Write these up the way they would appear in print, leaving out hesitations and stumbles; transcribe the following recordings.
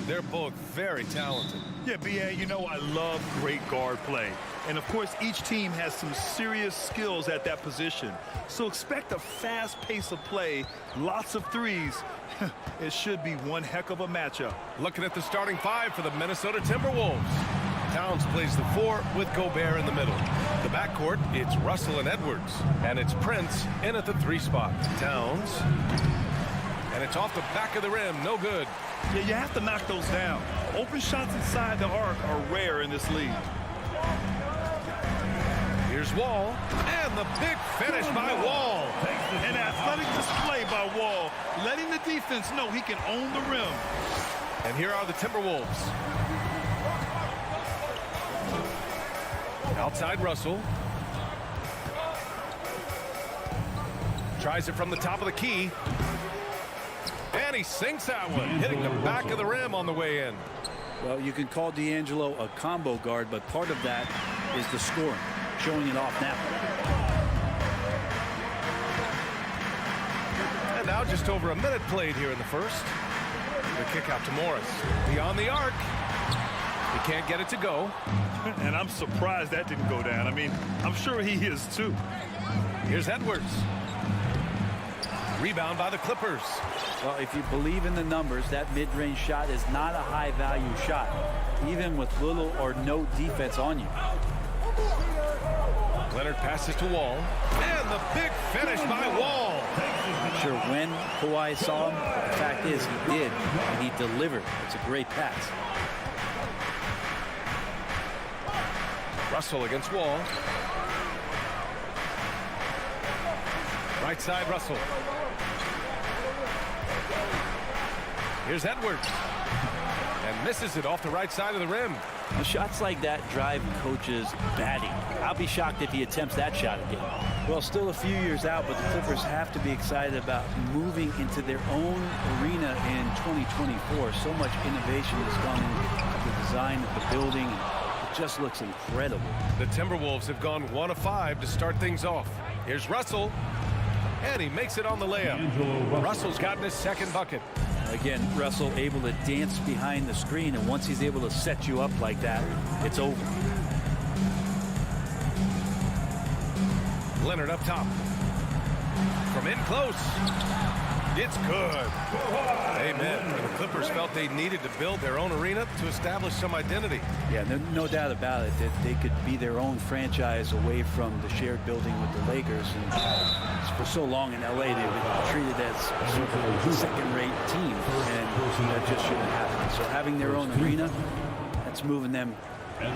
They're both very talented. Yeah, B.A., you know I love great guard play. And, of course, each team has some serious skills at that position. So expect a fast pace of play, lots of threes. It should be one heck of a matchup. Looking at the starting five for the Minnesota Timberwolves. Towns plays the 4 with Gobert in the middle. The backcourt, it's Russell and Edwards. And it's Prince in at the 3 spot. Towns. And it's off the back of the rim. No good. Yeah, you have to knock those down. Open shots inside the arc are rare in this league. Here's Wall. And the big finish by Wall. An athletic display by Wall, letting the defense know he can own the rim. And here are the Timberwolves. Outside Russell. Tries it from the top of the key. And he sinks that one, hitting the back of the rim on the way in. Well, you can call D'Angelo a combo guard, but part of that is the scoring, showing it off now. And now just over a minute played here in the first. The kick out to Morris. Beyond the arc. He can't get it to go. And I'm surprised that didn't go down. I mean, I'm sure he is too. Here's Edwards. Rebound by the Clippers. Well, if you believe in the numbers, that mid-range shot is not a high-value shot, even with little or no defense on you. Leonard passes to Wall. And the big finish by Wall. Not sure when Kawhi saw him, but the fact is he did, and he delivered. It's a great pass. Russell against Wall. Right side, Russell. Here's Edwards. And misses it off the right side of the rim. The shots like that drive coaches batty. I'll be shocked if he attempts that shot again. Well, still a few years out, but the Clippers have to be excited about moving into their own arena in 2024. So much innovation has gone into the design of the building. It just looks incredible. The Timberwolves have gone 1 of 5 to start things off. Here's Russell. And he makes it on the layup. Russell's gotten his second bucket. Again, Russell able to dance behind the screen, and once he's able to set you up like that, it's over. Leonard up top. From in close. It's good. Amen. The Clippers felt they needed to build their own arena to establish some identity. Yeah, no doubt about it that they could be their own franchise away from the shared building with the Lakers. And for so long in LA, they've been treated as sort of a second-rate team, and that just shouldn't happen. So having their own arena, that's moving them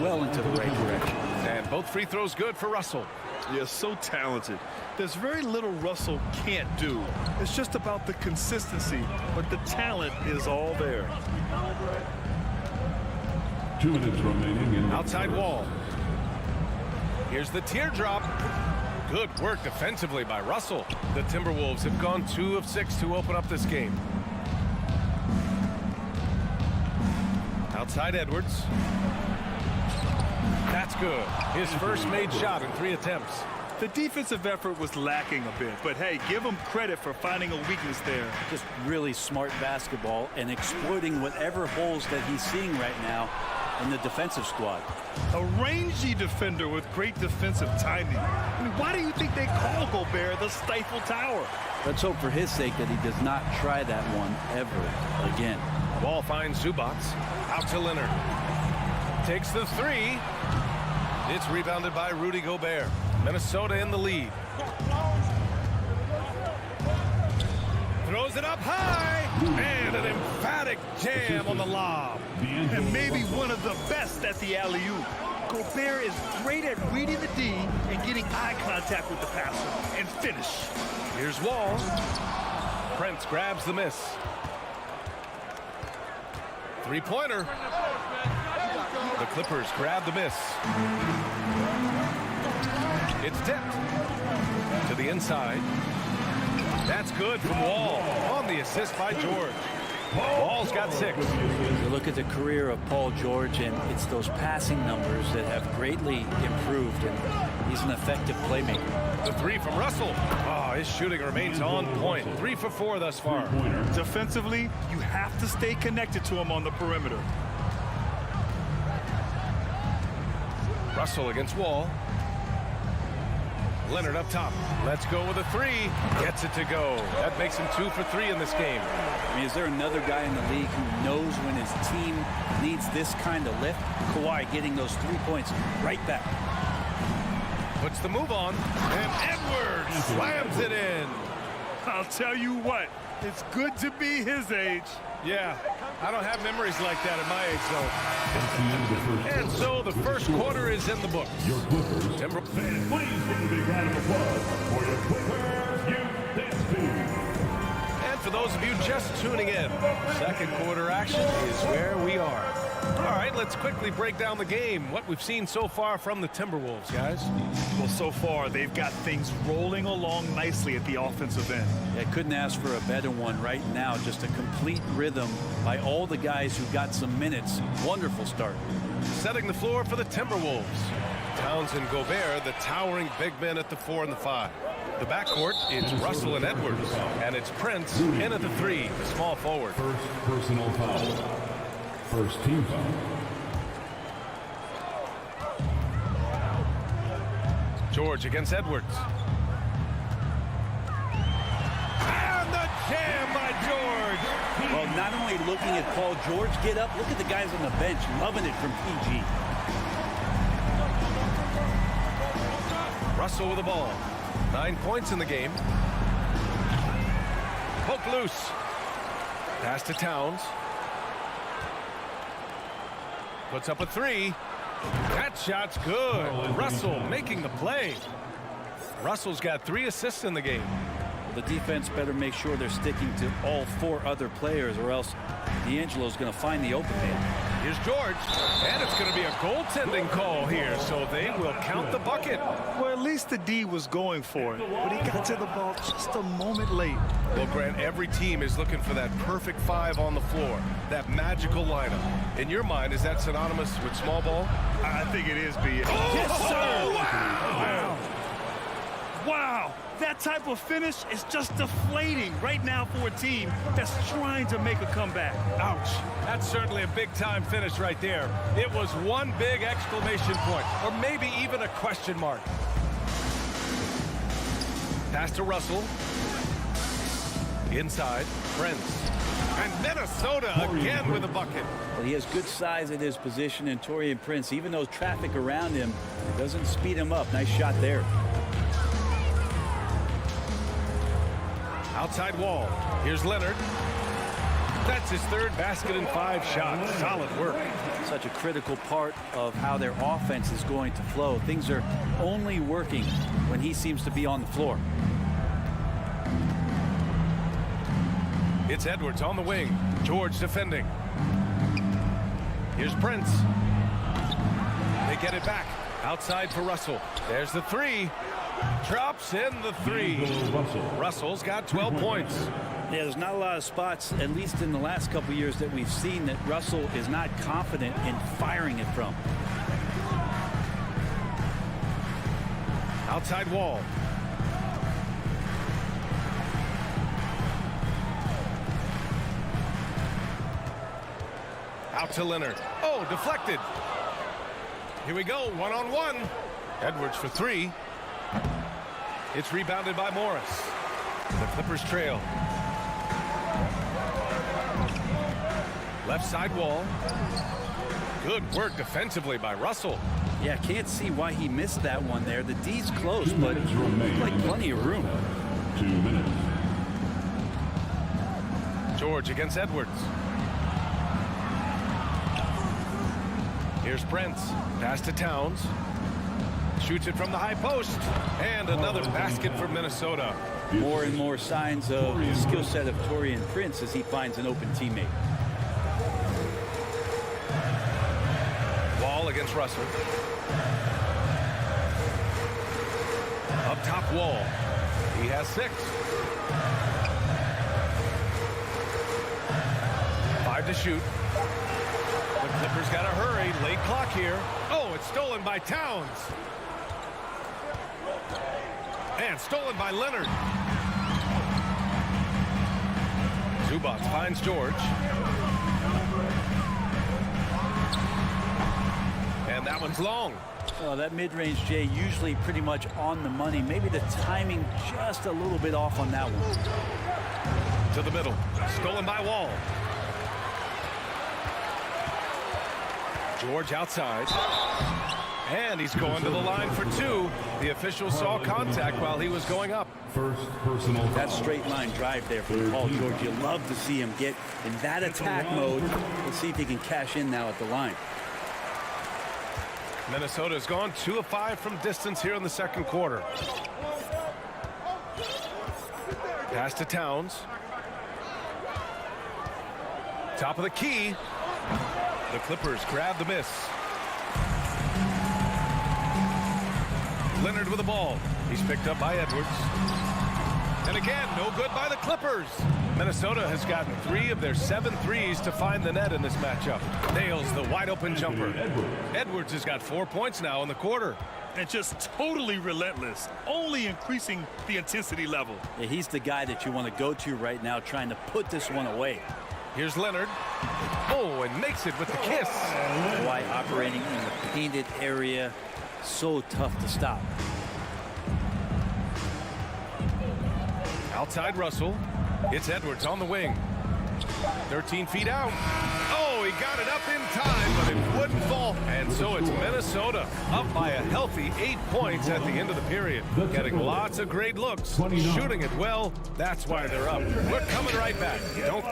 well into the right direction. And both free throws good for Russell. Yeah, so talented. There's very little Russell can't do. It's just about the consistency, but the talent is all there. 2 minutes remaining in outside Wall. Here's the teardrop. Good work defensively by Russell. The Timberwolves have gone 2 of 6 to open up this game. Outside Edwards. That's good. His first made shot in 3 attempts. The defensive effort was lacking a bit, but hey, give him credit for finding a weakness there. Just really smart basketball and exploiting whatever holes that he's seeing right now in the defensive squad. A rangy defender with great defensive timing. I mean, why do you think they call Gobert the Stifle Tower? Let's hope for his sake that he does not try that one ever again. Wall finds Zubac. Out to Leonard. Takes the 3. It's rebounded by Rudy Gobert. Minnesota in the lead. Throws it up high. And an emphatic jam on the lob. And maybe one of the best at the alley-oop. Gobert is great at reading the D and getting eye contact with the passer and finish. Here's Wall. Prince grabs the miss. Three-pointer. The Clippers grab the miss. It's tipped to the inside. That's good from Wall on the assist by George. Wall's got 6. You look at the career of Paul George, and it's those passing numbers that have greatly improved, and he's an effective playmaker. The 3 from Russell. Oh, his shooting remains on point. 3 for 4 thus far. Defensively, you have to stay connected to him on the perimeter. Russell against Wall. Leonard up top. Let's go with a 3. Gets it to go. That makes him 2 for 3 in this game. I mean, is there another guy in the league who knows when his team needs this kind of lift? Kawhi getting those 3 points right back. Puts the move on. And Edwards slams it in. I'll tell you what, it's good to be his age. Yeah, I don't have memories like that at my age, though. That's the end of the first And so the first quarter is in the books. Your Clippers. Timber. Fans, please give a big round of applause for your Clippers, you dance team. And for those of you just tuning in, second quarter action is where we are. All right, let's quickly break down the game. What we've seen so far from the Timberwolves, guys. Well, so far, they've got things rolling along nicely at the offensive end. I couldn't ask for a better one right now. Just a complete rhythm by all the guys who got some minutes. Wonderful start. Setting the floor for the Timberwolves. Towns and Gobert, the towering big men at the 4 and the 5. The backcourt, it's Russell and Edwards. And it's Prince in at the 3, the small forward. First personal foul. First team foul. George against Edwards. And the jam by George. Well, not only looking at Paul George get up, look at the guys on the bench loving it from PG. Russell with the ball. 9 points in the game. Poke loose. Pass to Towns. Puts up a 3. That shot's good. Russell making the play. Russell's got 3 assists in the game. The defense better make sure they're sticking to all 4 other players, or else D'Angelo's going to find the open man. Here's George, and it's going to be a goaltending call here, so they will count the bucket. Well, at least the D was going for it, but he got to the ball just a moment late. Well, Grant, every team is looking for that perfect 5 on the floor, that magical lineup. In your mind, is that synonymous with small ball? I think it is, B. Yes, sir! Wow! Wow! That type of finish is just deflating right now for a team that's trying to make a comeback. Ouch. That's certainly a big-time finish right there. It was one big exclamation point, or maybe even a question mark. Pass to Russell. Inside, Prince. And Minnesota again with a bucket. Well, he has good size at his position, and Taurean Prince, even though traffic around him doesn't speed him up. Nice shot there. Outside Wall. Here's Leonard. That's his 3rd basket in 5 shots. Solid work. Such a critical part of how their offense is going to flow. Things are only working when he seems to be on the floor. It's Edwards on the wing. George defending. Here's Prince. They get it back. Outside for Russell. There's the 3. Drops in the 3. Russell's got 12 points. Yeah, there's not a lot of spots, at least in the last couple years, that we've seen that Russell is not confident in firing it from. Outside Wall. Out to Leonard. Oh, deflected. Here we go, 1-on-1. Edwards for 3. It's rebounded by Morris. The Clippers trail. Left side Wall. Good work defensively by Russell. Yeah, can't see why he missed that one there. The D's close, but looked like plenty of room. 2 minutes. George against Edwards. Here's Prince. Pass to Towns. Shoots it from the high post. And another basket for Minnesota. More and more signs of the skill set of Taurean Prince as he finds an open teammate. Wall against Russell. Up top Wall. He has 6. to shoot. The Clippers got to hurry. Late clock here. Oh, it's stolen by Towns. And stolen by Leonard. Zubac finds George. And that one's long. Oh, that mid-range, Jay, usually pretty much on the money. Maybe the timing just a little bit off on that one. To the middle. Stolen by Wall. George outside. And he's going to the line for two. The official saw contact while he was going up. First personal. That straight line drive there from Paul George. You love to see him get in that attack mode. We'll see if he can cash in now at the line. Minnesota's gone 2 of 5 from distance here in the second quarter. Pass to Towns. Top of the key. The Clippers grab the miss. Leonard with the ball. He's picked up by Edwards. And again, no good by the Clippers. Minnesota has gotten 3 of their 7 threes to find the net in this matchup. Nails the wide open jumper. Edwards has got 4 points now in the quarter. And just totally relentless, only increasing the intensity level. Yeah, he's the guy that you want to go to right now, trying to put this one away. Here's Leonard. Oh, and makes it with the kiss. Why operating in the painted area, so tough to stop. Outside Russell. It's Edwards on the wing. 13 feet out. Oh, he got it up in time, but it wouldn't fall. And so it's Minnesota up by a healthy 8 points at the end of the period. Getting lots of great looks. Shooting it well. That's why they're up. We're coming right back. Don't...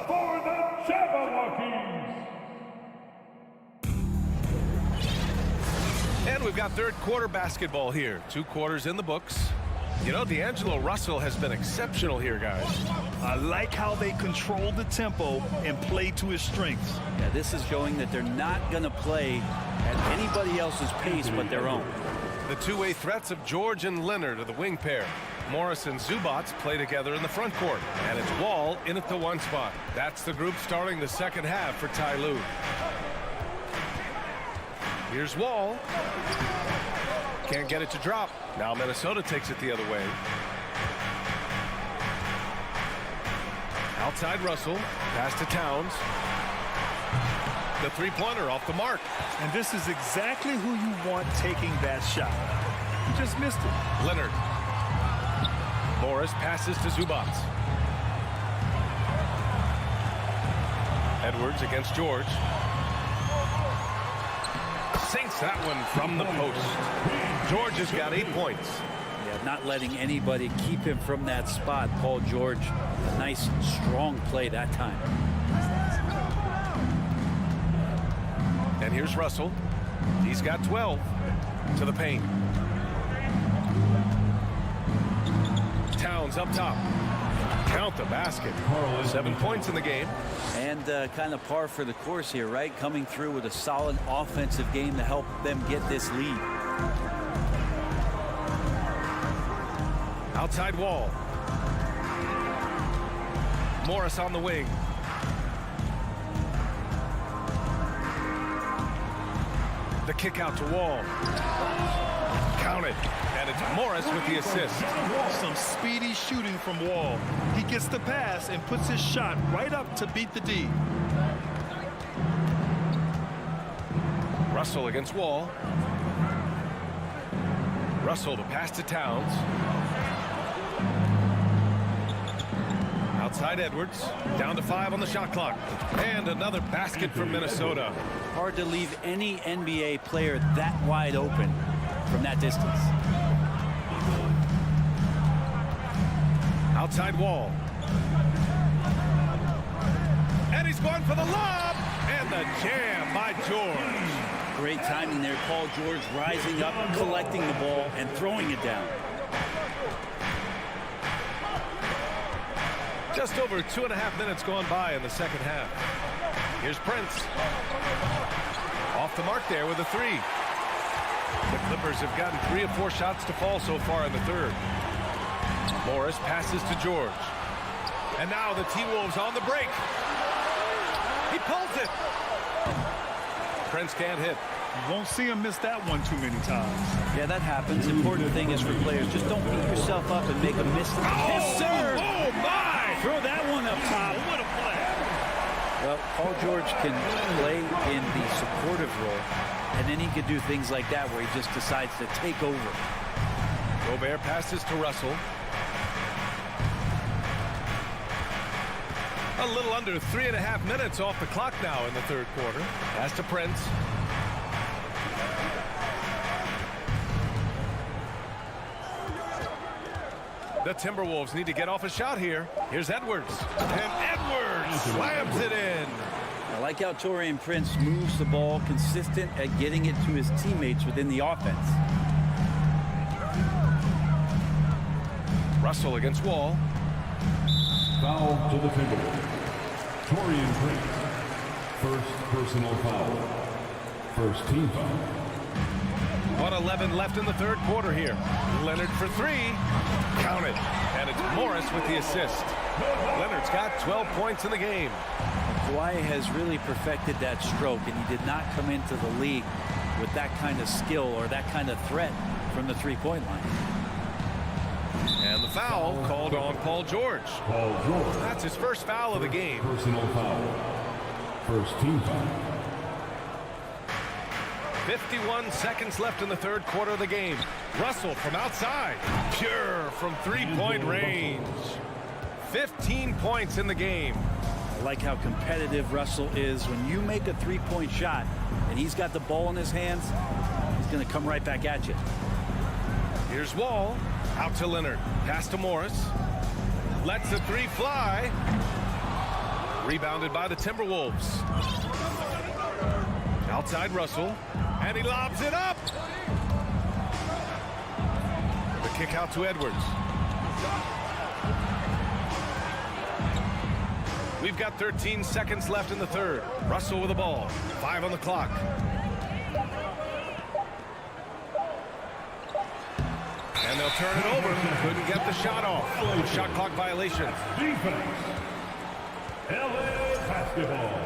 For the Jabberwockies. And we've got third quarter basketball here. 2 quarters in the books. You know, D'Angelo Russell has been exceptional here, guys. I like how they control the tempo and play to his strengths. Yeah, this is showing that they're not going to play at anybody else's pace but their own. The two-way threats of George and Leonard are the wing pair. Morris and Zubac play together in the front court. And it's Wall in at the 1 spot. That's the group starting the second half for Ty Lue. Here's Wall. Can't get it to drop. Now Minnesota takes it the other way. Outside Russell. Pass to Towns. The three-pointer off the mark. And this is exactly who you want taking that shot. You just missed it. Leonard. Morris passes to Zubac. Edwards against George. Sinks that one from the post. George has got 8 points. Yeah, not letting anybody keep him from that spot. Paul George, a nice, strong play that time. And here's Russell. He's got 12 to the paint. Towns up top. Count the basket. 7 points in the game. And kind of par for the course here, right? Coming through with a solid offensive game to help them get this lead. Outside Wall. Morris on the wing. The kick out to Wall. Counted. And it's Morris with the assist. Some speedy shooting from Wall. He gets the pass and puts his shot right up to beat the D. Russell against Wall. Russell to pass to Towns. Outside Edwards. Down to 5 on the shot clock. And another basket for Minnesota. Hard to leave any NBA player that wide open from that distance. Outside Wall. And he's going for the lob. And the jam by George. Great timing there. Paul George rising up, collecting the ball, and throwing it down. Just over 2.5 minutes gone by in the second half. Here's Prince. Off the mark there with a 3. The Clippers have gotten 3 of 4 shots to fall so far in the third. Morris passes to George. And now the T-Wolves on the break. He pulls it. Prince can't hit. You won't see him miss that one too many times. Yeah, that happens. Important thing is for players, just don't beat yourself up and make a mistake. Yes, sir! Oh, my! Throw that one up top. What a play. Well, Paul George can play in the supportive role, and then he can do things like that where he just decides to take over. Gobert passes to Russell. A little under 3.5 minutes off the clock now in the third quarter. Pass to Prince. The Timberwolves need to get off a shot here. Here's Edwards. And Edwards slams it in. I like how Taurean Prince moves the ball, consistent at getting it to his teammates within the offense. Russell against Wall. Foul to the Timberwolves. Taurean Prince. First personal foul. First team foul. 1:11 left in the third quarter here. Leonard for three. Count it. And it's Morris with the assist. Leonard's got 12 points in the game. Kawhi has really perfected that stroke, and he did not come into the league with that kind of skill or that kind of threat from the three-point line. And the foul called on Paul George. Paul George. That's his first foul of the game. Personal foul. First team foul. 51 seconds left in the third quarter of the game. Russell from outside. Pure from three-point range. 15 points in the game. I like how competitive Russell is. When you make a three-point shot and he's got the ball in his hands, he's going to come right back at you. Here's Wall. Out to Leonard. Pass to Morris. Lets the three fly. Rebounded by the Timberwolves. Outside Russell. And he lobs it up. The kick out to Edwards. We've got 13 seconds left in the third. Russell with the ball. 5 on the clock. And they'll turn it over. Couldn't get the shot off. Shot clock violation. Defense. LA basketball.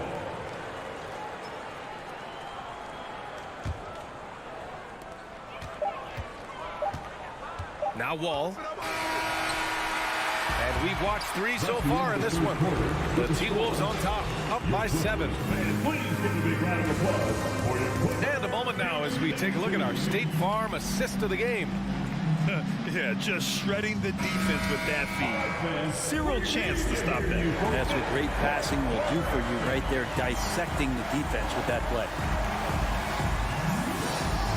Now Wall. And we've watched 3 so far in this one. The T-Wolves on top, up by 7. Please give a big round of applause for your And a moment now as we take a look at our State Farm assist of the game. Yeah, just shredding the defense with that feed. Zero chance to stop that. That's what great passing will do for you right there, dissecting the defense with that play.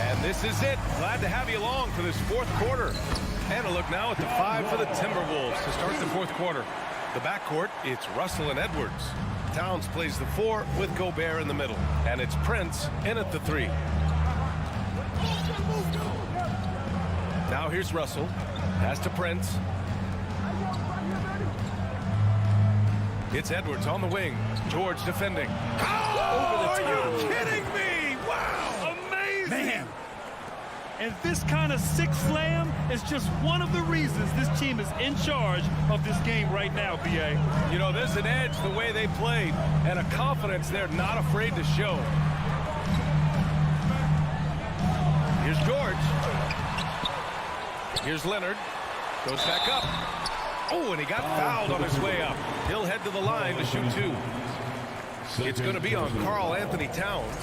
And this is it. Glad to have you along for this fourth quarter. And a look now at the 5 for the Timberwolves to start the fourth quarter. The backcourt, it's Russell and Edwards. Towns plays the 4 with Gobert in the middle. And it's Prince in at the 3. Now here's Russell. Pass to Prince. It's Edwards on the wing. George defending. Oh, are you kidding me? Wow! Amazing! Man. And this kind of six slam is just one of the reasons this team is in charge of this game right now, B.A. You know, there's an edge the way they played and a confidence they're not afraid to show. Here's George. Here's Leonard. Goes back up. Oh, and he got fouled on his way up. He'll head to the line to shoot 2. It's going to be on Karl Anthony Towns.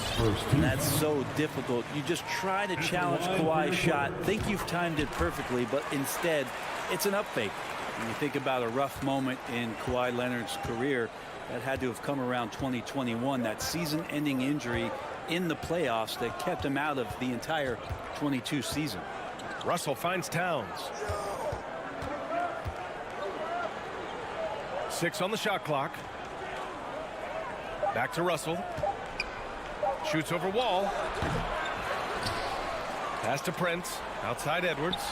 And that's so difficult. You just try to challenge Kawhi's shot, think you've timed it perfectly, but instead, it's an up fake. When you think about a rough moment in Kawhi Leonard's career, that had to have come around 2021, that season-ending injury in the playoffs that kept him out of the entire 22 season. Russell finds Towns. 6 on the shot clock. Back to Russell. Shoots over Wall. Pass to Prince. Outside Edwards.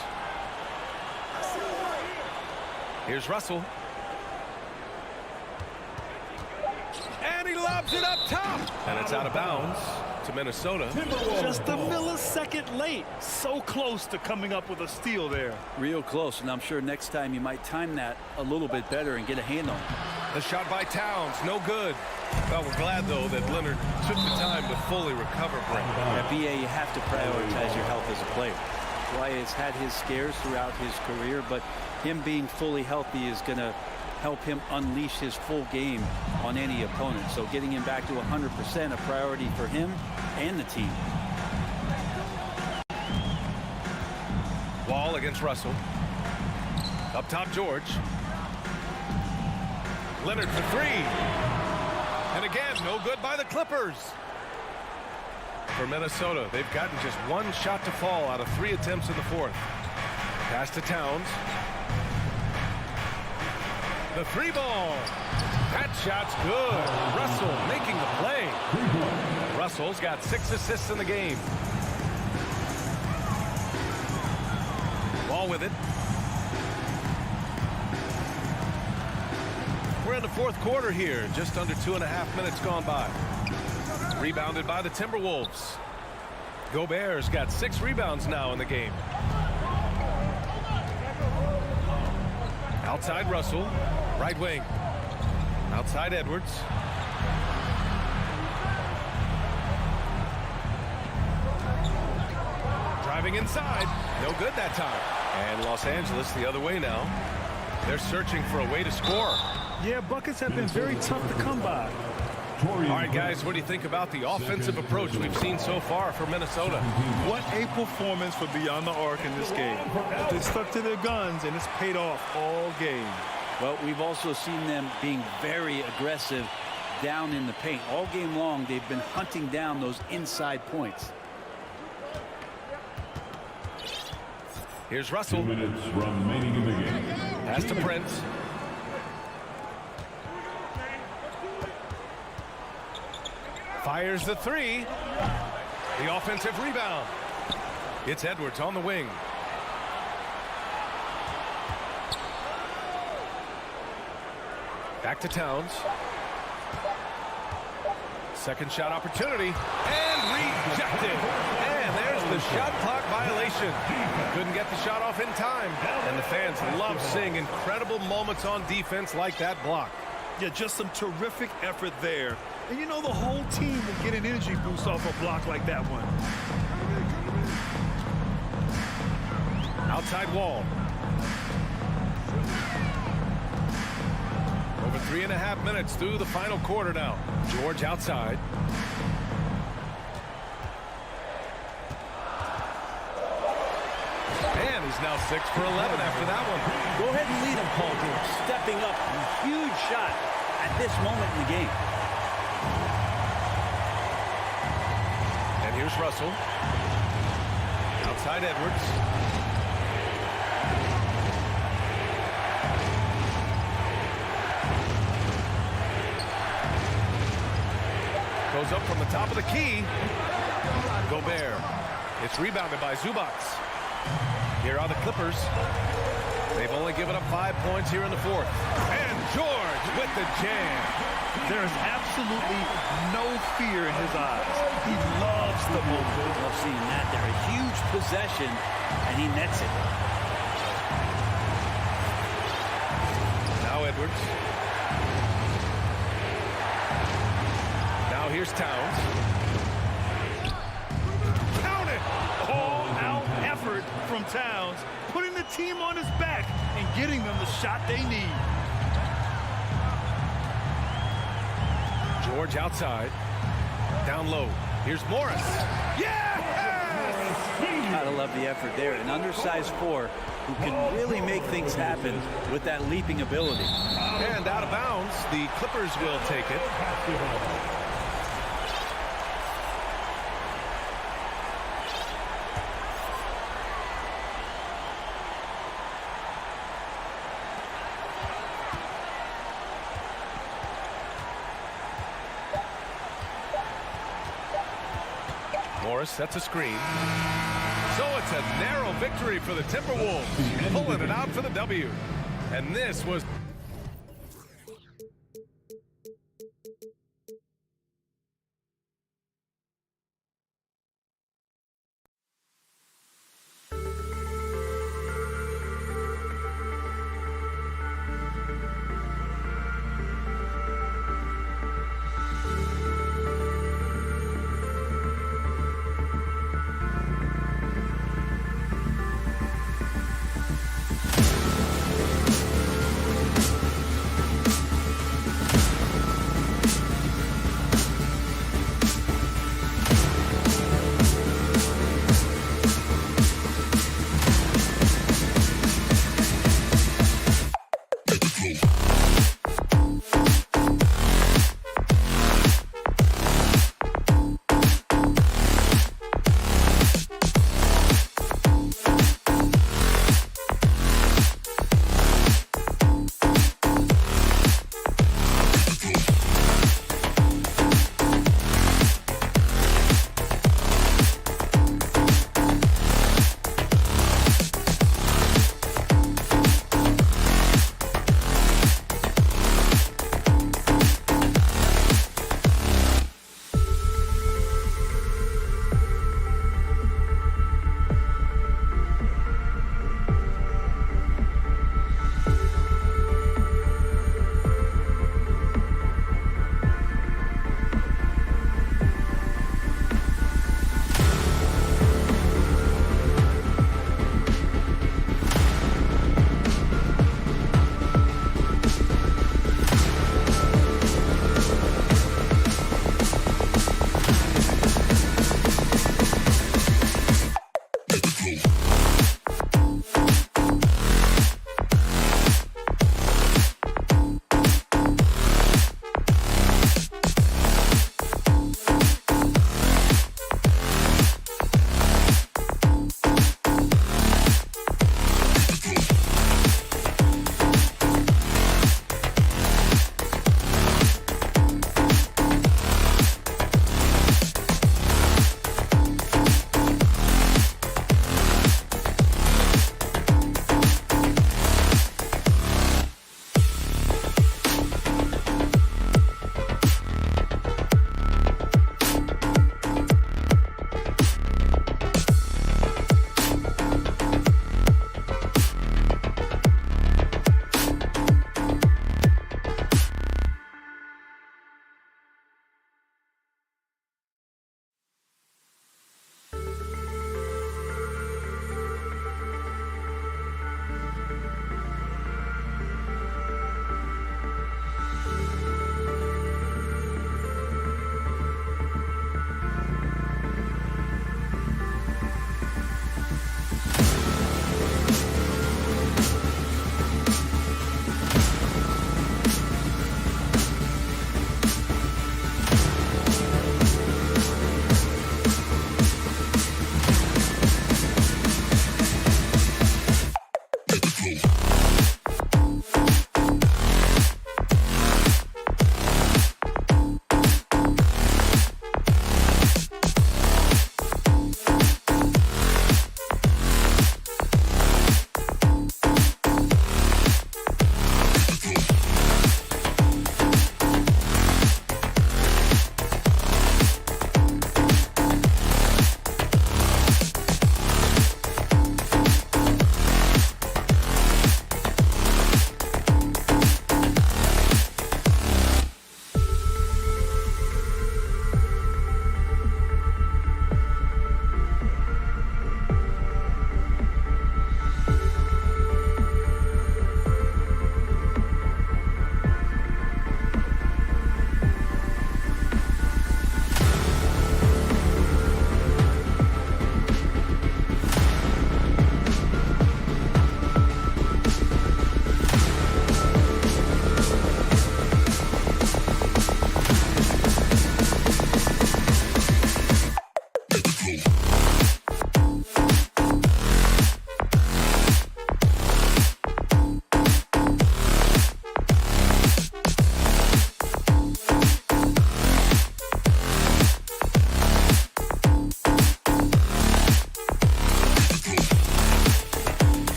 Here's Russell. And he lobs lobs it up top. And it's out of bounds to Minnesota. Just a millisecond late. So close to coming up with a steal there. Real close, and I'm sure next time you might time that a little bit better and get a hand on it. The shot by Towns, no good. Well, we're glad, though, that Leonard took the time to fully recover, Brent. At BA, you have to prioritize your health as a player. Wyatt has had his scares throughout his career, but him being fully healthy is going to help him unleash his full game on any opponent. So getting him back to 100% a priority for him and the team. Wall against Russell. Up top, George. Leonard for three. And again, no good by the Clippers. For Minnesota, they've gotten just one shot to fall out of 3 attempts in the fourth. Pass to Towns. The three ball. That shot's good. Russell making the play. Russell's got 6 assists in the game. Ball with it. We're in the fourth quarter here. Just under 2.5 minutes gone by. Rebounded by the Timberwolves. Gobert's got 6 rebounds now in the game. Outside Russell. Right wing. Outside Edwards. Driving inside. No good that time. And Los Angeles the other way now. They're searching for a way to score. Yeah, buckets have been very tough to come by. All right, guys, what do you think about the offensive approach we've seen so far for Minnesota? What a performance for Beyond the Arc in this game. They stuck to their guns, and it's paid off all game. Well, we've also seen them being very aggressive down in the paint. All game long, they've been hunting down those inside points. Here's Russell. 2 minutes remaining in the game. Pass to Prince. Fires the three. The offensive rebound. It's Edwards on the wing. Back to Towns. Second shot opportunity. And rejected. And there's the shot clock violation. Couldn't get the shot off in time. And the fans love seeing incredible moments on defense like that block. Yeah, just some terrific effort there. And you know the whole team will get an energy boost off a block like that one. Outside Wall. Over 3.5 minutes through the final quarter now. George outside. And he's now 6 for 11 after that one. Go ahead and lead him, Paul George. Stepping up. Huge shot at this moment in the game. And here's Russell. Outside Edwards. Goes up from the top of the key. Gobert. It's rebounded by Zubac. Here are the Clippers. They've only given up 5 points here in the fourth. And George with the jam. There's absolutely no fear in his eyes. He loves the moment. Love seeing that there. A huge possession, and he nets it. Now Edwards. Now here's Towns. Count it! All-out effort from Towns, putting the team on his back and getting them the shot they need. George outside. Down low. Here's Morris. Yes! Gotta love the effort there. An undersized 4 who can really make things happen with that leaping ability. And out of bounds, the Clippers will take it. Morris sets a screen. So it's a narrow victory for the Timberwolves, pulling it out for the W. And this was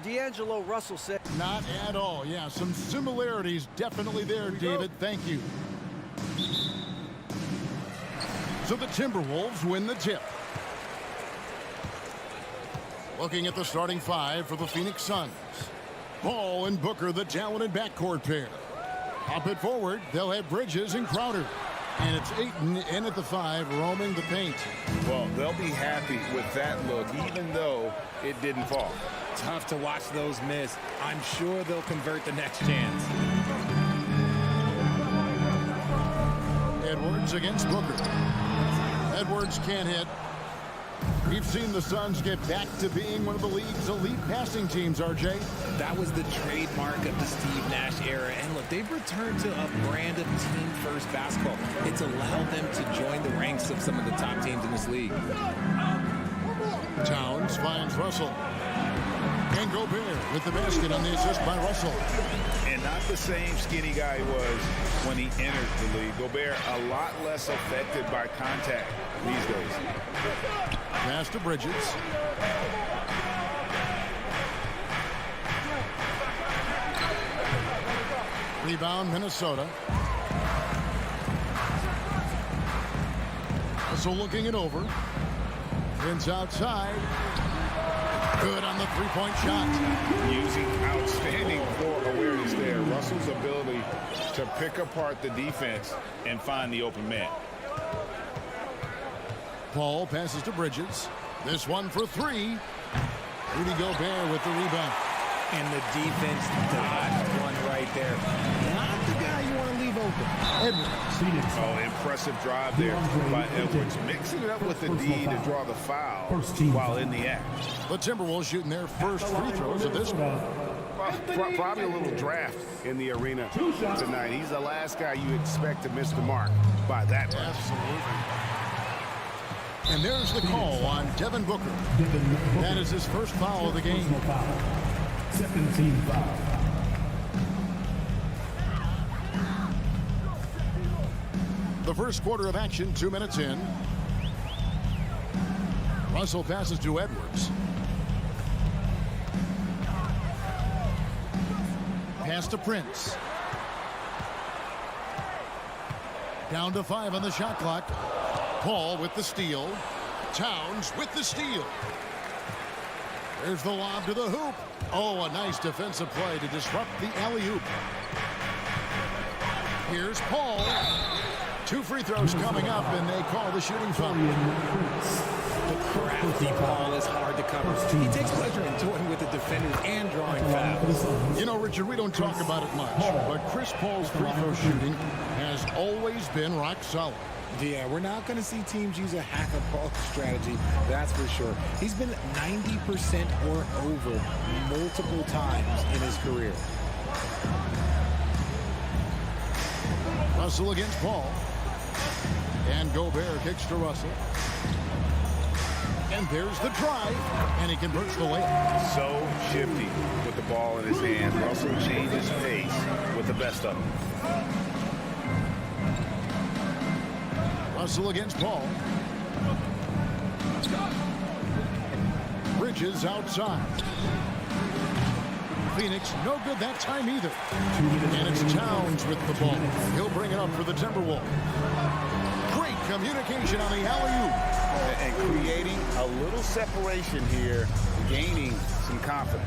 D'Angelo Russell said. Not at all. Yeah, some similarities definitely there, David. Thank you. So the Timberwolves win the tip. Looking at the starting five for the Phoenix Suns. Ball and Booker, the talented backcourt pair. Up it forward, they'll have Bridges and Crowder. And it's Ayton in at the 5, roaming the paint. Well, they'll be happy with that look, even though it didn't fall. Tough to watch those miss. I'm sure they'll convert the next chance. Edwards against Booker. Edwards can't hit. We've seen the Suns get back to being one of the league's elite passing teams, RJ. That was the trademark of the Steve Nash era. And look, they've returned to a brand of team-first basketball. It's allowed them to join the ranks of some of the top teams in this league. Towns finds Russell. And Gobert with the basket on the assist by Russell. And not the same skinny guy he was when he entered the league. Gobert a lot less affected by contact these days. Pass to Bridges. Rebound, Minnesota. So looking it over. Vince outside. Good on the three-point shot. Using outstanding floor awareness there. Russell's ability to pick apart the defense and find the open man. Paul passes to Bridges. This one for 3. Rudy Gobert with the rebound. And the defense dodged one right there. Not the guy you want to leave open. Edwards. Oh, impressive drive there by Edwards. Mixing it up with the D to draw the foul while in the act. The Timberwolves shooting their first free throws of this one. Well, probably a little draft in the arena tonight. He's the last guy you expect to miss the mark by that much. Absolutely. And there's the call on Devin Booker. That is his first foul of the game. 17 foul. The first quarter of action, 2 minutes in. Russell passes to Edwards. Pass to Prince. Down to 5 on the shot clock. Paul with the steal. Towns with the steal. There's the lob to the hoop. Oh, a nice defensive play to disrupt the alley-oop. Here's Paul. 2 free throws coming up, and they call the shooting foul. The crafty Paul is hard to cover. He takes pleasure in toying with the defenders and drawing fouls. You know, Richard, we don't talk about it much, but Chris Paul's free throw shooting has always been rock solid. Yeah, we're not going to see teams use a hack-a-ball strategy, that's for sure. He's been 90% or over multiple times in his career. Russell against Paul. And Gobert kicks to Russell. And there's the drive, and he converts the layup. So shifty with the ball in his hand. Russell changes pace with the best of them. Russell against Paul. Bridges outside. Phoenix, no good that time either. And it's Towns with the ball. He'll bring it up for the Timberwolves. Great communication on the alley-oop. And creating a little separation here, gaining some confidence.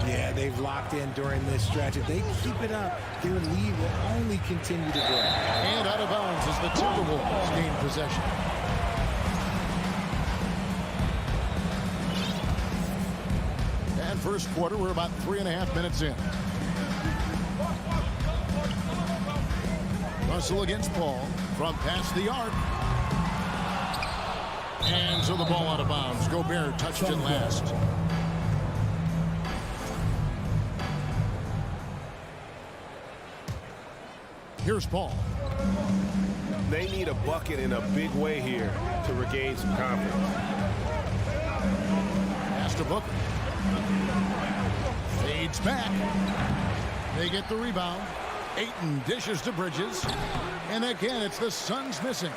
Yeah, they've locked in during this stretch. If they keep it up, their lead will only continue to grow. And out of bounds as the Timberwolves gain possession. And first quarter, we're about 3.5 minutes in. Russell against Paul from past the arc. And so the ball out of bounds. Gobert touched it last. Here's Paul. They need a bucket in a big way here to regain some confidence. Pass to Booker. Fades back. They get the rebound. Ayton dishes to Bridges. And again, it's the Suns missing.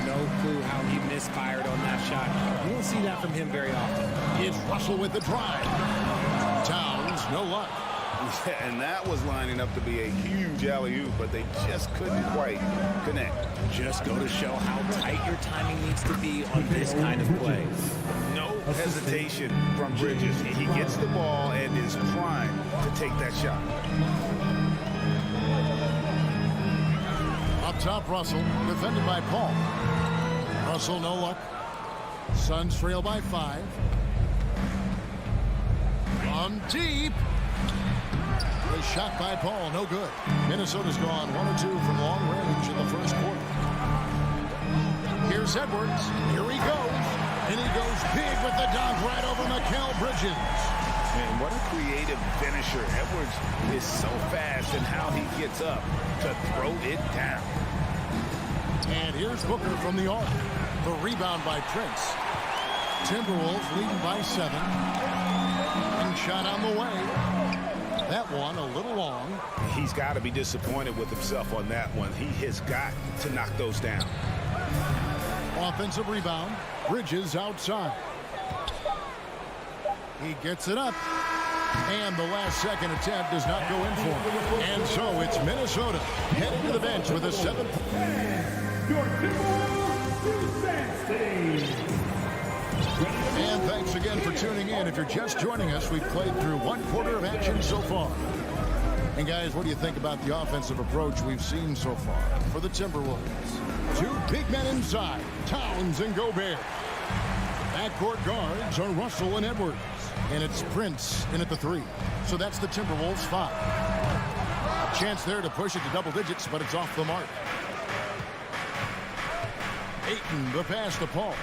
No clue how he misfired on that shot. You don't see that from him very often. It's Russell with the drive. Towns no luck. And that was lining up to be a huge alley-oop, but they just couldn't quite connect. Just go to show how tight your timing needs to be on this kind of play. No hesitation from Bridges. He gets the ball and is primed to take that shot. Up top, Russell, defended by Paul. Russell, no luck. Suns trail by 5. On deep. The shot by Paul, no good. Minnesota's gone 1 or 2 from long range in the first quarter. Here's Edwards. Here he goes. And he goes big with the dunk right over Mikal Bridges. Man, what a creative finisher. Edwards is so fast in how he gets up to throw it down. And here's Booker from the arc. The rebound by Prince. Timberwolves leading by 7. And shot on the way. That one a little long. He's got to be disappointed with himself on that one. He has got to knock those down. Offensive rebound. Bridges outside. He gets it up. And the last second attempt does not go in for him. And so it's Minnesota heading to the bench with a 7th. Your Timberwolves defense team. And thanks again for tuning in. If you're just joining us, we've played through 1 quarter of action so far. And guys, what do you think about the offensive approach we've seen so far for the Timberwolves? 2 big men inside, Towns and Gobert. Backcourt guards are Russell and Edwards. And it's Prince in at the 3. So that's the Timberwolves 5. A chance there to push it to double digits, but it's off the mark. Ayton, the pass to Paul.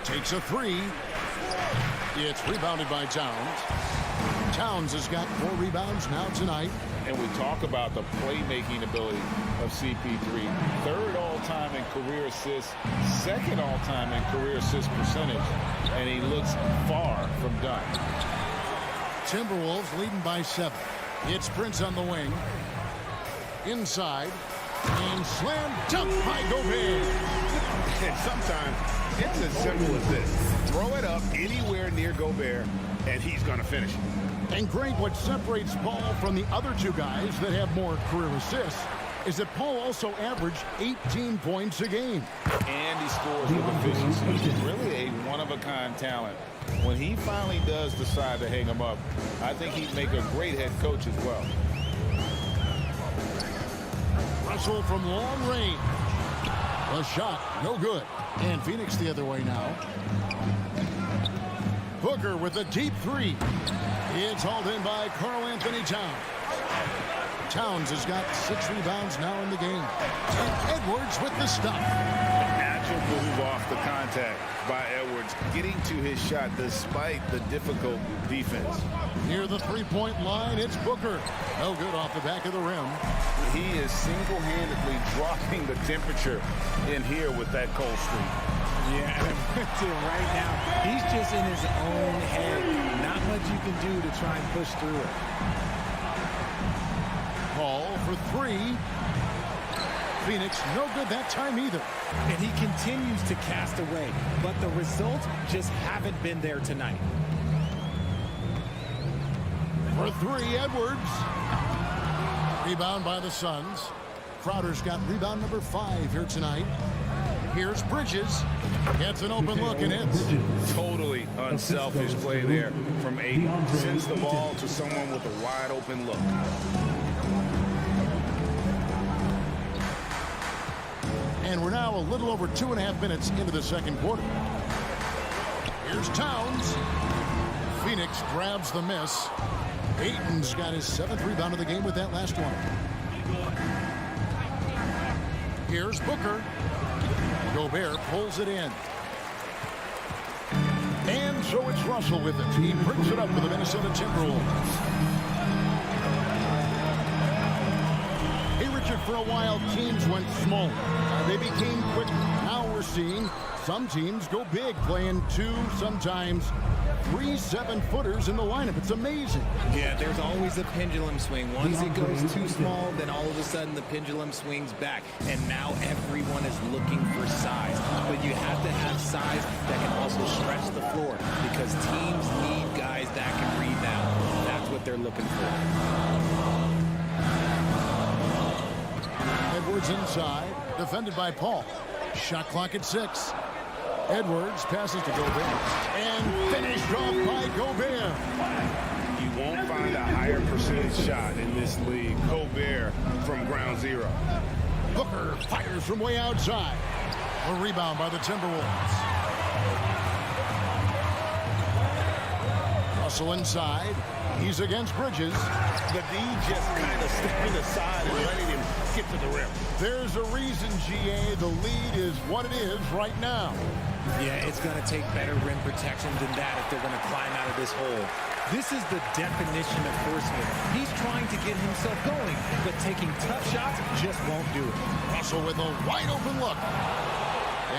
Takes a 3. It's rebounded by Towns. Towns has got 4 rebounds now tonight. And we talk about the playmaking ability of CP3. 3rd all-time in career assists, 2nd all-time in career assist percentage, and he looks far from done. Timberwolves leading by 7. It's Prince on the wing. Inside. And slam dunk by Gobert. And sometimes it's as simple as this. Throw it up anywhere near Gobert, and he's going to finish it. And Greg, what separates Paul from the other 2 guys that have more career assists is that Paul also averaged 18 points a game. And he scores with efficiency. He's really a one-of-a-kind talent. When he finally does decide to hang him up, I think he'd make a great head coach as well. Russell from long range. A shot, no good. And Phoenix the other way now. Booker with a deep 3. It's hauled in by Karl Anthony Towns. Towns has got 6 rebounds now in the game. And Edwards with the stop. Natural move off the contact by Edwards, getting to his shot despite the difficult defense. Near the 3-point line, it's Booker. No good off the back of the rim. He is single-handedly dropping the temperature in here with that cold streak. Yeah, and right now, he's just in his own head. Not much you can do to try and push through it. Paul for 3. Phoenix, no good that time either. And he continues to cast away, but the results just haven't been there tonight. For 3, Edwards. Rebound by the Suns. Crowder's got rebound number 5 here tonight. Here's Bridges. Gets an open look and hits. Totally unselfish play there from Ayton. Sends the ball to someone with a wide open look. And we're now a little over 2.5 minutes into the second quarter. Here's Towns. Phoenix grabs the miss. Ayton's got his 7th rebound of the game with that last one. Here's Booker. Gobert pulls it in. And so it's Russell with it. He brings it up for the Minnesota Timberwolves. Hey, Richard, for a while, teams went small. They became quick. Now we're seeing some teams go big, playing 2, sometimes 3 7-footers in the lineup. It's amazing. Yeah, there's always a pendulum swing. Once it goes too small, then all of a sudden the pendulum swings back. And now everyone is looking for size. But you have to have size that can also stretch the floor because teams need guys that can rebound. That's what what they're looking for. Edwards inside, defended by Paul. Shot clock at 6. Edwards passes to Gobert. And finished off by Gobert. You won't find a higher percentage shot in this league. Gobert from ground zero. Booker fires from way outside. A rebound by the Timberwolves. Russell inside. He's against Bridges. The D just kind of stepping aside and letting him get to the rim. There's a reason, GA. The lead is what it is right now. Yeah, it's going to take better rim protection than that if they're going to climb out of this hole. This is the definition of forcing it. He's trying to get himself going, but taking tough shots just won't do it. Russell with a wide open look.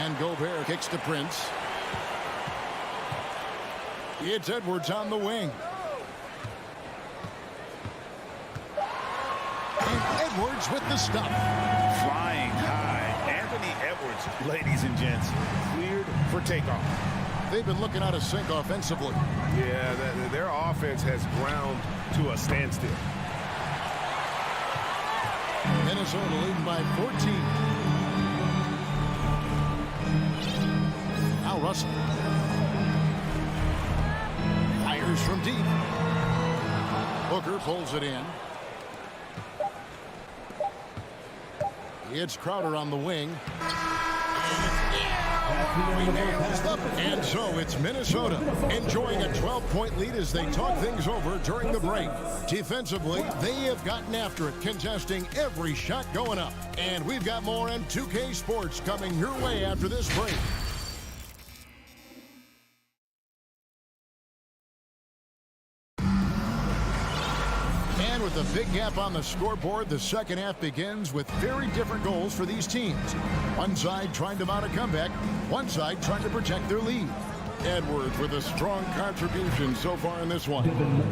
And Gobert kicks to Prince. It's Edwards on the wing. And Edwards with the stop. Flying high. Anthony Edwards, ladies and gents, cleared for takeoff. They've been looking out of sync offensively. Yeah, their offense has ground to a standstill. Minnesota leading by 14. Now Russell. Fires from deep. Booker pulls it in. It's Crowder on the wing. And so it's Minnesota enjoying a 12-point lead as they talk things over during the break. Defensively, they have gotten after it, contesting every shot going up. And we've got more M2K Sports coming your way after this break. And with a big gap on the scoreboard, the second half begins with very different goals for these teams. One side trying to mount a comeback, one side trying to protect their lead. Edwards with a strong contribution so far in this one.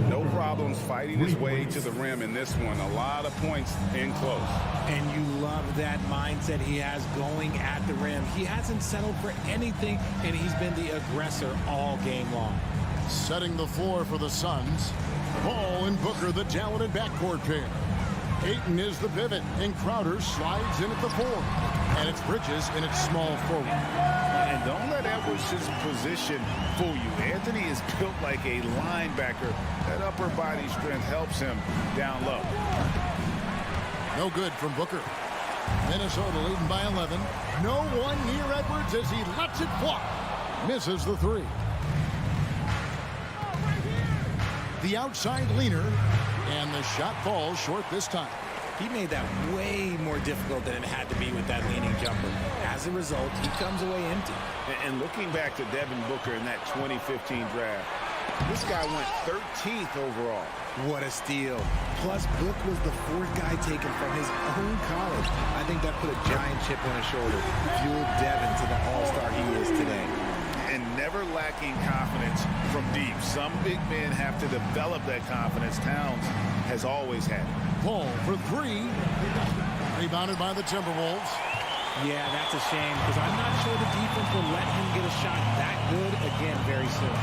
No problems fighting his way to the rim in this one. A lot of points in close. And you love that mindset he has going at the rim. He hasn't settled for anything, and he's been the aggressor all game long. Setting the floor for the Suns. Paul and Booker, the talented backcourt pair. Ayton is the pivot, and Crowder slides in at the 4. And it's Bridges in its small forward. And don't let Edwards' position fool you. Anthony is built like a linebacker. That upper body strength helps him down low. No good from Booker. Minnesota leading by 11. No one near Edwards as he lets it fly. Misses the 3. The outside leaner, and the shot falls short this time. He made that way more difficult than it had to be with that leaning jumper. As a result, he comes away empty. And looking back to Devin Booker in that 2015 draft, this guy went 13th overall. What a steal. Plus, Book was the 4th guy taken from his own college. I think that put a giant chip on his shoulder, fueled Devin to the all-star he is today. And never lacking confidence from deep. Some big men have to develop that confidence. Towns has always had it. Paul for 3. Rebounded by the Timberwolves. Yeah, that's a shame because I'm not sure the defense will let him get a shot that good again very soon.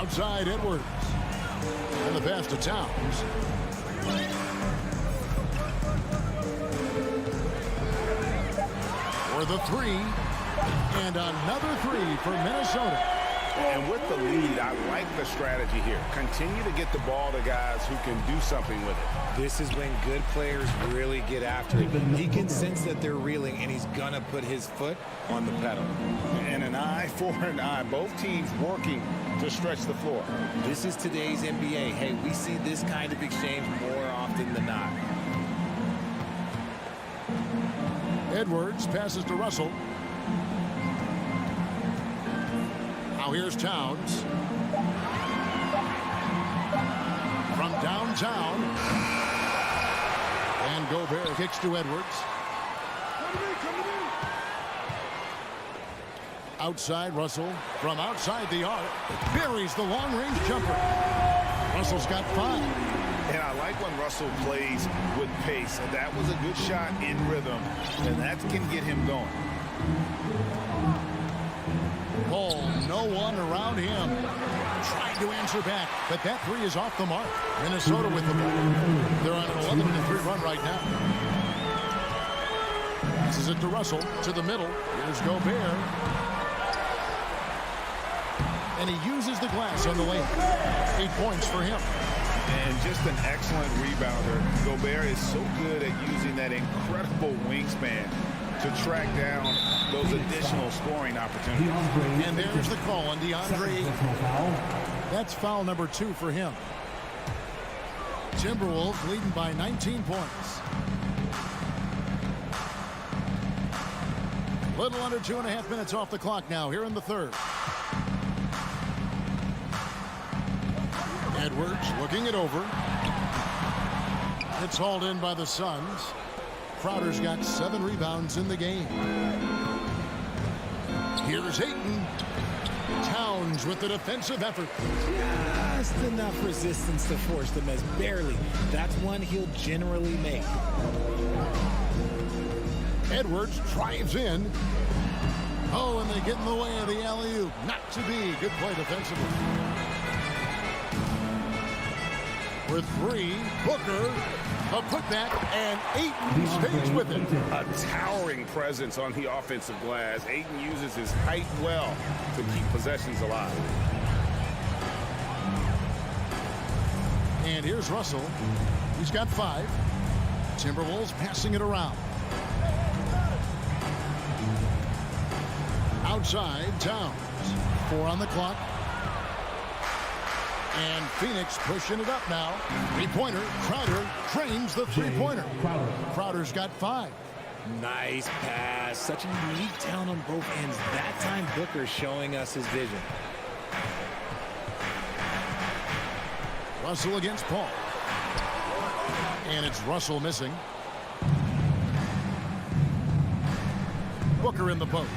Outside Edwards. And the pass to Towns. For the 3. And another 3 for Minnesota. And with the lead, I like the strategy here. Continue to get the ball to guys who can do something with it. This is when good players really get after it. He can sense that they're reeling, and he's going to put his foot on the pedal. And an eye for an eye. Both teams working to stretch the floor. This is today's NBA. Hey, we see this kind of exchange more often than not. Edwards passes to Russell. Now here's Towns. From downtown. And Gobert kicks to Edwards. Outside Russell. From outside the arc. Buries the long-range jumper. Russell's got 5. And I like when Russell plays with pace. That was a good shot in rhythm, and that can get him going. Paul, no one around him. Trying to answer back, but that three is off the mark. Minnesota with the ball. They're on an 11-3 run right now. Passes it to Russell, to the middle. Here's Gobert. And he uses the glass on the lane. 8 points for him. And just an excellent rebounder. Gobert is so good at using that incredible wingspan to track down those additional scoring opportunities. And there's the call on DeAndre. That's foul number 2 for him. Timberwolves leading by 19 points. Little under 2.5 minutes off the clock now here in the third. Edwards looking it over. It's hauled in by the Suns. Crowder's got 7 rebounds in the game. Here's Ayton. Towns with the defensive effort. Just enough resistance to force them as barely. That's one he'll generally make. Edwards drives in. Oh, and they get in the way of the alley-oop. Not to be. Good play defensively. For 3, Booker. A putback, and Ayton stays with it. A towering presence on the offensive glass. Ayton uses his height well to keep possessions alive. And here's Russell. He's got 5. Timberwolves passing it around. Outside, Towns. 4 on the clock. And Phoenix pushing it up now. Three-pointer. Crowder trains the three-pointer. Crowder's got 5. Nice pass. Such a unique talent on both ends. That time Booker showing us his vision. Russell against Paul. And it's Russell missing. Booker in the post.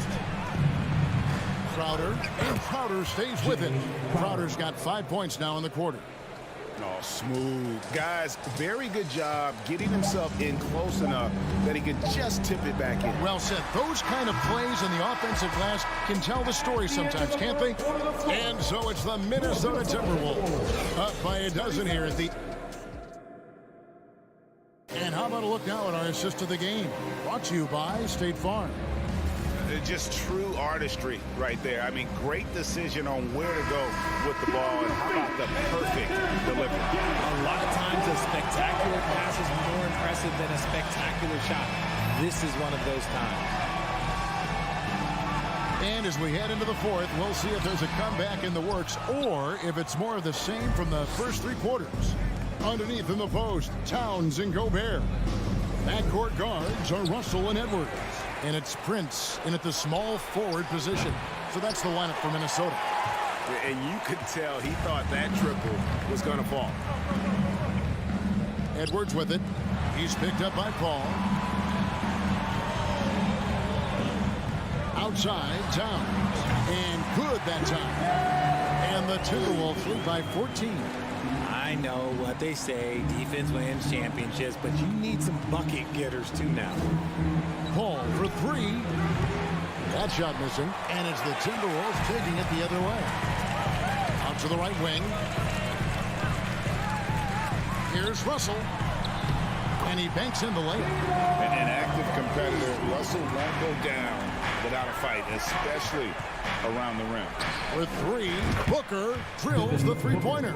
Crowder, and Crowder stays with it. Crowder's got 5 points now in the quarter. Oh, smooth. Guys, very good job getting himself in close enough that he could just tip it back in. Well said. Those kind of plays in the offensive glass can tell the story sometimes, can't they? And so it's the Minnesota Timberwolves up by a dozen here at the... And how about a look now at our assist of the game? Brought to you by State Farm. Just true artistry right there. I mean, great decision on where to go with the ball, and how about the perfect delivery. A lot of times a spectacular pass is more impressive than a spectacular shot. This is one of those times. And as we head into the fourth, we'll see if there's a comeback in the works or if it's more of the same from the first 3 quarters. Underneath in the post, Towns and Gobert. Backcourt guards are Russell and Edwards. And it's Prince in at the small forward position. So that's the lineup for Minnesota. And you could tell he thought that triple was going to fall. Edwards with it. He's picked up by Paul. Outside, Towns. And good that time. And the Timberwolves lead by 14. I know what they say, defense wins championships, but you need some bucket getters too now. Paul for 3. That shot missing, and it's the Timberwolves taking it the other way. Out to the right wing. Here's Russell, and he banks in the lane. An active competitor, Russell won't go down without a fight, especially around the rim. With 3, Booker drills the three-pointer.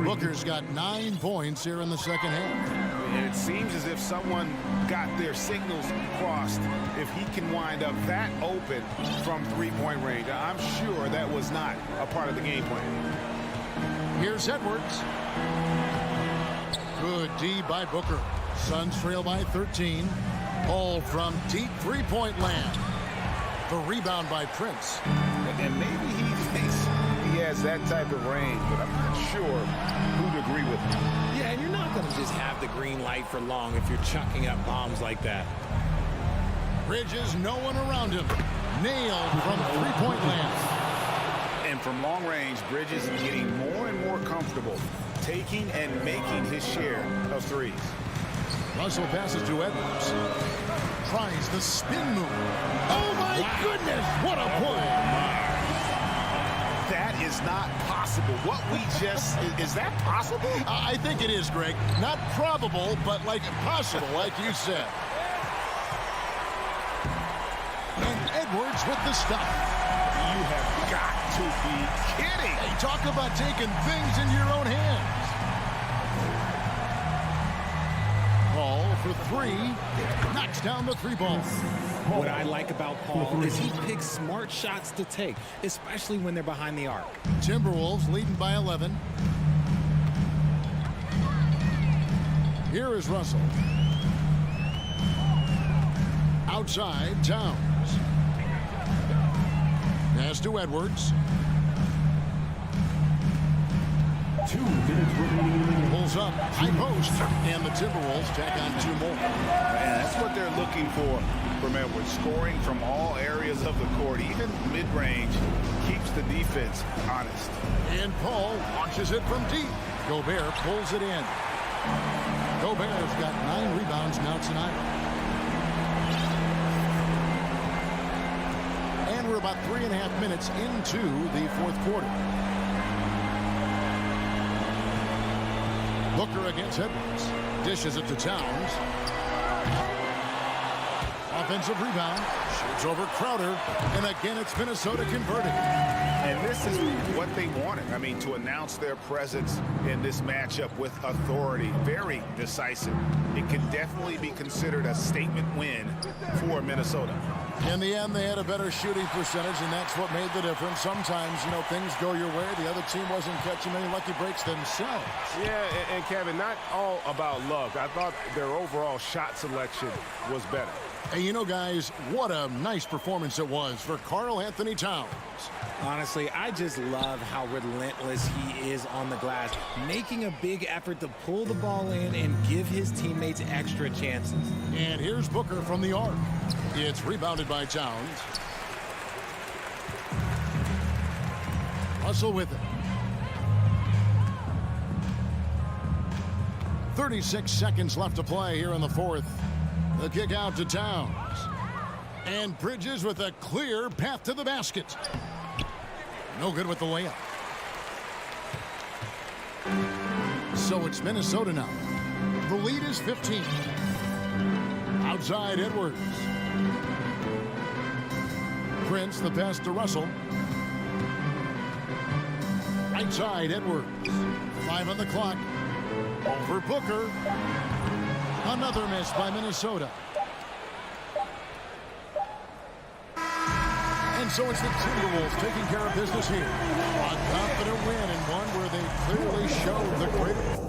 Booker's got 9 points here in the second half. And it seems as if someone got their signals crossed. If he can wind up that open from three-point range, I'm sure that was not a part of the game plan. Here's Edwards. Good D by Booker. Suns trail by 13. Paul from deep three-point land. The rebound by Prince. And maybe he thinks he has that type of range, but I'm not sure who'd agree with him. Yeah, and you're not going to just have the green light for long if you're chucking up bombs like that. Bridges, no one around him. Nailed from three-point land. And from long range, Bridges is getting more and more comfortable taking and making his share of threes. Russell passes to Edwards. tries the spin move. Oh, my goodness. What a play. That is not possible. What we just, is that possible? I think it is, Greg. Not probable, but like possible, like you said. And Edwards with the stop. You have got to be kidding. Hey, talk about taking things in your own hands. Paul for three. Knocks down the three ball. What I like about Paul is he picks smart shots to take, especially when they're behind the arc. Timberwolves leading by 11. Here is Russell. Outside, Towns. Pass to Edwards. 2 minutes remaining. Pulls up, high post, and the Timberwolves tack on 2 more. And that's what they're looking for from Edwards. Scoring from all areas of the court, even mid-range, keeps the defense honest. And Paul launches it from deep. Gobert pulls it in. Gobert's got 9 rebounds now tonight. And we're about 3.5 minutes into the fourth quarter. Booker against Edwards. Dishes it to Towns. Offensive rebound. Shoots over Crowder. And again, it's Minnesota converting. And this is what they wanted. I mean, to announce their presence in this matchup with authority. Very decisive. It can definitely be considered a statement win for Minnesota. In the end, they had a better shooting percentage, and that's what made the difference. Sometimes, you know, things go your way. The other team wasn't catching many lucky breaks themselves. Yeah, and Kevin, not all about luck. I thought their overall shot selection was better. Hey, you know, guys, what a nice performance it was for Karl Anthony Towns. Honestly, I just love how relentless he is on the glass, making a big effort to pull the ball in and give his teammates extra chances. And here's Booker from the arc. It's rebounded by Towns. Russell with it. 36 seconds left to play here in the fourth. The kick out to Towns. And Bridges with a clear path to the basket. No good with the layup. So it's Minnesota now. The lead is 15. Outside Edwards. Prince, the pass to Russell. Right side Edwards. 5 on the clock. Over Booker. Another miss by Minnesota. And so it's the Timberwolves taking care of business here. A confident win and one where they clearly showed the greater.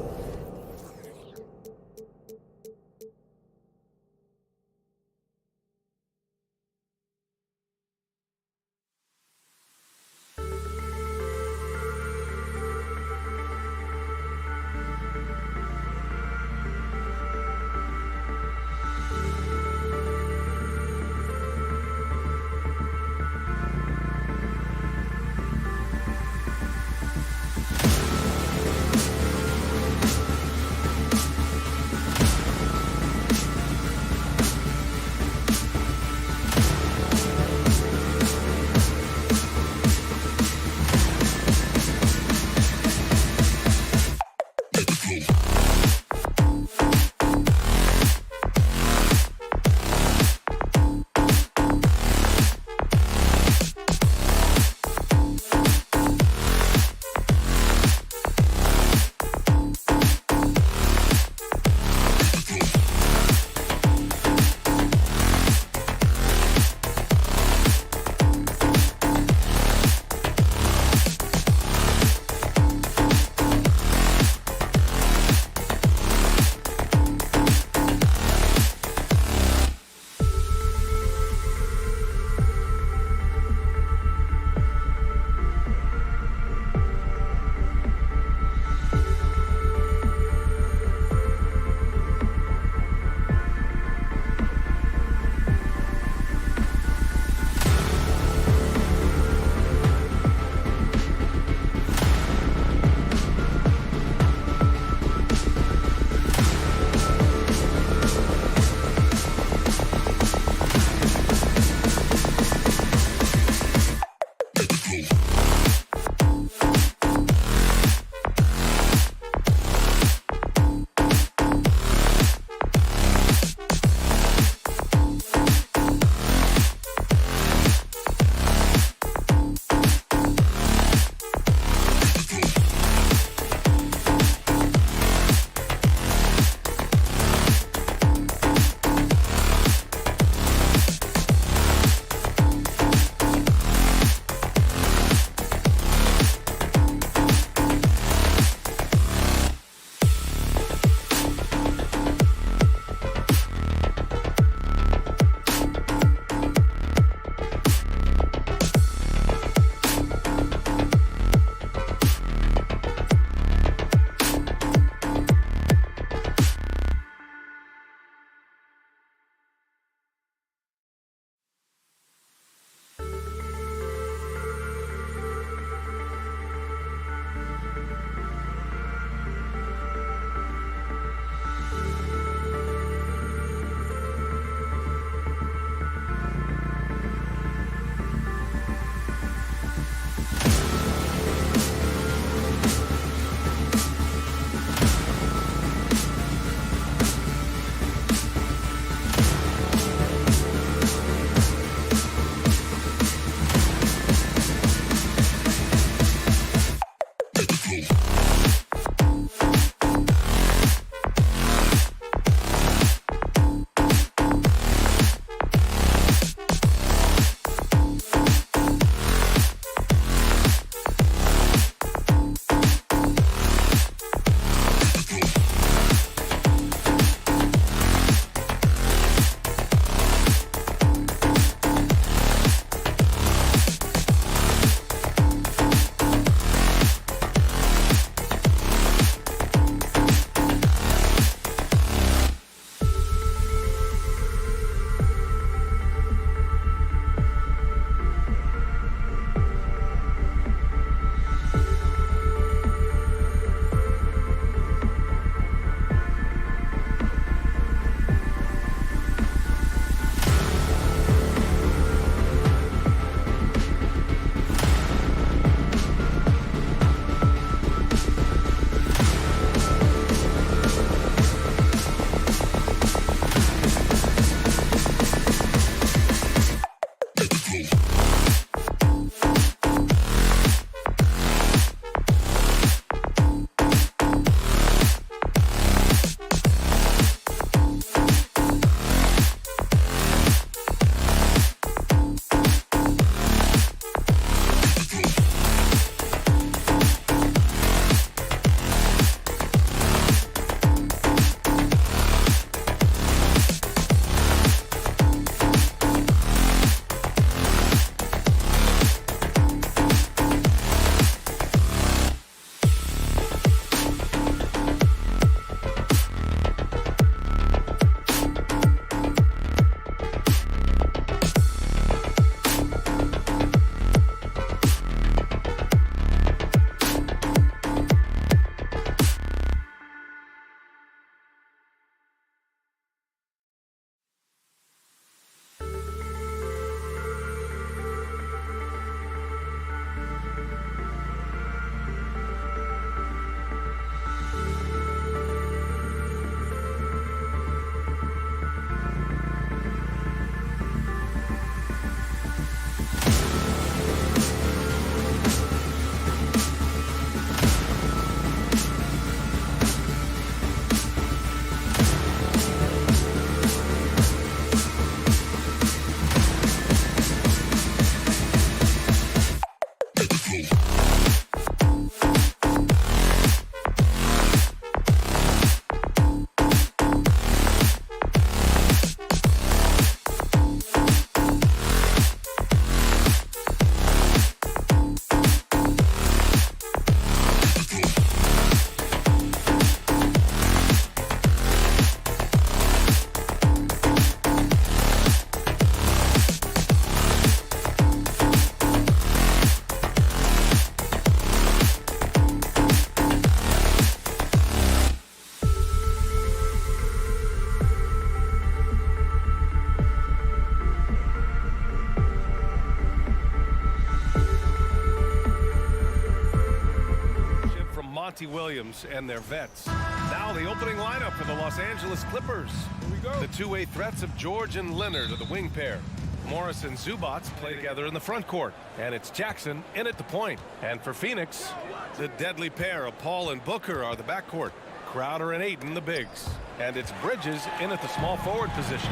Monty Williams and their vets. Now the opening lineup for the Los Angeles Clippers. Here we go. The two-way threats of George and Leonard are the wing pair. Morris and Zubac play together in the front court. And it's Jackson in at the point. And for Phoenix, the deadly pair of Paul and Booker are the backcourt. Crowder and Ayton the bigs. And it's Bridges in at the small forward position.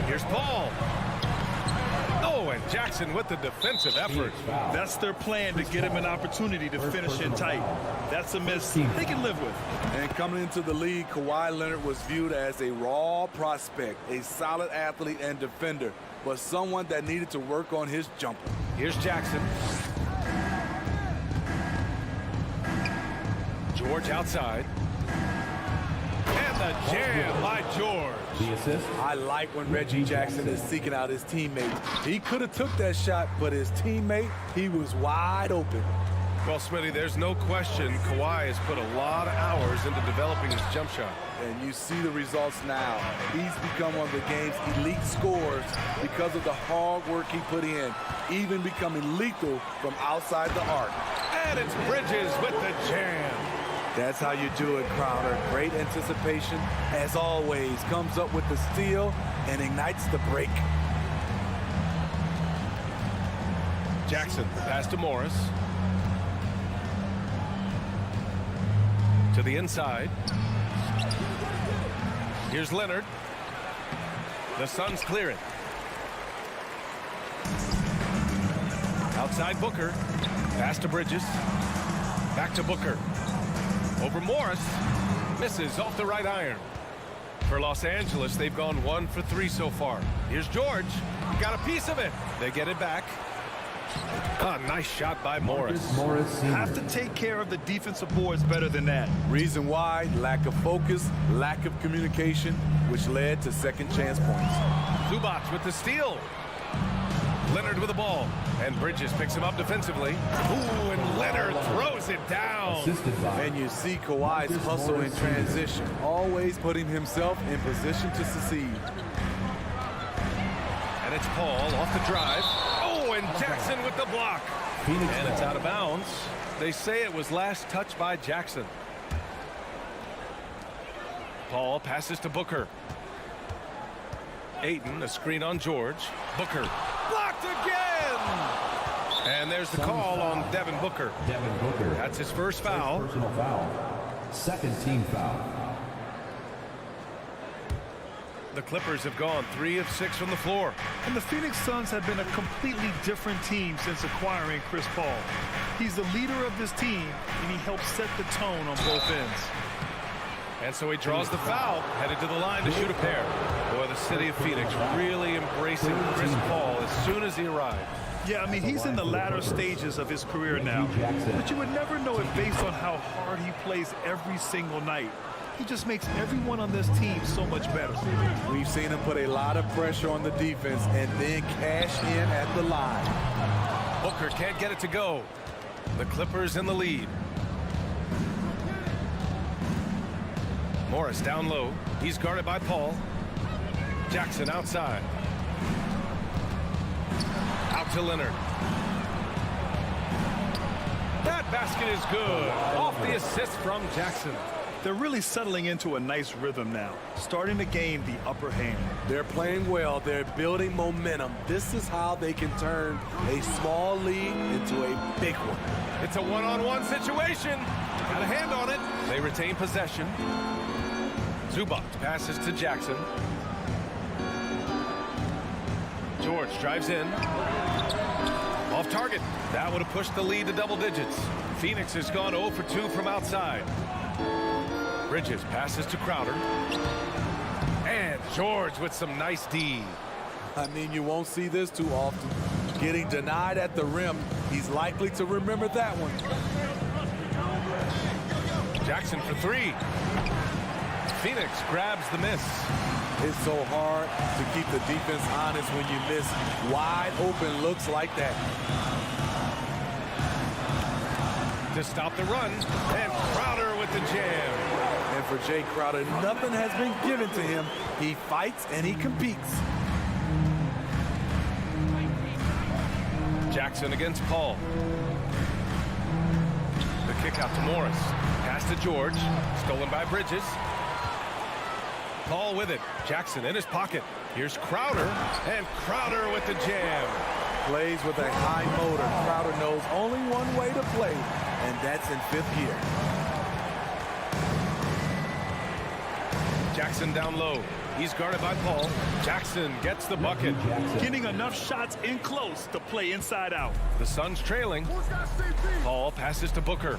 Here's Paul. Oh, and Jackson with the defensive effort. That's their plan, to get him an opportunity to finish in tight. That's a miss they can live with. And coming into the league, Kawhi Leonard was viewed as a raw prospect, a solid athlete and defender, but someone that needed to work on his jumper. Here's Jackson. George outside. And the jam by George. The assist. I like when Reggie Jackson is seeking out his teammate. He could have took that shot, but his teammate, he was wide open. Well, Smitty, there's no question Kawhi has put a lot of hours into developing his jump shot. And you see the results now. He's become one of the game's elite scorers because of the hard work he put in, even becoming lethal from outside the arc. And it's Bridges with the jam. That's how you do it, Crowder. Great anticipation, as always. Comes up with the steal and ignites the break. Jackson, pass to Morris. To the inside. Here's Leonard. The Suns clear it. Outside Booker. Pass to Bridges. Back to Booker. Over Morris. Misses off the right iron. For Los Angeles, they've gone 1 for 3 so far. Here's George. Got a piece of it. They get it back. Nice shot by Morris. Have to take care of the defensive boards better than that. Reason why? Lack of focus, lack of communication, which led to second chance points. Zubac with the steal. Leonard with the ball. And Bridges picks him up defensively. Ooh, and Leonard throws it down. And you see Kawhi's hustle in transition, always putting himself in position to succeed. And it's Paul off the drive. Oh, and Jackson with the block. And it's out of bounds. They say it was last touched by Jackson. Paul passes to Booker. Ayton, a screen on George. Booker. Blocked again! And there's the call on Devin Booker. That's his first foul. Personal foul. Second team foul. The Clippers have gone 3 of 6 from the floor. And the Phoenix Suns have been a completely different team since acquiring Chris Paul. He's the leader of this team, and he helps set the tone on both ends. And so he draws the foul, headed to the line to shoot a pair. Boy, the city of Phoenix really embracing Chris Paul as soon as he arrived. Yeah, I mean, he's in the latter stages of his career now. But you would never know it based on how hard he plays every single night. He just makes everyone on this team so much better. We've seen him put a lot of pressure on the defense and then cash in at the line. Booker can't get it to go. The Clippers in the lead. Morris down low. He's guarded by Paul. Jackson outside. Out to Leonard. That basket is good. Off the assist from Jackson. They're really settling into a nice rhythm now, starting to gain the upper hand. They're playing well. They're building momentum. This is how they can turn a small lead into a big one. It's a one-on-one situation. Got a hand on it. They retain possession. Zubac passes to Jackson. George drives in. Off target. That would have pushed the lead to double digits. Phoenix has gone 0 for 2 from outside. Bridges passes to Crowder. And George with some nice D. I mean, you won't see this too often. Getting denied at the rim. He's likely to remember that one. Jackson for 3. Phoenix grabs the miss. It's so hard to keep the defense honest when you miss wide open looks like that. To stop the run, and Crowder with the jam. And for Jay Crowder, nothing has been given to him. He fights and he competes. Jackson against Paul. kick out to Morris. Pass to George. Stolen by Bridges. Paul with it. Jackson in his pocket. Here's Crowder. And Crowder with the jam. Plays with a high motor. Crowder knows only one way to play, and that's in fifth gear. Jackson down low. He's guarded by Paul. Jackson gets the bucket. Getting enough shots in close to play inside out. The Suns trailing. Paul passes to Booker.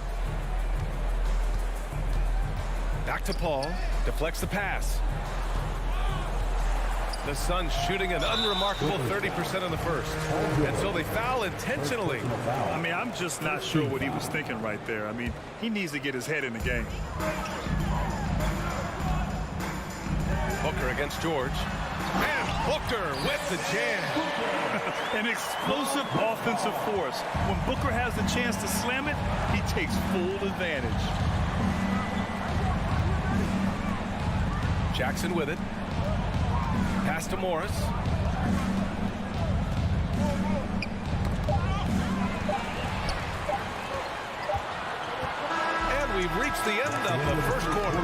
Back to Paul. Deflects the pass. The Suns shooting an unremarkable 30% in the first. And so they foul intentionally. I mean, I'm just not sure what he was thinking right there. I mean, he needs to get his head in the game. Booker against George. And Booker with the jam. An explosive offensive force. When Booker has the chance to slam it, he takes full advantage. Jackson with it. Pass to Morris. And we've reached the end of the first quarter.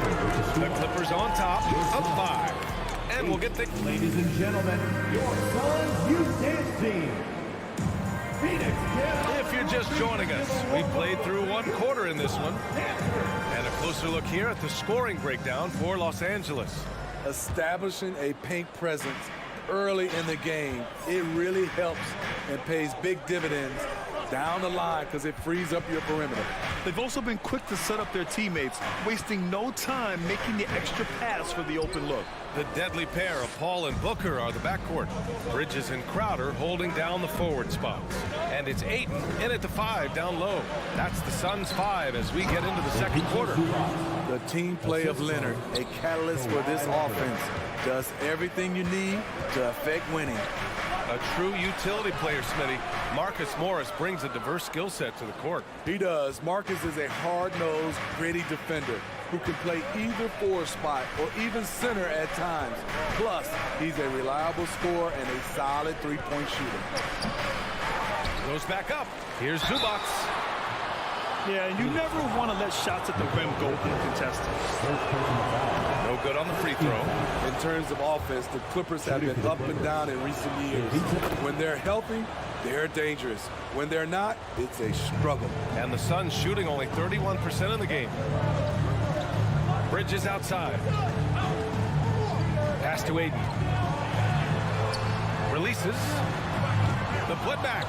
The Clippers on top of 5. And we'll get the... Ladies and gentlemen, your Suns Youth Dance Team. Phoenix. If you're just joining us, we played through one quarter in this one. And a closer look here at the scoring breakdown for Los Angeles. Establishing a paint presence early in the game, it really helps and pays big dividends down the line because it frees up your perimeter. They've also been quick to set up their teammates, wasting no time making the extra pass for the open look. The deadly pair of Paul and Booker are the backcourt. Bridges and Crowder holding down the forward spots. And it's Ayton in at the 5 down low. That's the Suns 5 as we get into the second quarter. The team play of Leonard, a catalyst for this offense, does everything you need to affect winning. A true utility player, Smitty. Marcus Morris brings a diverse skill set to the court. He does. Marcus is a hard-nosed, gritty defender who can play either forward spot or even center at times. Plus, he's a reliable scorer and a solid three-point shooter. Goes back up. Here's Zubac. Yeah, you never want to let shots at the rim go uncontested. No good on the free throw. In terms of offense, the Clippers have been up and down in recent years. When they're healthy, they're dangerous. When they're not, it's a struggle. And the Suns shooting only 31% in the game. Bridges outside. Pass to Ayton. Releases. The putback.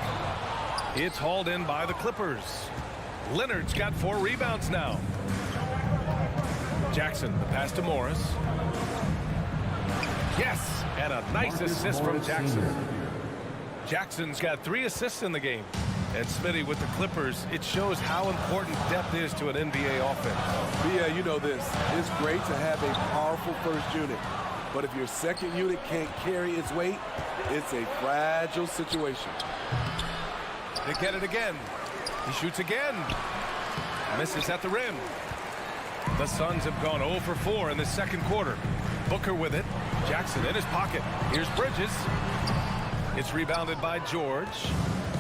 It's hauled in by the Clippers. Leonard's got 4 rebounds now. Jackson, the pass to Morris. Yes, and a nice assist from Jackson. Jackson's got 3 assists in the game. And Smitty, with the Clippers, it shows how important depth is to an NBA offense. Yeah, you know this. It's great to have a powerful first unit. But if your second unit can't carry its weight, it's a fragile situation. They get it again. He shoots again. Misses at the rim. The Suns have gone 0 for 4 in the second quarter. Booker with it. Jackson in his pocket. Here's Bridges. It's rebounded by George.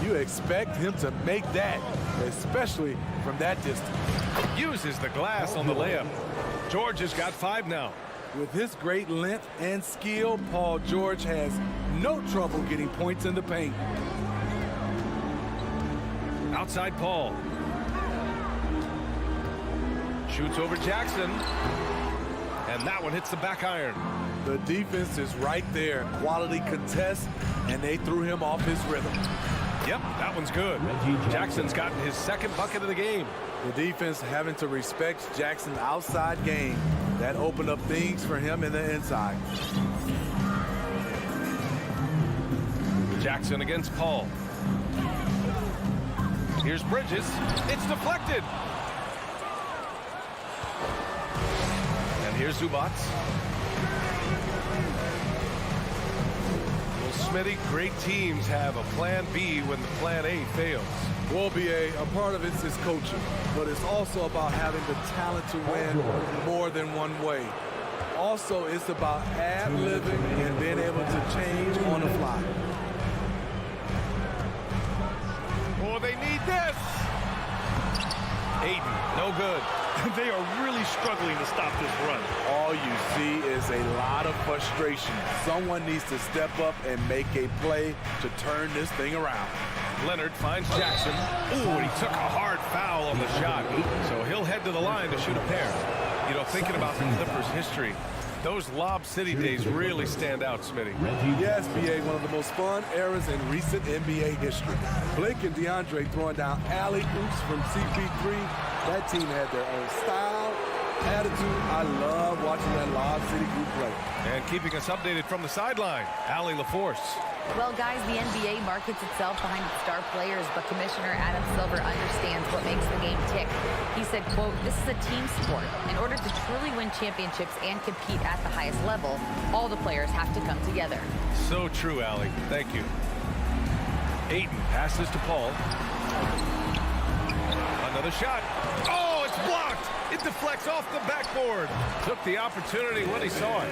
You expect him to make that, especially from that distance. Uses the glass on the layup. George has got 5 now. With his great length and skill, Paul George has no trouble getting points in the paint. Outside Paul. Shoots over Jackson. And that one hits the back iron. The defense is right there. Quality contest, and they threw him off his rhythm. Yep, that one's good. Jackson's gotten his second bucket of the game. The defense having to respect Jackson's outside game. That opened up things for him in the inside. Jackson against Paul. Here's Bridges. It's deflected. And here's Zubac. Well, Smitty, great teams have a plan B when the plan A fails. Well, BA, a part of it is coaching, but it's also about having the talent to win more than one way. Also, it's about ad-libbing and being able to change on the fly. Oh, they need this. Ayton, no good. They are really struggling to stop this run. All you see is a lot of frustration. Someone needs to step up and make a play to turn this thing around. Leonard finds Jackson. Ooh, and he took a hard foul on the shot. So he'll head to the line to shoot a pair. You know, thinking about the Clippers' history, those Lob City days really stand out, Smitty. Yes, BA, one of the most fun eras in recent NBA history. Blake and DeAndre throwing down alley-oops from CP3. That team had their own style, attitude. I love watching that Lob City group play. And keeping us updated from the sideline, Allie LaForce. Well, guys, the NBA markets itself behind its star players, but Commissioner Adam Silver understands what makes the game tick. He said, quote, "This is a team sport. In order to truly win championships and compete at the highest level, all the players have to come together." So true, Allie. Thank you. Ayton passes to Paul. Another shot. Oh, it's blocked. It deflects off the backboard. Took the opportunity when he saw it.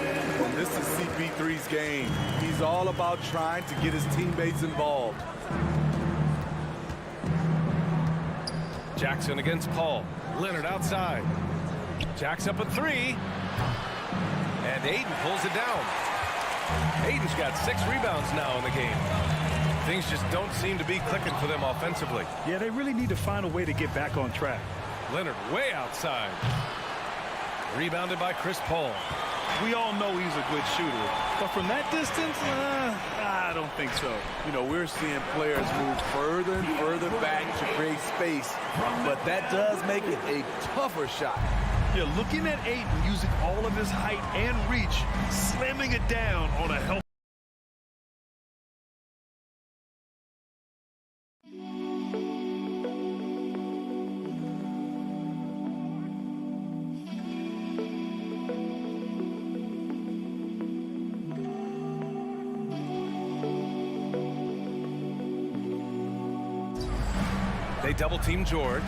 This is CP3's game. He's all about trying to get his teammates involved. Jackson against Paul. Leonard outside. Jacks up a three. And Ayton pulls it down. Ayton's got 6 rebounds now in the game. Things just don't seem to be clicking for them offensively. Yeah, they really need to find a way to get back on track. Leonard way outside. Rebounded by Chris Paul. We all know he's a good shooter, but from that distance, I don't think so. You know, we're seeing players move further and further back to create space, but that does make it a tougher shot. Yeah, looking at Ayton using all of his height and reach, slamming it down on a healthy. They double team George.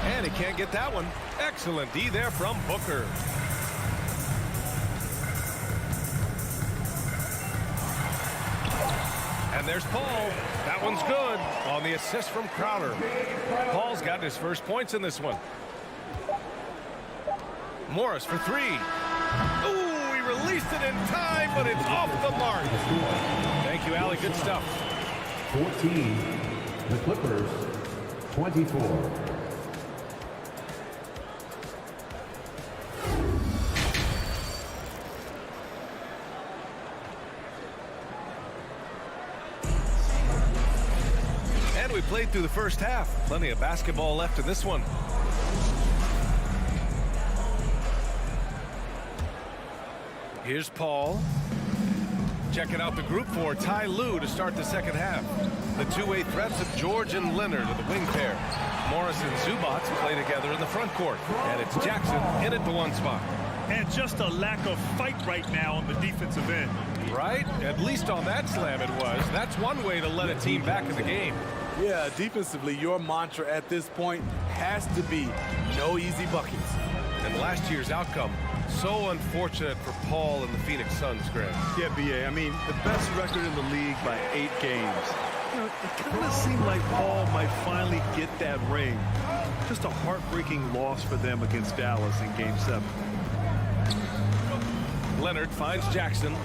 And he can't get that one. Excellent D there from Booker. And there's Paul. That one's good on the assist from Crowder. Paul's got his first points in this one. Morris for 3. Ooh, he released it in time, but it's off the mark. Thank you, Allie. Good stuff. 14, the Clippers, 24. And we played through the first half. Plenty of basketball left in this one. Here's Paul. Checking out the group for Ty Lue to start the second half. The two-way threats of George and Leonard are the wing pair. Morris and Zubac play together in the front court. And it's Jackson in at the 1 spot. And just a lack of fight right now on the defensive end. Right? At least on that slam it was. That's one way to let a team back in the game. Yeah, defensively, your mantra at this point has to be no easy buckets. And last year's outcome, so unfortunate for Paul and the Phoenix Suns, Greg. Yeah, BA, I mean, the best record in the league by 8 games. You know, it kind of seemed like Paul might finally get that ring. Just a heartbreaking loss for them against Dallas in Game 7. Leonard finds Jackson.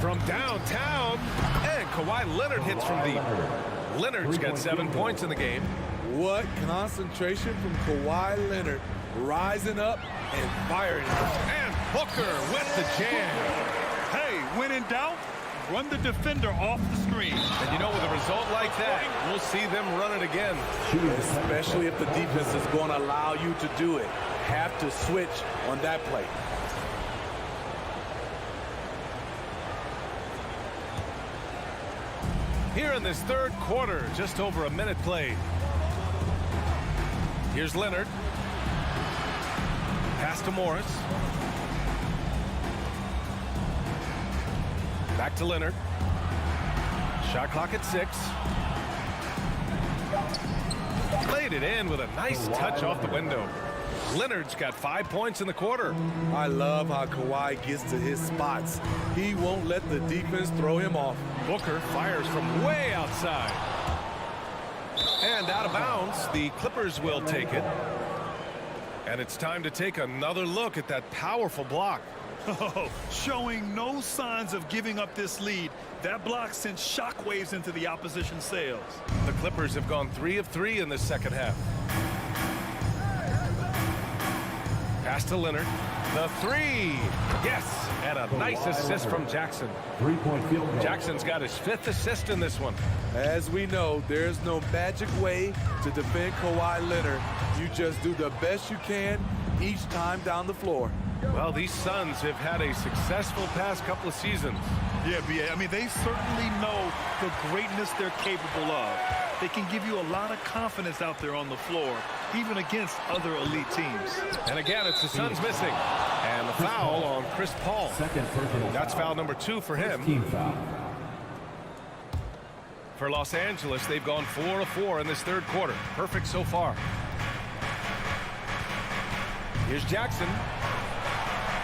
From downtown, and Kawhi Leonard hits from deep. Leonard's got 7 points in the game. What concentration from Kawhi Leonard, rising up and firing. And Booker with the jam. Hey, when in doubt, run the defender off the screen. And you know, with a result like that, we'll see them run it again. Especially if the defense is going to allow you to do it. Have to switch on that play. Here in this third quarter, just over a minute played. Here's Leonard. Pass to Morris. Back to Leonard. Shot clock at 6. Laid it in with a nice touch off the window. Leonard's got 5 points in the quarter. I love how Kawhi gets to his spots. He won't let the defense throw him off. Booker fires from way outside. And out of bounds, the Clippers will take it. And it's time to take another look at that powerful block. Oh, showing no signs of giving up this lead. That block sent shockwaves into the opposition sails. The Clippers have gone 3 of 3 in the second half. Pass to Leonard. The 3. Yes. And a nice assist from Jackson. 3-point field goal. Jackson's got his 5th assist in this one. As we know, there's no magic way to defend Kawhi Leonard. You just do the best you can each time down the floor. Well, these Suns have had a successful past couple of seasons. Yeah, B.A. I mean, they certainly know the greatness they're capable of. They can give you a lot of confidence out there on the floor, even against other elite teams. And again, it's the Suns missing. And the foul on Chris Paul. Second personal That's foul number 2 for him. team foul. For Los Angeles, they've gone 4 of 4 in this third quarter. Perfect so far. Here's Jackson.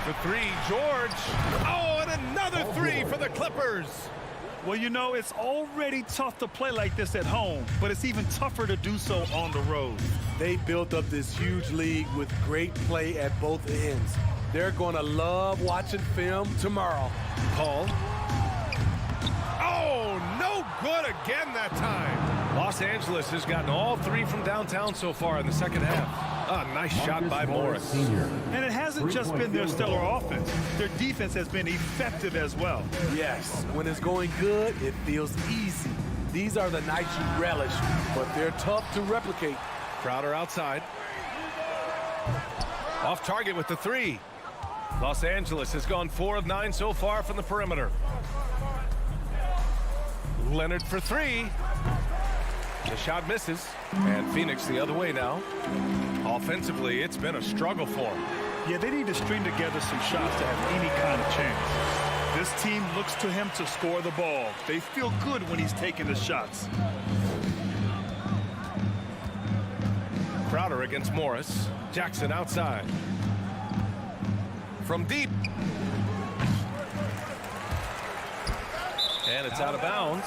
For 3, George. Oh, and another 3 for the Clippers. Well, you know, it's already tough to play like this at home, but it's even tougher to do so on the road. They built up this huge lead with great play at both ends. They're going to love watching film tomorrow. Paul. Oh, no good again that time. Los Angeles has gotten all 3 from downtown so far in the second half. A nice shot by Morris. And it hasn't just been their stellar offense. Their defense has been effective as well. Yes, when it's going good, it feels easy. These are the nights you relish, but they're tough to replicate. Crowder outside. Off target with the 3. Los Angeles has gone 4 of 9 so far from the perimeter. Leonard for 3. The shot misses. And Phoenix the other way now. Offensively, it's been a struggle for them. Yeah, they need to string together some shots to have any kind of chance. This team looks to him to score the ball. They feel good when he's taking the shots. Crowder against Morris. Jackson outside. From deep. And it's out of bounds.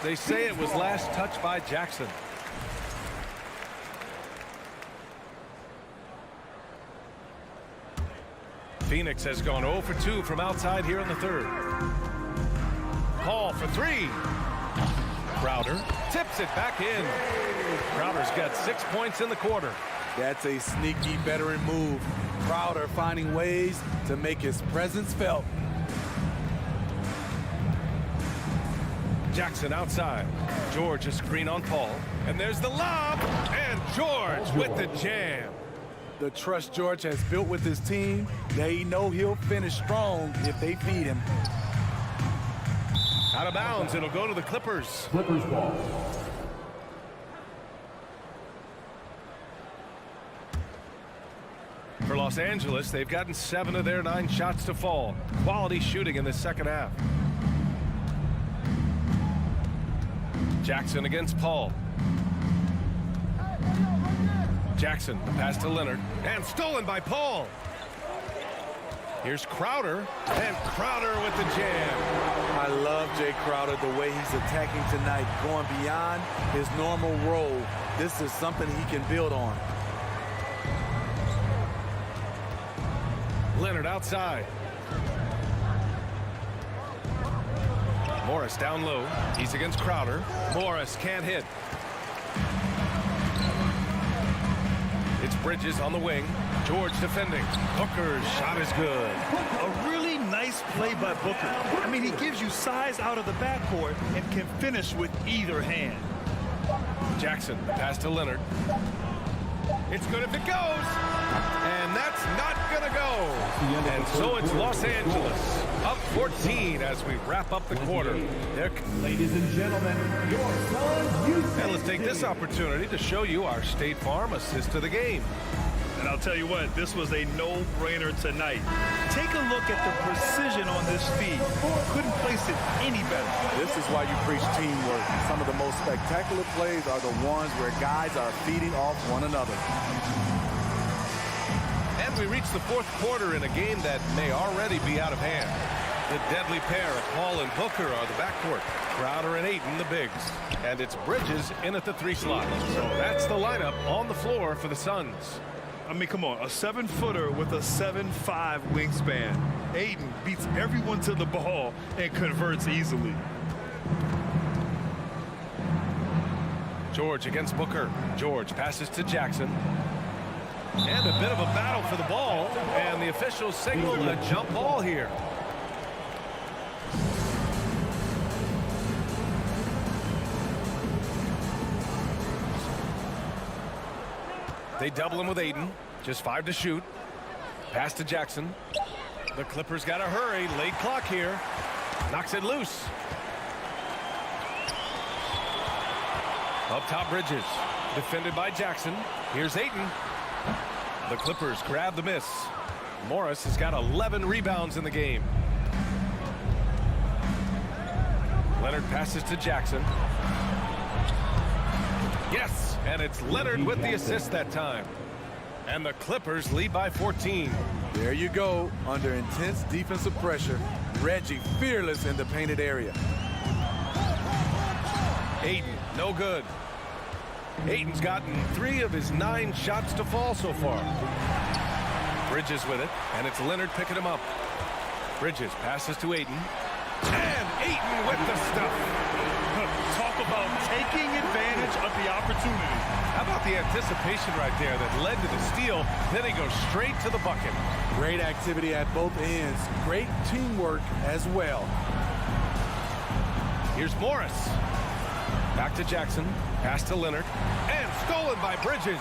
They say it was last touched by Jackson. Phoenix has gone 0 for 2 from outside here in the third. Paul for 3. Crowder tips it back in. Crowder's got 6 points in the quarter. That's a sneaky veteran move. Crowder finding ways to make his presence felt. Jackson outside. George a screen on Paul. And there's the lob. And George with the jam. The trust George has built with his team, they know he'll finish strong if they feed him. Out of bounds, it'll go to the Clippers. Clippers ball. For Los Angeles, they've gotten 7 of their 9 shots to fall. Quality shooting in the second half. Jackson against Paul. Jackson, the pass to Leonard, and stolen by Paul. Here's Crowder, and Crowder with the jam. I love Jay Crowder, the way he's attacking tonight, going beyond his normal role. This is something he can build on. Leonard outside. Morris down low. He's against Crowder. Morris can't hit. It's Bridges on the wing. George defending. Booker's shot is good. A really nice play by Booker. I mean, he gives you size out of the backcourt and can finish with either hand. Jackson, pass to Leonard. It's good if it goes. And that's not going to go. And so it's Los Angeles up 14 as we wrap up the quarter. Ladies and gentlemen, your Suns. And let's take this opportunity to show you our State Farm assist to the game. And I'll tell you what, this was a no-brainer tonight. Take a look at the precision on this feed. Couldn't place it any better. This is why you preach teamwork. Some of the most spectacular plays are the ones where guys are feeding off one another. And we reach the fourth quarter in a game that may already be out of hand. The deadly pair of Paul and Booker are the backcourt. Crowder and Ayton the bigs. And it's Bridges in at the 3 slot. So that's the lineup on the floor for the Suns. I mean, come on, a 7-footer with a 7'5" wingspan. Ayton beats everyone to the ball and converts easily. George against Booker. George passes to Jackson. And a bit of a battle for the ball. And the officials signal a jump ball here. They double him with Ayton. Just 5 to shoot. Pass to Jackson. The Clippers got to hurry. Late clock here. Knocks it loose. Up top, Bridges. Defended by Jackson. Here's Ayton. The Clippers grab the miss. Morris has got 11 rebounds in the game. Leonard passes to Jackson. Yes, and it's Leonard with the assist that time. And the Clippers lead by 14. There you go. Under intense defensive pressure, Reggie fearless in the painted area. Ayton, no good. Ayton's gotten 3 of his 9 shots to fall so far. Bridges with it, and it's Leonard picking him up. Bridges passes to Ayton. And Ayton with the stuff. Talk about taking advantage of the opportunity. How about the anticipation right there that led to the steal? Then he goes straight to the bucket. Great activity at both ends. Great teamwork as well. Here's Morris. Back to Jackson. Pass to Leonard. And stolen by Bridges.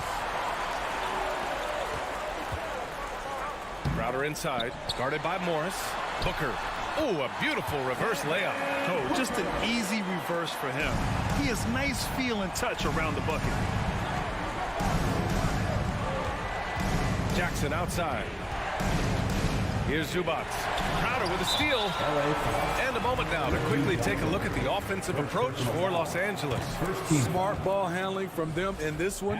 Crowder inside. Guarded by Morris. Booker. Oh, a beautiful reverse layup. Oh, just an easy reverse for him. He has nice feel and touch around the bucket. Jackson outside. Here's Zubac. Crowder with a steal. And a moment now to quickly take a look at the offensive approach for Los Angeles. Smart ball handling from them in this one.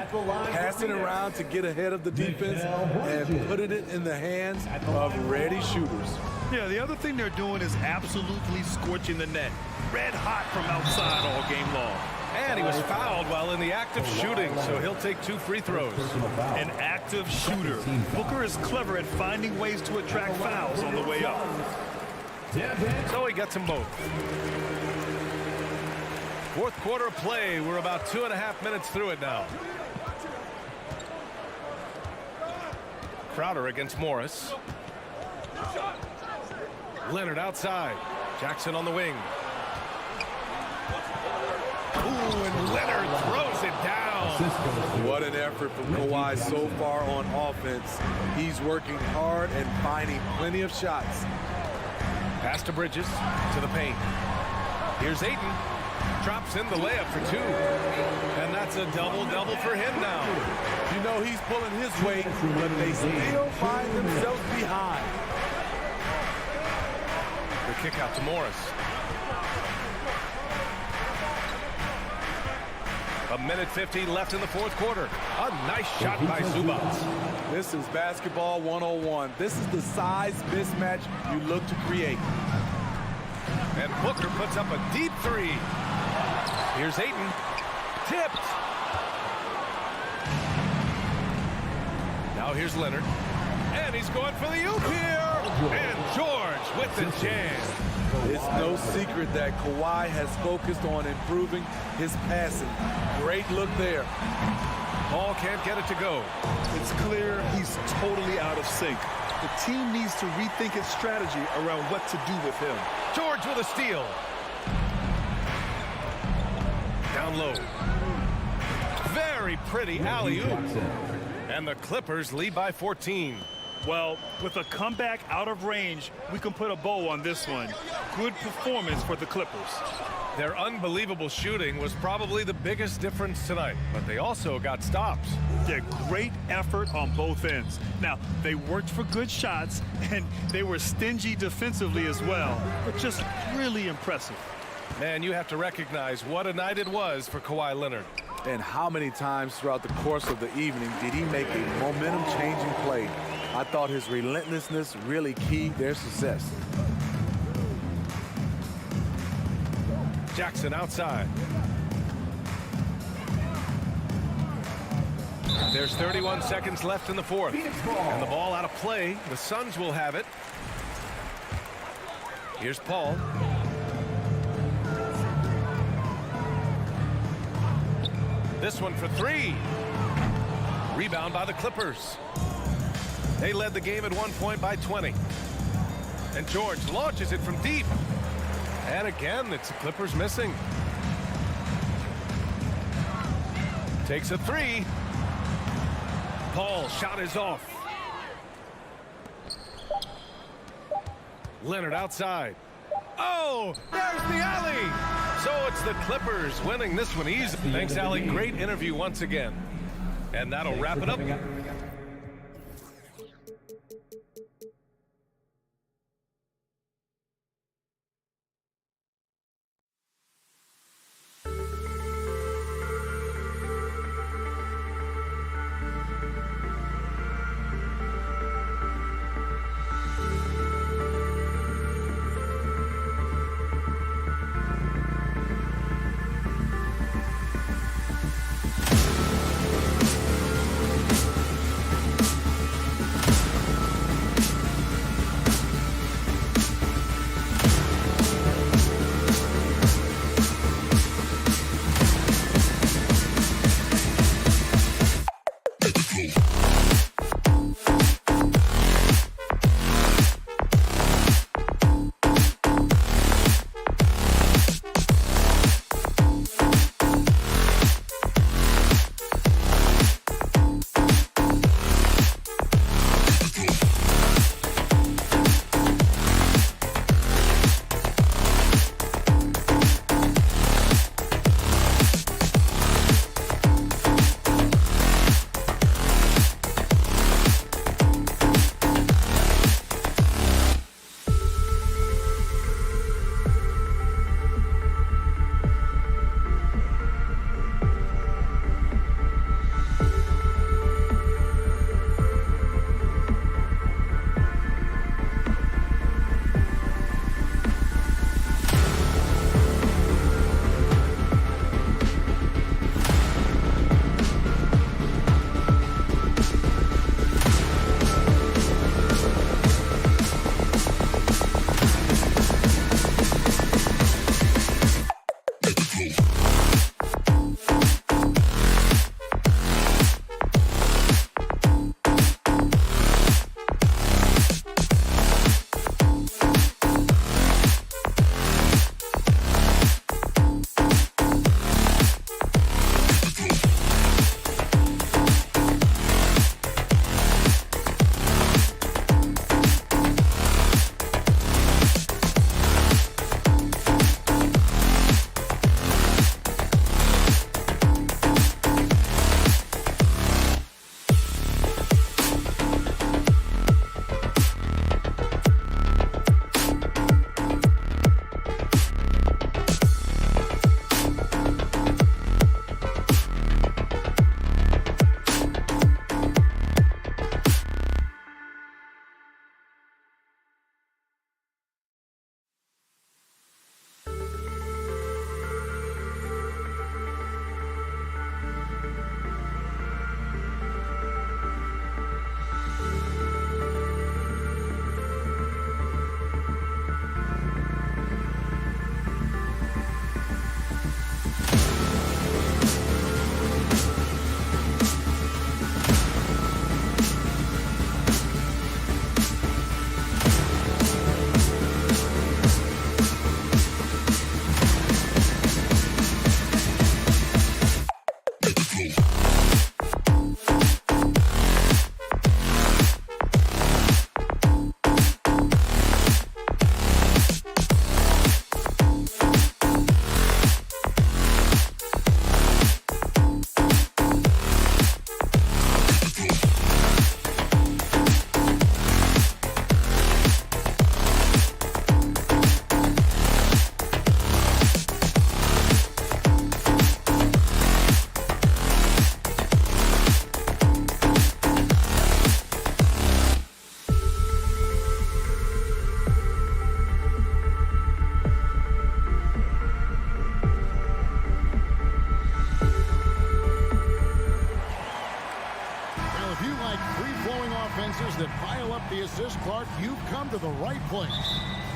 Passing around to get ahead of the defense and putting it in the hands of ready shooters. Yeah, the other thing they're doing is absolutely scorching the net. Red hot from outside all game long. And he was fouled while in the act of shooting, so he'll take 2 free throws. An active shooter. Booker is clever at finding ways to attract fouls on the way up. So he gets them both. Fourth quarter of play. We're about 2.5 minutes through it now. Crowder against Morris. Leonard outside. Jackson on the wing. Ooh, and Leonard throws it down. What an effort from Kawhi so far on offense. He's working hard and finding plenty of shots. Pass to Bridges, to the paint. Here's Ayton. Drops in the layup for 2. And that's a double-double for him now. You know he's pulling his weight, but they still find themselves behind. The kick out to Morris. A minute 50 left in the fourth quarter. A nice shot by Zubac. This is basketball 101. This is the size mismatch you look to create. And Booker puts up a deep 3. Here's Ayton. Tipped. Now here's Leonard. And he's going for the oop here. And George with the jam. It's no secret that Kawhi has focused on improving his passing. Great look there. Ball can't get it to go. It's clear he's totally out of sync. The team needs to rethink its strategy around what to do with him. George with a steal. Down low. Very pretty alley-oop. And the Clippers lead by 14. Well, with a comeback out of range, we can put a bow on this one. Good performance for the Clippers. Their unbelievable shooting was probably the biggest difference tonight, but they also got stops. Yeah, great effort on both ends. Now, they worked for good shots, and they were stingy defensively as well, but just really impressive. Man, you have to recognize what a night it was for Kawhi Leonard. And how many times throughout the course of the evening did he make a momentum-changing play? I thought his relentlessness really keyed their success. Jackson outside. There's 31 seconds left in the fourth. And the ball out of play. The Suns will have it. Here's Paul. This one for three. Rebound by the Clippers. They led the game at one point by 20. And George launches it from deep. And again, it's the Clippers missing. Takes a three. Paul's shot is off. Leonard outside. Oh, there's the alley. So it's the Clippers winning this one easy. Thanks, Allie. Great interview once again. And that'll wrap it up. to the right place.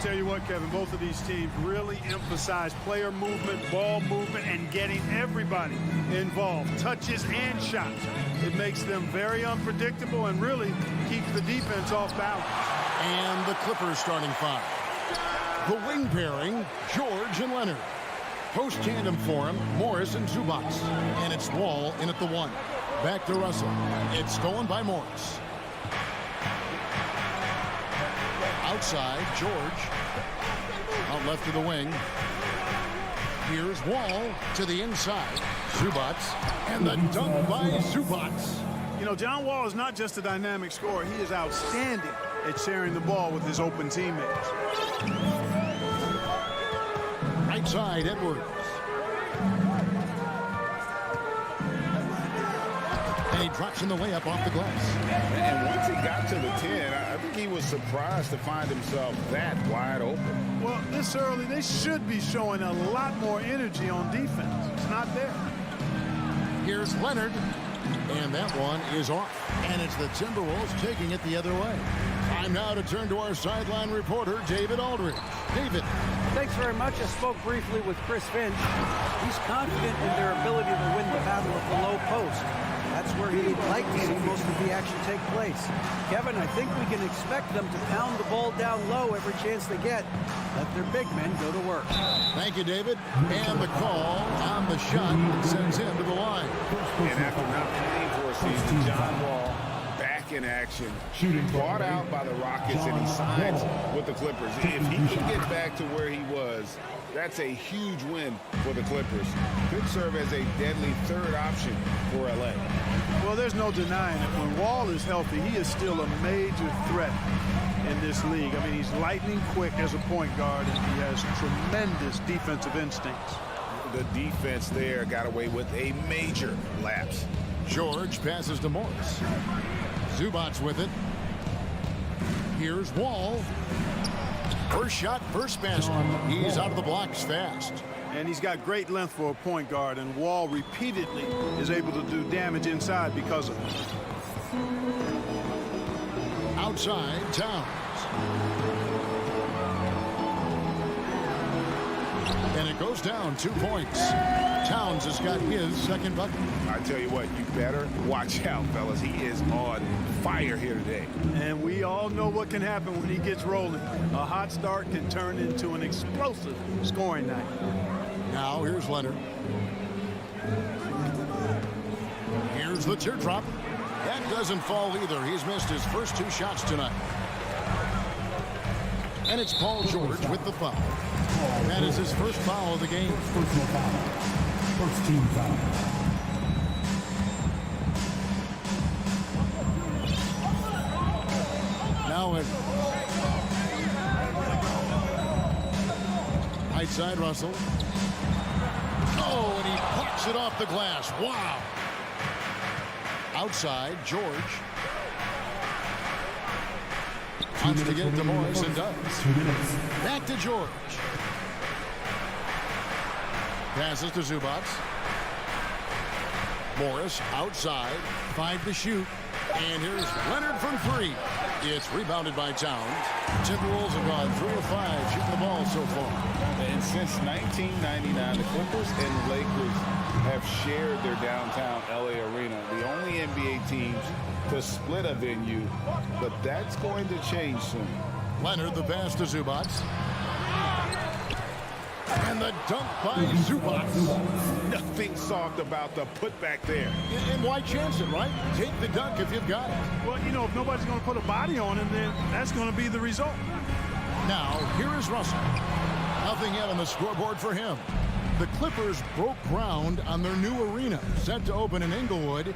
Tell you what, Kevin, both of these teams really emphasize player movement, ball movement, and getting everybody involved, touches and shots. It makes them very unpredictable and really keeps the defense off balance. And the Clippers starting five. The wing pairing, George and Leonard. Post tandem for him, Morris and Zubac. And it's Wall in at the one. Back to Russell. It's stolen by Morris. Outside, George. Out left to the wing. Here's Wall to the inside. Zubac. And the dunk by Zubac. You know, John Wall is not just a dynamic scorer. He is outstanding at sharing the ball with his open teammates. Right side, Edwards. And he drops in the layup off the glass. And once he got to the 10, I think he was surprised to find himself that wide open. Well, this early, they should be showing a lot more energy on defense. It's not there. Here's Leonard. And that one is off. And it's the Timberwolves taking it the other way. Time now to turn to our sideline reporter, David Aldridge. David. Thanks very much. I spoke briefly with Chris Finch. He's confident in their ability to win the battle at the low post. That's where he'd like to see most of the action take place. Kevin, I think we can expect them to pound the ball down low every chance they get. Let their big men go to work. Thank you, David. And the call on the shot sends him to the line. And after not playing for a season, John Wall back in action, bought out by the Rockets, and he signs with the Clippers. If he can get back to where he was, that's a huge win for the Clippers. Could serve as a deadly third option for LA. Well, there's no denying it. When Wall is healthy, he is still a major threat in this league. I mean, he's lightning quick as a point guard, and he has tremendous defensive instincts. The defense there got away with a major lapse. George passes to Morris. Zubac with it. Here's Wall. First shot, first basket. He's out of the blocks fast. And he's got great length for a point guard, and Wall repeatedly is able to do damage inside because of it. Outside, Towns. And it goes down 2 points. Towns has got his second bucket. I tell you what, you better watch out, fellas. He is on fire here today. And we all know what can happen when he gets rolling. A hot start can turn into an explosive scoring night. Now here's Leonard. Here's the teardrop. That doesn't fall either. He's missed his first 2 shots tonight. And it's Paul George with the foul. That is his first foul of the game. Personal foul. First team foul. Now it. Right side, Russell. Oh, and he pops it off the glass. Wow. Outside, George. Wants to get it to Morris and does. Back to George. Passes to Zubac. Morris outside. 5 to shoot. And here's Leonard from 3. It's rebounded by Towns. Timberwolves have gone 3 of 5 shooting the ball so far. And since 1999, the Clippers and Lakers have shared their downtown LA arena. The only NBA teams to split a venue, but that's going to change soon. Leonard the pass to Zubac. And the dunk by Zubac. Nothing soft about the putback there. And why chance it, right? Take the dunk if you've got it. Well, you know, if nobody's going to put a body on him, then that's going to be the result. Now, here is Russell. Nothing yet on the scoreboard for him. The Clippers broke ground on their new arena, set to open in Inglewood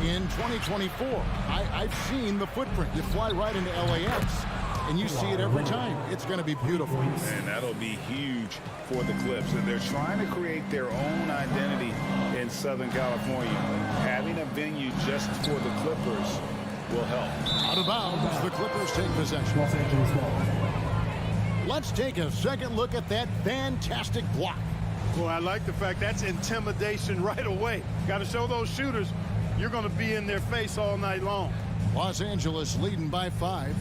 in 2024. I've seen the footprint. You fly right into LAX, and you see it every time. It's going to be beautiful. And that'll be huge for the Clips. And they're trying to create their own identity in Southern California. Having a venue just for the Clippers will help. Out of bounds, the Clippers take possession. Los Angeles ball. Let's take a second look at that fantastic block. Well, I like the fact that's intimidation right away. Got to show those shooters you're going to be in their face all night long. Los Angeles leading by 5.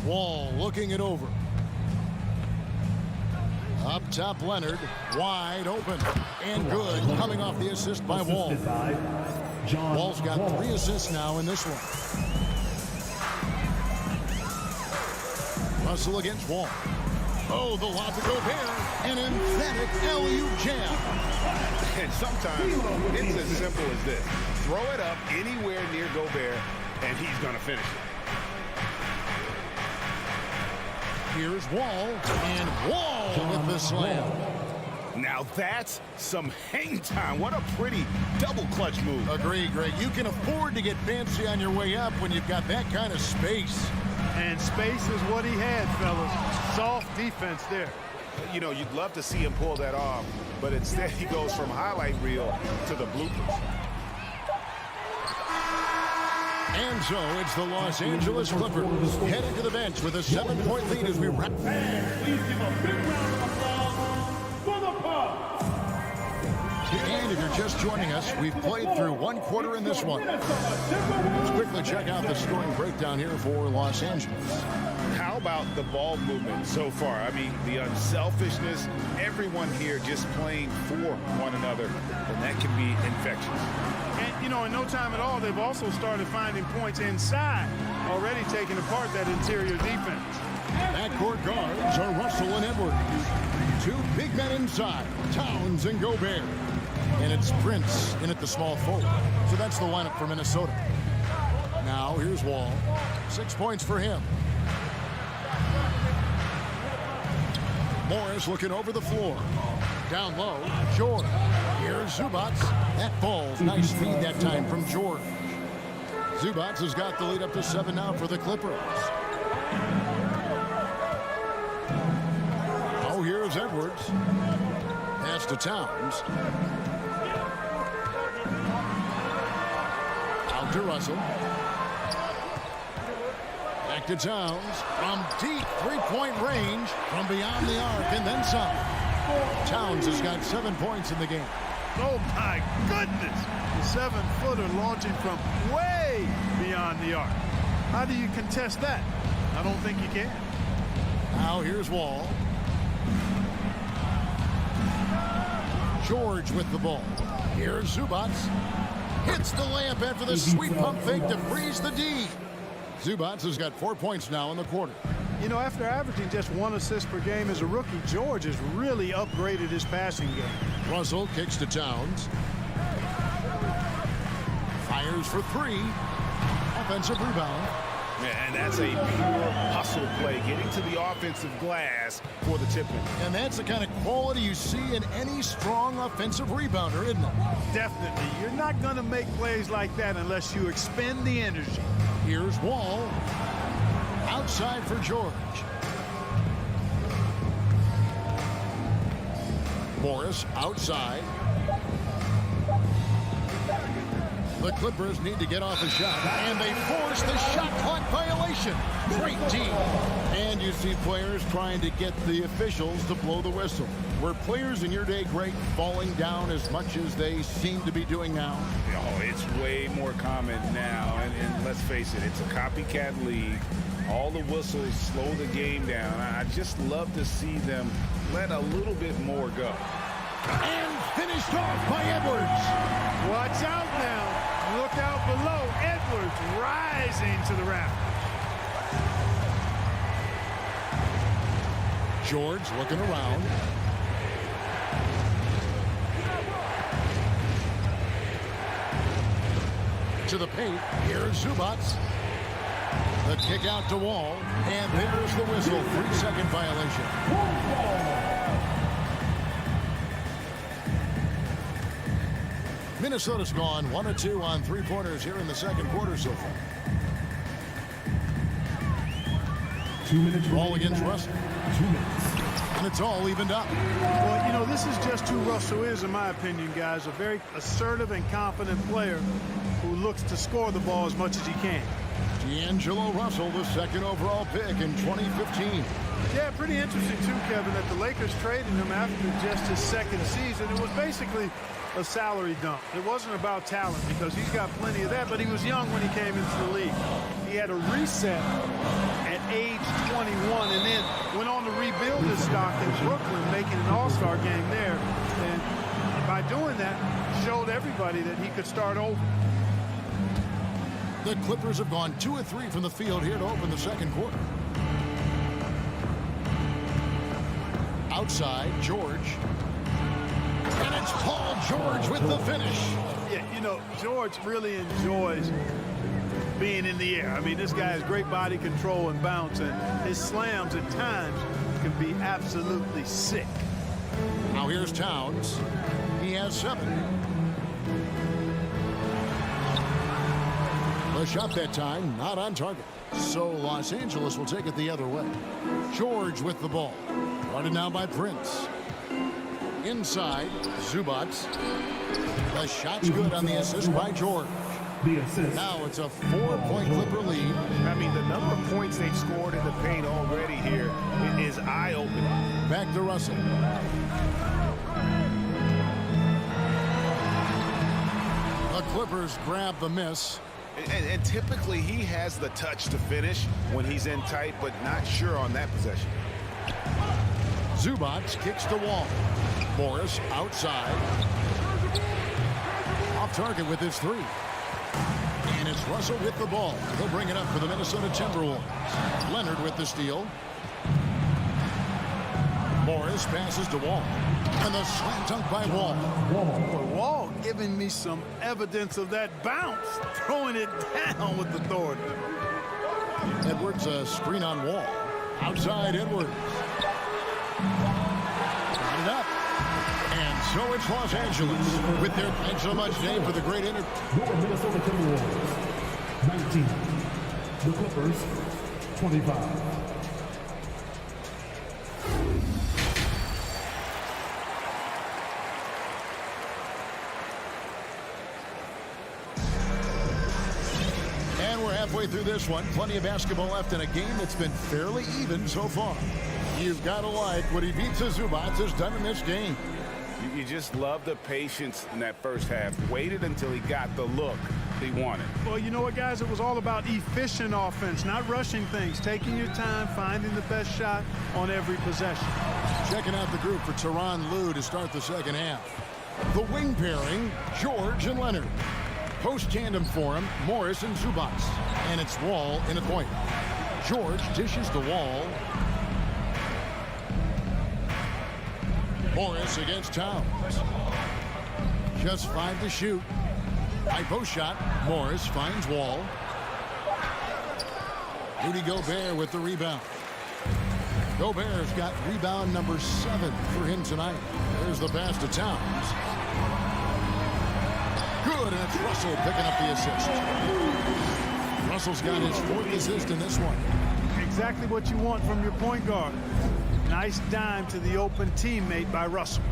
Wall looking it over. Up top, Leonard. Wide open. And good. Coming off the assist by Wall. Wall's got 3 assists now in this one. Russell against Wall. Oh, the lob to Gobert. An emphatic alley-oop jam. And sometimes it's as simple as this. Throw it up anywhere near Gobert, and he's going to finish it. Here's Wall, and Wall with the slam. Now that's some hang time. What a pretty double clutch move. Agree, Greg. You can afford to get fancy on your way up when you've got that kind of space. And space is what he had, fellas. Soft defense there. You know, you'd love to see him pull that off, but instead he goes from highlight reel to the bloopers. And so it's the Los Angeles Clippers heading to the bench with a 7-point lead as we wrap. Please give a big round of applause for the Pub. And if you're just joining us, we've played through 1 quarter in this one. Let's quickly check out the scoring breakdown here for Los Angeles. How about the ball movement so far? I mean, the unselfishness, everyone here just playing for one another, and that can be infectious. And, you know, in no time at all, they've also started finding points inside, already taking apart that interior defense. Backcourt guards are Russell and Edwards. 2 big men inside, Towns and Gobert. And it's Prince in at the small forward. So that's the lineup for Minnesota. Now, here's Wall. 6 points for him. Morris looking over the floor. Down low, George. Here's Zubac. That falls. Nice feed that time from George. Zubac has got the lead up to 7 now for the Clippers. Oh, here's Edwards. Pass to Towns. Out to Russell. Back to Towns. From deep 3-point range. From beyond the arc and then some. Towns has got 7 points in the game. Oh, my goodness. The 7-footer launching from way beyond the arc. How do you contest that? I don't think you can. Now here's Wall. George with the ball. Here's Zubac. Hits the layup after the sweep pump fake to freeze the D. Zubac has got 4 points now in the quarter. You know, after averaging just 1 assist per game as a rookie, George has really upgraded his passing game. Russell kicks to Towns. Fires for 3. Offensive rebound. Man, that's a pure hustle play, getting to the offensive glass for the tip-in. And that's the kind of quality you see in any strong offensive rebounder, isn't it? Definitely. You're not going to make plays like that unless you expend the energy. Here's Wall. Outside for George. Morris outside. The Clippers need to get off a shot, and they force the shot clock violation. Great team. And you see players trying to get the officials to blow the whistle. Were players in your day, Greg, falling down as much as they seem to be doing now? Oh, it's way more common now, and let's face it, it's a copycat league. All the whistles slow the game down. I just love to see them let a little bit more go. And finished off by Edwards. Watch out now. Look out below. Edwards rising to the raft. George looking around. To the paint. Here's Zubac. The kick out to Wall. And there's the whistle. 3-second violation. Minnesota's gone 1 of 2 on 3-pointers here in the second quarter so far. 2 minutes. Ball against Russell. 2 minutes. And it's all evened up. Well, you know, this is just who Russell is, in my opinion, guys. A very assertive and confident player who looks to score the ball as much as he can. D'Angelo Russell, the 2nd overall pick in 2015. Yeah, pretty interesting, too, Kevin, that the Lakers traded him after just his 2nd season. It was basically a salary dump. It wasn't about talent because he's got plenty of that, but he was young when he came into the league. He had a reset at age won and then went on to rebuild his stock in Brooklyn, making an all-star game there. And by doing that, showed everybody that he could start over. The Clippers have gone 2 of 3 from the field here to open the second quarter. Outside, George. And it's Paul George with the finish. Yeah, you know, George really enjoys being in the air. I mean, this guy has great body control and bounce, and his slams at times can be absolutely sick. Now here's Towns. He has 7. The shot that time, not on target. So Los Angeles will take it the other way. George with the ball. Guarded now by Prince. Inside, Zubac. The shot's good on the assist by George. Now it's a 4-point Clipper lead. I mean, the number of points they've scored in the paint already here is eye-opening. Back to Russell. The Clippers grab the miss. And typically he has the touch to finish when he's in tight, but not sure on that possession. Zubac kicks the wall. Morris outside. Off target with his 3. And it's Russell with the ball. He'll bring it up for the Minnesota Timberwolves. Leonard with the steal. Morris passes to Wall. And the slam dunk by Wall. Wall giving me some evidence of that bounce, throwing it down with authority. Edwards a screen on Wall. Outside Edwards. Got it up. And so it's Los Angeles with their thanks so much, Dave, for the great interview. Your Minnesota Timberwolves, 19. The Clippers, 25. Halfway through this one, plenty of basketball left in a game that's been fairly even so far. You've got to like what Ivica Zubac has done in this game. You just love the patience in that first half. Waited until he got the look he wanted. Well, you know what, guys? It was all about efficient offense, not rushing things, taking your time, finding the best shot on every possession. Checking out the group for Tyronn Lue to start the second half. The wing pairing, George and Leonard. Post tandem for him, Morris and Zubac. And it's Wall in a point. George dishes the Wall. Morris against Towns. Just 5 to shoot. High post shot. Morris finds Wall. Rudy Gobert with the rebound. Gobert's got rebound number 7 for him tonight. There's the pass to Towns. Good, and it's Russell picking up the assist. Russell's got his 4th assist in this one. Exactly what you want from your point guard. Nice dime to the open teammate by Russell.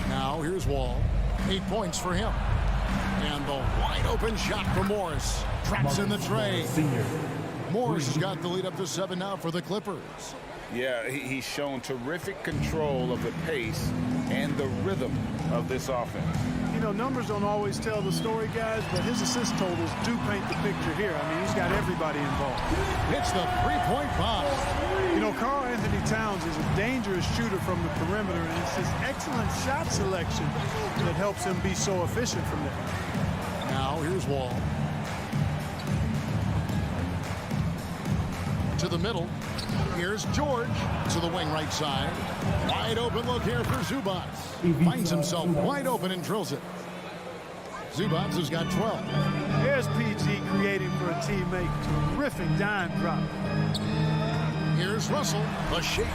Now here's Wall. 8 points for him. And the wide open shot for Morris. Traps in the tray. Morris has got the lead up to 7 now for the Clippers. Yeah, he's shown terrific control of the pace and the rhythm of this offense. You know, numbers don't always tell the story, guys, but his assist totals do paint the picture here. I mean, he's got everybody involved. It's the 3-point bomb. You know, Karl Anthony Towns is a dangerous shooter from the perimeter, and it's his excellent shot selection that helps him be so efficient from there. Now, here's Wall. To the middle. Here's George to the wing right side. Wide open look here for Zubac. Finds himself wide open and drills it. Zubac has got 12. Here's PG creating for a teammate. Terrific dime drop. Here's Russell. A shake.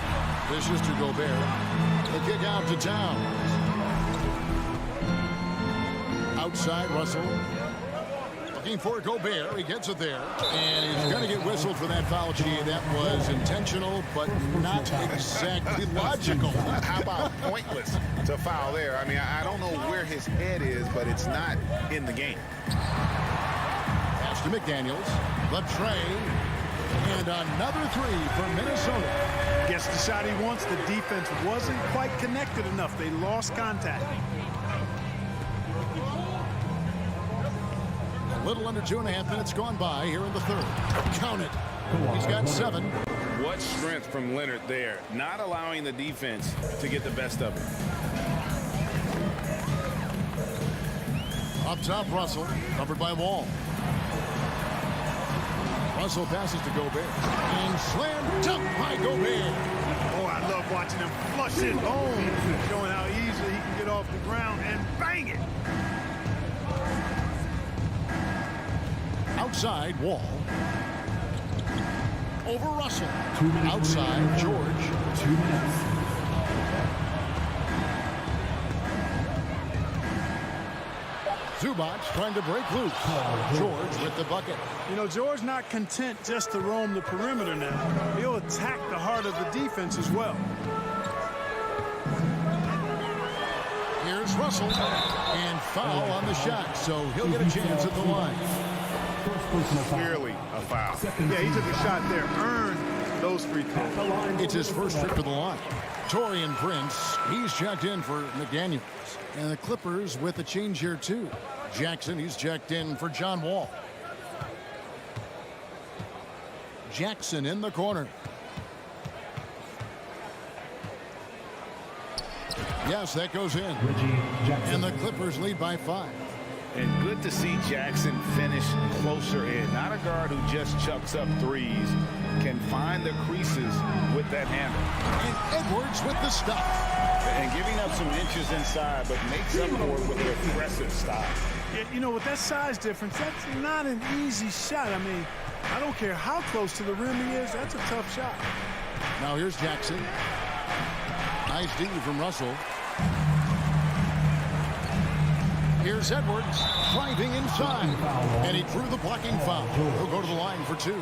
This is to Gobert. The kick out to Towns. Outside Russell. Looking for Gobert. He gets it there. And he's going to get whistled for that foul. Gee, that was intentional, but not exactly logical. How about pointless to foul there? I mean, I don't know where his head is, but it's not in the game. Pass to McDaniels. The tray. And another 3 for Minnesota. Gets the shot he wants. The defense wasn't quite connected enough. They lost contact. A little under 2.5 minutes gone by here in the third. Count it. He's got 7. What What strength from Leonard there, not allowing the defense to get the best of it. Up top, Russell, covered by Wall. Russell passes to Gobert. And slam dunk by Gobert. Oh, I love watching him flush it home, showing how easily he can get off the ground and bang it. Outside, Wall. Over Russell. Outside, George. 2 minutes. Zubac trying to break loose. George with the bucket. You know, George not content just to roam the perimeter now. He'll attack the heart of the defense as well. Here's Russell. And foul on the shot, so he'll get a chance at the line. Clearly a foul. Yeah, he took a shot there, earned those free throws. It's his first trip to the line. Taurean Prince, he's checked in for McDaniels. And the Clippers with a change here, too. Jackson, he's checked in for John Wall. Jackson in the corner. Yes, that goes in. And the Clippers lead by 5. And good to see Jackson finish closer in. Not a guard who just chucks up threes. Can find the creases with that handle. And Edwards with the stop. And giving up some inches inside, but makes up for it with an aggressive style. Yeah, you know, with that size difference, that's not an easy shot. I mean, I don't care how close to the rim he is. That's a tough shot. Now here's Jackson. Nice D from Russell. Here's Edwards driving inside. And he drew the blocking foul. He'll go to the line for 2.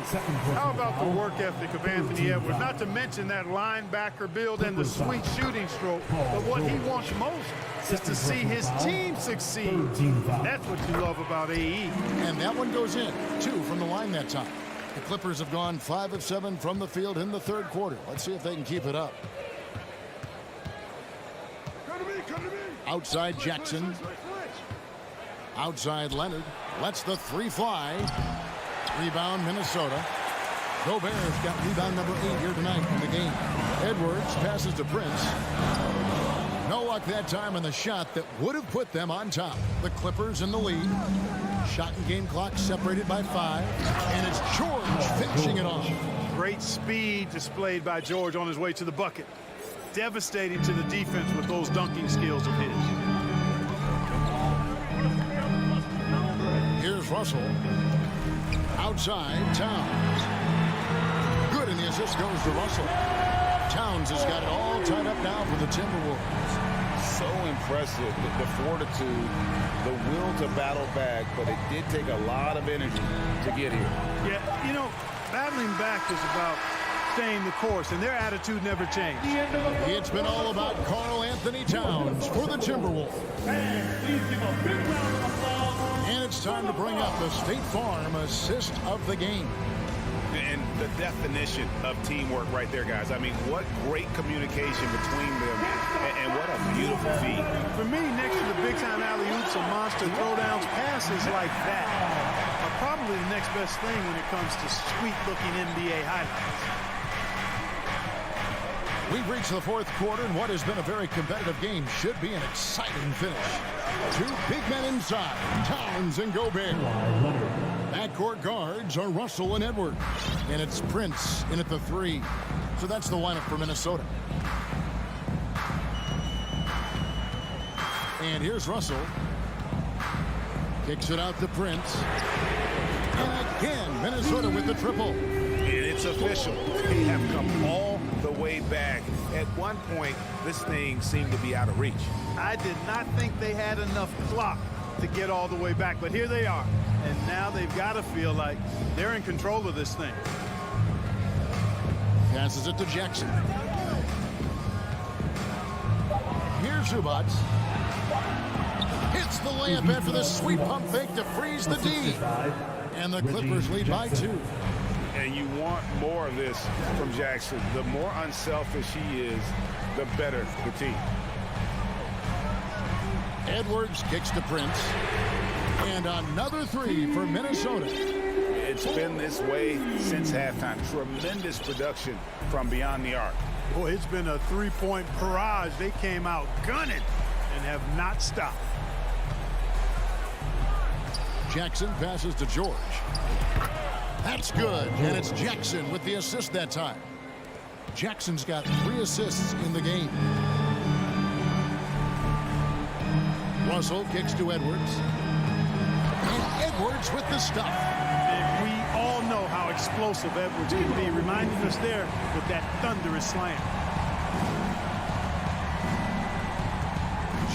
How about the work ethic of Anthony Edwards? Not to mention that linebacker build and the sweet shooting stroke. But what he wants most is to see his team succeed. That's what you love about AE. And that one goes in. 2 from the line that time. The Clippers have gone 5 of 7 from the field in the third quarter. Let's see if they can keep it up. Outside Jackson. Outside Leonard. Lets the 3 fly. Rebound Minnesota. Gobert's got rebound number 8 here tonight in the game. Edwards passes to Prince. No luck that time on the shot that would have put them on top. The Clippers in the lead. Shot and game clock separated by 5. And it's George finishing it off. Great speed displayed by George on his way to the bucket. Devastating to the defense with those dunking skills of his. Here's Russell. Outside, Towns. Good, and the assist goes to Russell. Towns has got it all tied up now for the Timberwolves. So impressive, the fortitude, the will to battle back, but it did take a lot of energy to get here. Yeah, you know, battling back is about staying the course, and their attitude never changed. It's been all about Karl Anthony Towns for the Timberwolves. And it's time to bring up the State Farm assist of the game. And the definition of teamwork right there, guys. I mean, what great communication between them, and what a beautiful feat. For me, next to the big-time alley-oops and monster throwdowns, passes like that are probably the next best thing when it comes to sweet-looking NBA highlights. We've reached the fourth quarter, and what has been a very competitive game should be an exciting finish. 2 big men inside, Towns and Gobert. Backcourt guards are Russell and Edwards. And it's Prince in at the 3. So that's the lineup for Minnesota. And here's Russell. Kicks it out to Prince. And again, Minnesota with the triple. And it's official. They have come all the way back. At one point, this thing seemed to be out of reach. I did not think they had enough clock to get all the way back, but here they are. And now they've got to feel like they're in control of this thing. Passes it to Jackson. Here's Zubac. Hits the layup after the sweet pump fake to freeze the D. And the Clippers lead by 2. And you want more of this from Jackson. The more unselfish he is, the better the team. Edwards kicks to Prince. And another 3 for Minnesota. And It's been this way since halftime. Tremendous production from beyond the arc. Boy, it's been a three-point barrage. They came out gunning and have not stopped. Jackson passes to George. That's good, and it's Jackson with the assist that time. Jackson's got 3 assists in the game. Russell kicks to Edwards. And Edwards with the stuff. And we all know how explosive Edwards can be, reminding us there with that thunderous slam.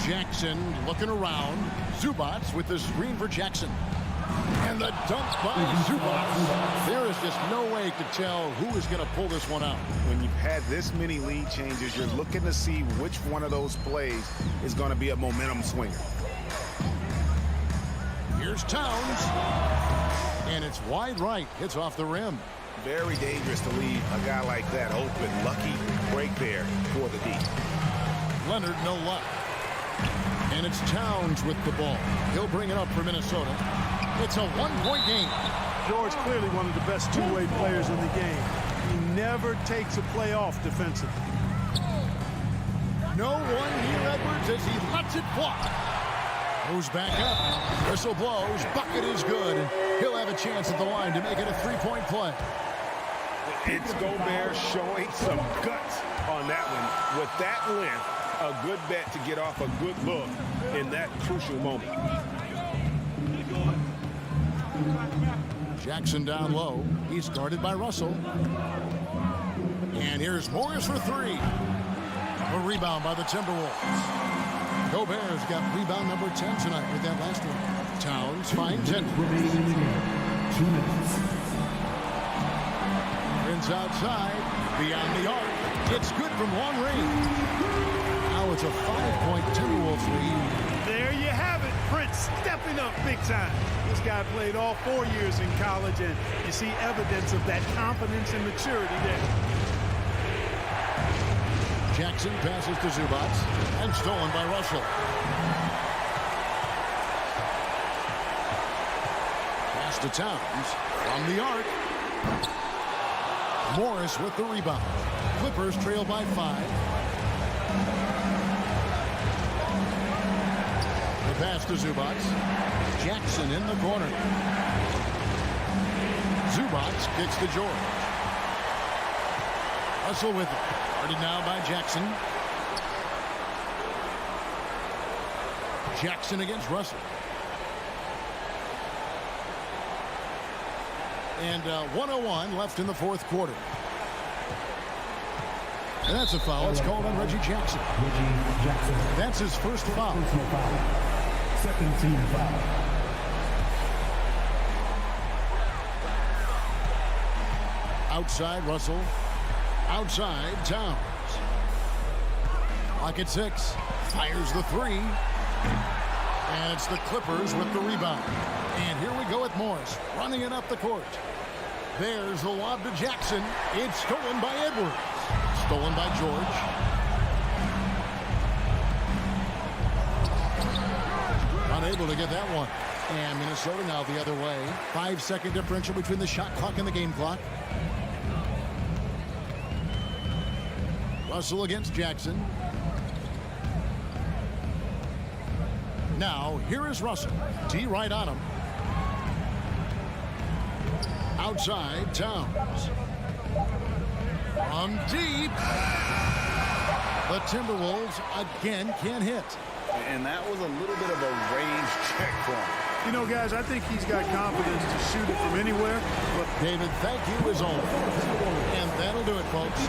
Jackson looking around. Zubats with the screen for Jackson. And the dunk by Zubats. There is just no way to tell who is going to pull this one out. When you've had this many lead changes, you're looking to see which one of those plays is going to be a momentum swinger. Here's Towns. And it's wide right. Hits off the rim. Very dangerous to leave a guy like that open. Lucky break there for the D. Leonard, no luck. And it's Towns with the ball. He'll bring it up for Minnesota. It's a one-point game. George clearly one of the best two-way players in the game. He never takes a play off defensively. No one near Edwards as he lets it fly. Goes back up. Whistle blows. Bucket is good. And he'll have a chance at the line to make it a three-point play. It's Gobert showing some guts on that one. With that length, a good bet to get off a good look in that crucial moment. Jackson down low. He's guarded by Russell. And here's Morris for 3. A rebound by the Timberwolves. Gobert's got rebound number 10 tonight with that last one. Towns finds it. Prince outside. Beyond the arc. It's good from long range. Now it's a 5-point Timberwolves lead. There you have it. Prince stepping up big time. This guy played all 4 years in college, and you see evidence of that confidence and maturity there. Jackson passes to Zubats and stolen by Russell. Pass to Towns from the arc. Morris with the rebound. Clippers trail by 5. The pass to Zubats. Jackson in the corner. Zubats kicks to George. Russell with it. Guarded now by Jackson. Jackson against Russell. And 1:01 left in the fourth quarter. And that's a foul. It's called on Reggie Jackson. That's his first foul. Second team foul. Outside Russell. Outside Towns. Clock at 6. Fires the 3. And it's the Clippers with the rebound. And here we go with Morris running it up the court. There's the lob to Jackson. It's stolen by Edwards. Stolen by George. Unable to get that one. And Minnesota now the other way. 5-second differential between the shot clock and the game clock. Russell against Jackson. Now, here is Russell. T right on him. Outside, Towns. From deep. The Timberwolves again can't hit. And that was a little bit of a range check for him. You know, guys, I think he's got confidence to shoot it from anywhere. But David, thank you as always. And that'll do it, folks.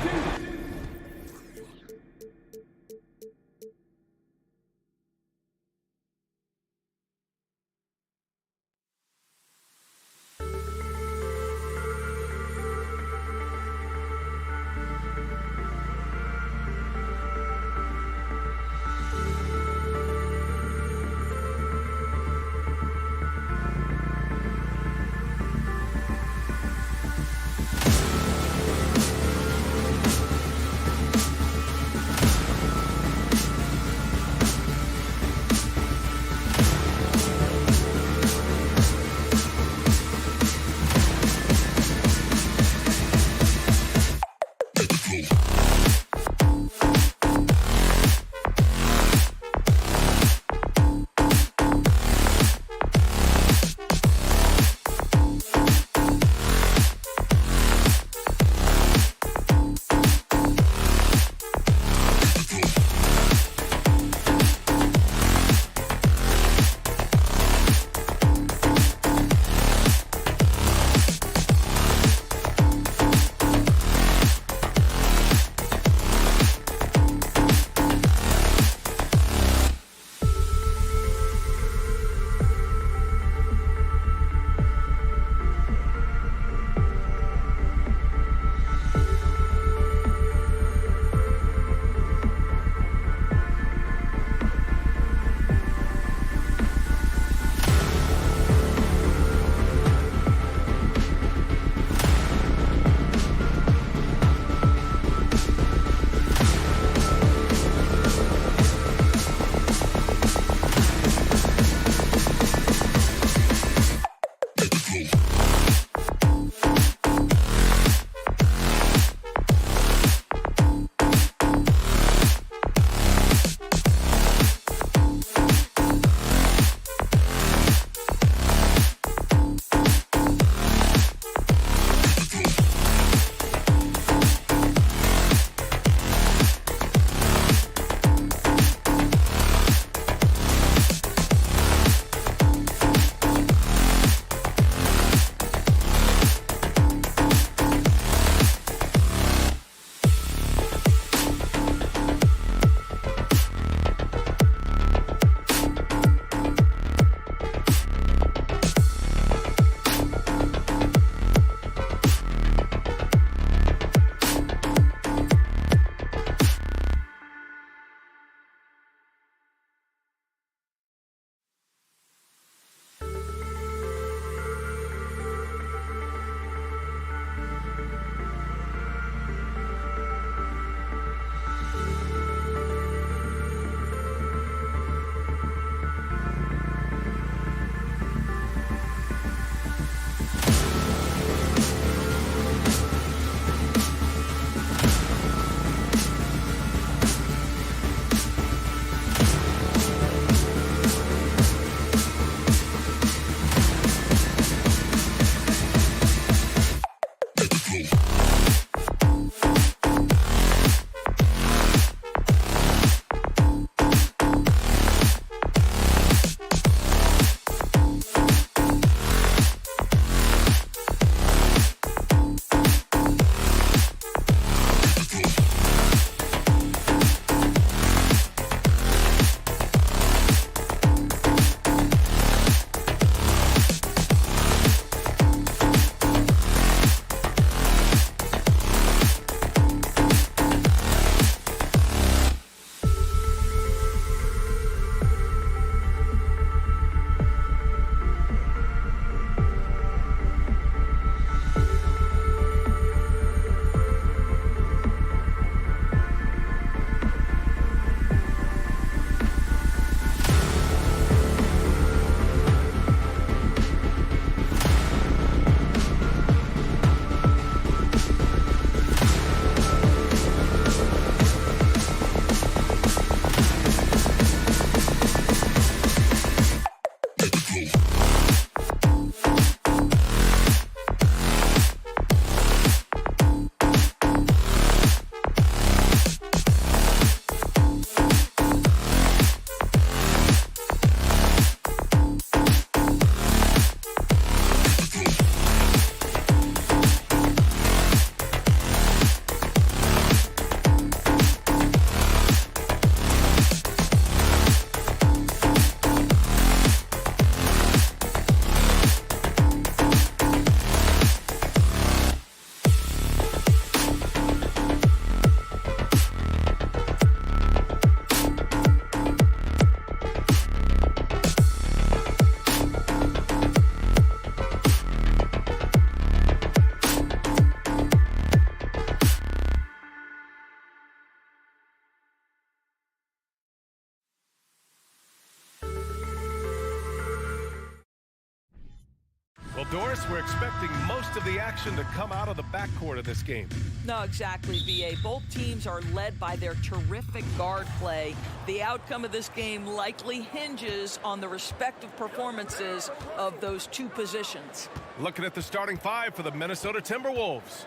Doris, we're expecting most of the action to come out of the backcourt of this game. No, exactly, B.A. Both teams are led by their terrific guard play. The outcome of this game likely hinges on the respective performances of those two positions. Looking at the starting five for the Minnesota Timberwolves.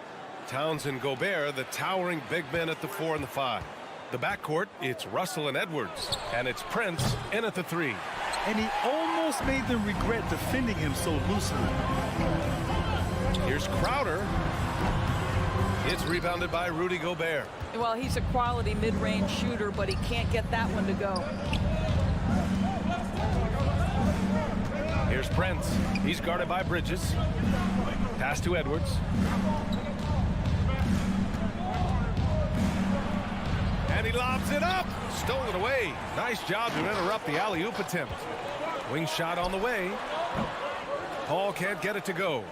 Towns and Gobert, the towering big men at the 4 and the 5. The backcourt, it's Russell and Edwards. And it's Prince in at the 3. And he almost made them regret defending him so loosely. Here's Crowder. It's rebounded by Rudy Gobert. Well, he's a quality mid-range shooter, but he can't get that one to go. Here's Prince. He's guarded by Bridges. Pass to Edwards. And he lobs it up. Stolen away. Nice job to interrupt the alley-oop attempt. Wing shot on the way. Paul can't get it to go.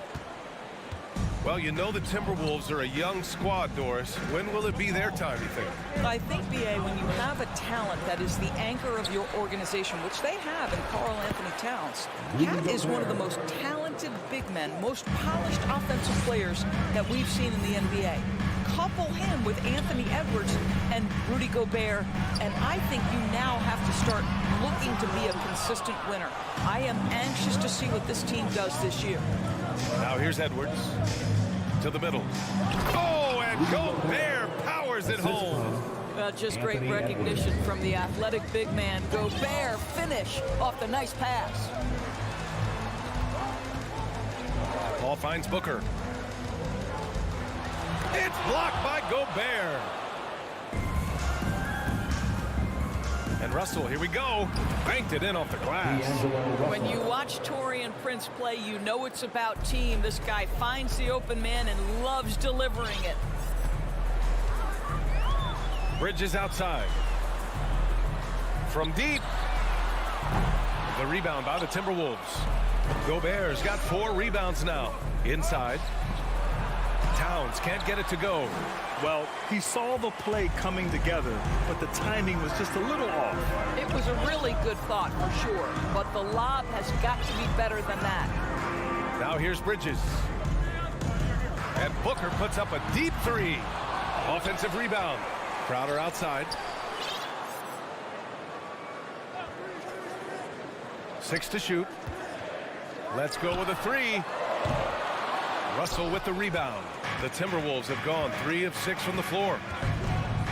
Well, you know the Timberwolves are a young squad, Doris. When will it be their time, you think? I think, B.A., when you have a talent that is the anchor of your organization, which they have in Karl Anthony Towns, Cat is one of the most talented big men, most polished offensive players that we've seen in the NBA. Couple him with Anthony Edwards and Rudy Gobert, and I think you now have to start looking to be a consistent winner. I am anxious to see what this team does this year. Now here's Edwards to the middle. Oh, and Gobert powers it home. Well, just great recognition from the athletic big man. Gobert finish off the nice pass. Paul finds Booker. It's blocked by Gobert. And Russell, here we go. Banked it in off the glass. When you watch Taurean Prince play, you know it's about team. This guy finds the open man and loves delivering it. Bridges outside. From deep. The rebound by the Timberwolves. Gobert's got 4 rebounds now. Inside. Towns can't get it to go. Well, he saw the play coming together, but the timing was just a little off. It was a really good thought for sure, but the lob has got to be better than that. Now here's Bridges. And Booker puts up a deep 3. Offensive rebound. Crowder outside. 6 to shoot. Let's go with a 3. Russell with the rebound. The Timberwolves have gone 3 of 6 from the floor.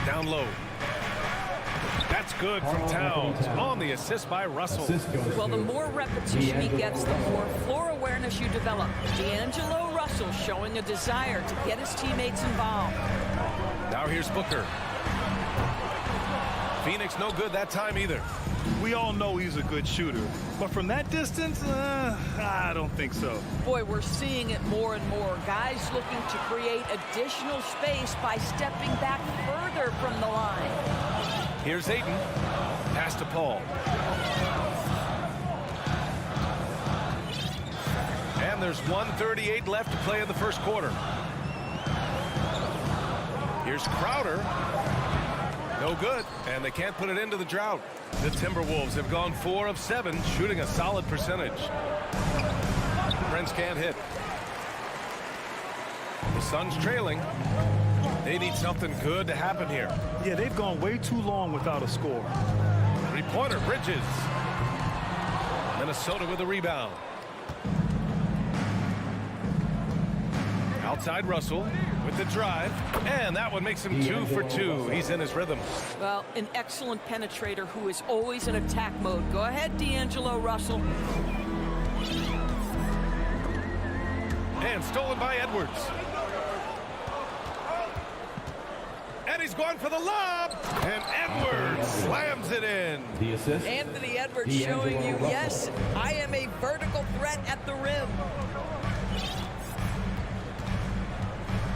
Down low. That's good from Towns on the assist by Russell. Well, the more repetition he gets, the more floor awareness you develop. D'Angelo Russell showing a desire to get his teammates involved. Now here's Booker. Phoenix no good that time either. We all know he's a good shooter, but from that distance, I don't think so. Boy, we're seeing it more and more. Guys looking to create additional space by stepping back further from the line. Here's Ayton. Pass to Paul. And there's 1:38 left to play in the first quarter. Here's Crowder. No good, and they can't put it into the drought. The Timberwolves have gone 4 of 7, shooting a solid percentage. Prince can't hit. The Suns trailing. They need something good to happen here. Yeah, they've gone way too long without a score. 3-pointer, Bridges. Minnesota with a rebound. Outside Russell with the drive, and that one makes him 2 for 2. He's in his rhythm. Well, an excellent penetrator who is always in attack mode. Go ahead, D'Angelo Russell. And stolen by Edwards. And he's going for the lob, and Edwards slams it in. The assist. Anthony Edwards showing you, yes, I am a vertical threat at the rim.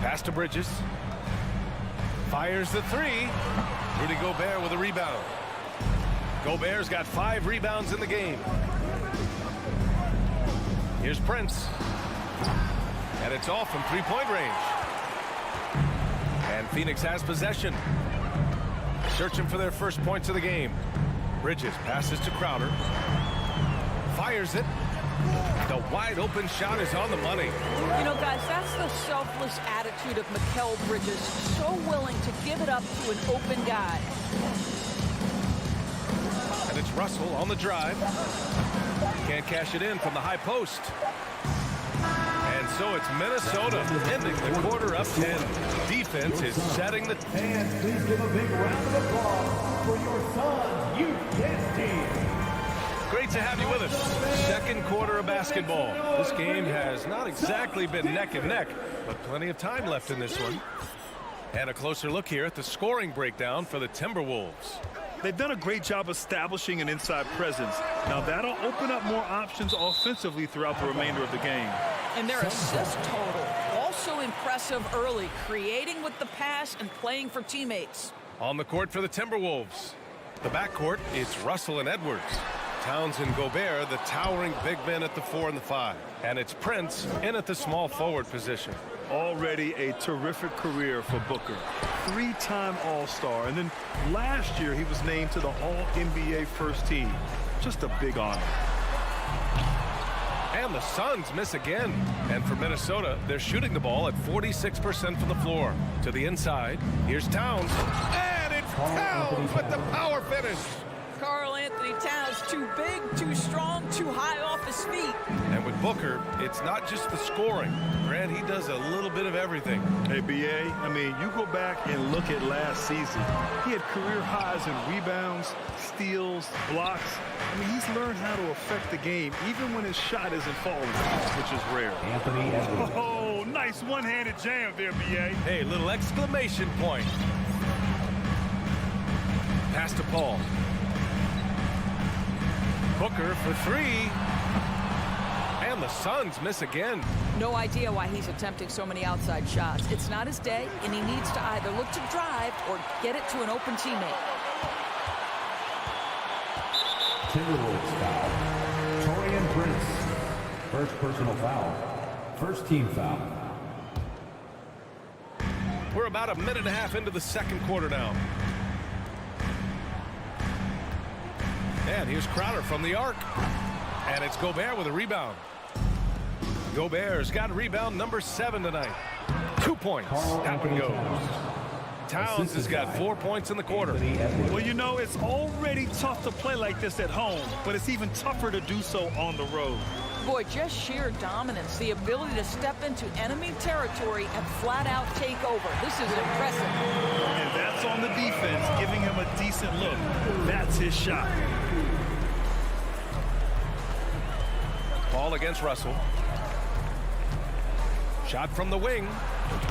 Pass to Bridges. Fires the 3. Rudy Gobert with a rebound. Gobert's got 5 rebounds in the game. Here's Prince. And it's off from 3-point range. And Phoenix has possession. Searching for their first points of the game. Bridges passes to Crowder. Fires it. The wide open shot is on the money. You know, guys, that's the selfless attitude of Mikal Bridges. So willing to give it up to an open guy. And it's Russell on the drive. Can't cash it in from the high post. And so it's Minnesota ending the quarter up 10. Defense is setting the... And please give a big round of applause for your son's youth dance team. Great to have you with us. Second quarter of basketball. This game has not exactly been neck and neck, but plenty of time left in this one. And a closer look here at the scoring breakdown for the Timberwolves. They've done a great job establishing an inside presence. Now that'll open up more options offensively throughout the remainder of the game. And their assist total, also impressive early, creating with the pass and playing for teammates. On the court for the Timberwolves. The backcourt, it's Russell and Edwards. Towns and Gobert, the towering big men at the 4 and the 5. And it's Prince in at the small forward position. Already a terrific career for Booker. 3-time All-Star, and then last year he was named to the All-NBA first team. Just a big honor. And the Suns miss again. And for Minnesota, they're shooting the ball at 46% from the floor. To the inside, here's Towns. And it's Towns with the power finish. Karl Anthony Towns, too big, too strong, too high off his feet. And with Booker, it's not just the scoring. Grant, he does a little bit of everything. Hey, B.A., I mean, you go back and look at last season. He had career highs in rebounds, steals, blocks. I mean, he's learned how to affect the game, even when his shot isn't falling, which is rare. Anthony Edwards. Oh, nice one-handed jam there, B.A. Hey, little exclamation point. Pass to Paul. Booker for 3. And the Suns miss again. No idea why he's attempting so many outside shots. It's not his day, and he needs to either look to drive or get it to an open teammate. Timberwolves foul. Torian Prince. First personal foul. First team foul. We're about a minute and a half into the second quarter now. And here's Crowder from the arc. And it's Gobert with a rebound. Gobert's got rebound number 7 tonight. 2 points. That one goes. Towns has got 4 points in the quarter. Well, you know, it's already tough to play like this at home, but it's even tougher to do so on the road. Boy, just sheer dominance, the ability to step into enemy territory and flat out take over. This is impressive. And that's on the defense, giving him a decent look. That's his shot. Ball against Russell. Shot from the wing.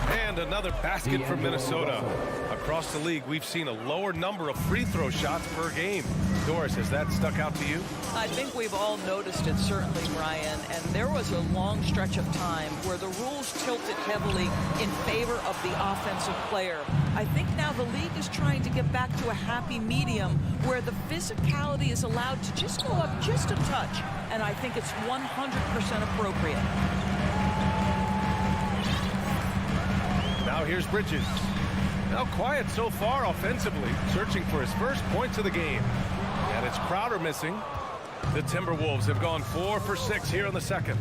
And another basket for Minnesota. Across the league, we've seen a lower number of free throw shots per game. Doris, has that stuck out to you? I think we've all noticed it, certainly, Brian. And there was a long stretch of time where the rules tilted heavily in favor of the offensive player. I think now the league is trying to get back to a happy medium where the physicality is allowed to just go up just a touch. And I think it's 100% appropriate. Now here's Bridges. Now quiet so far offensively, searching for his first points of the game. And it's Crowder missing. The Timberwolves have gone 4 for 6 here in the second.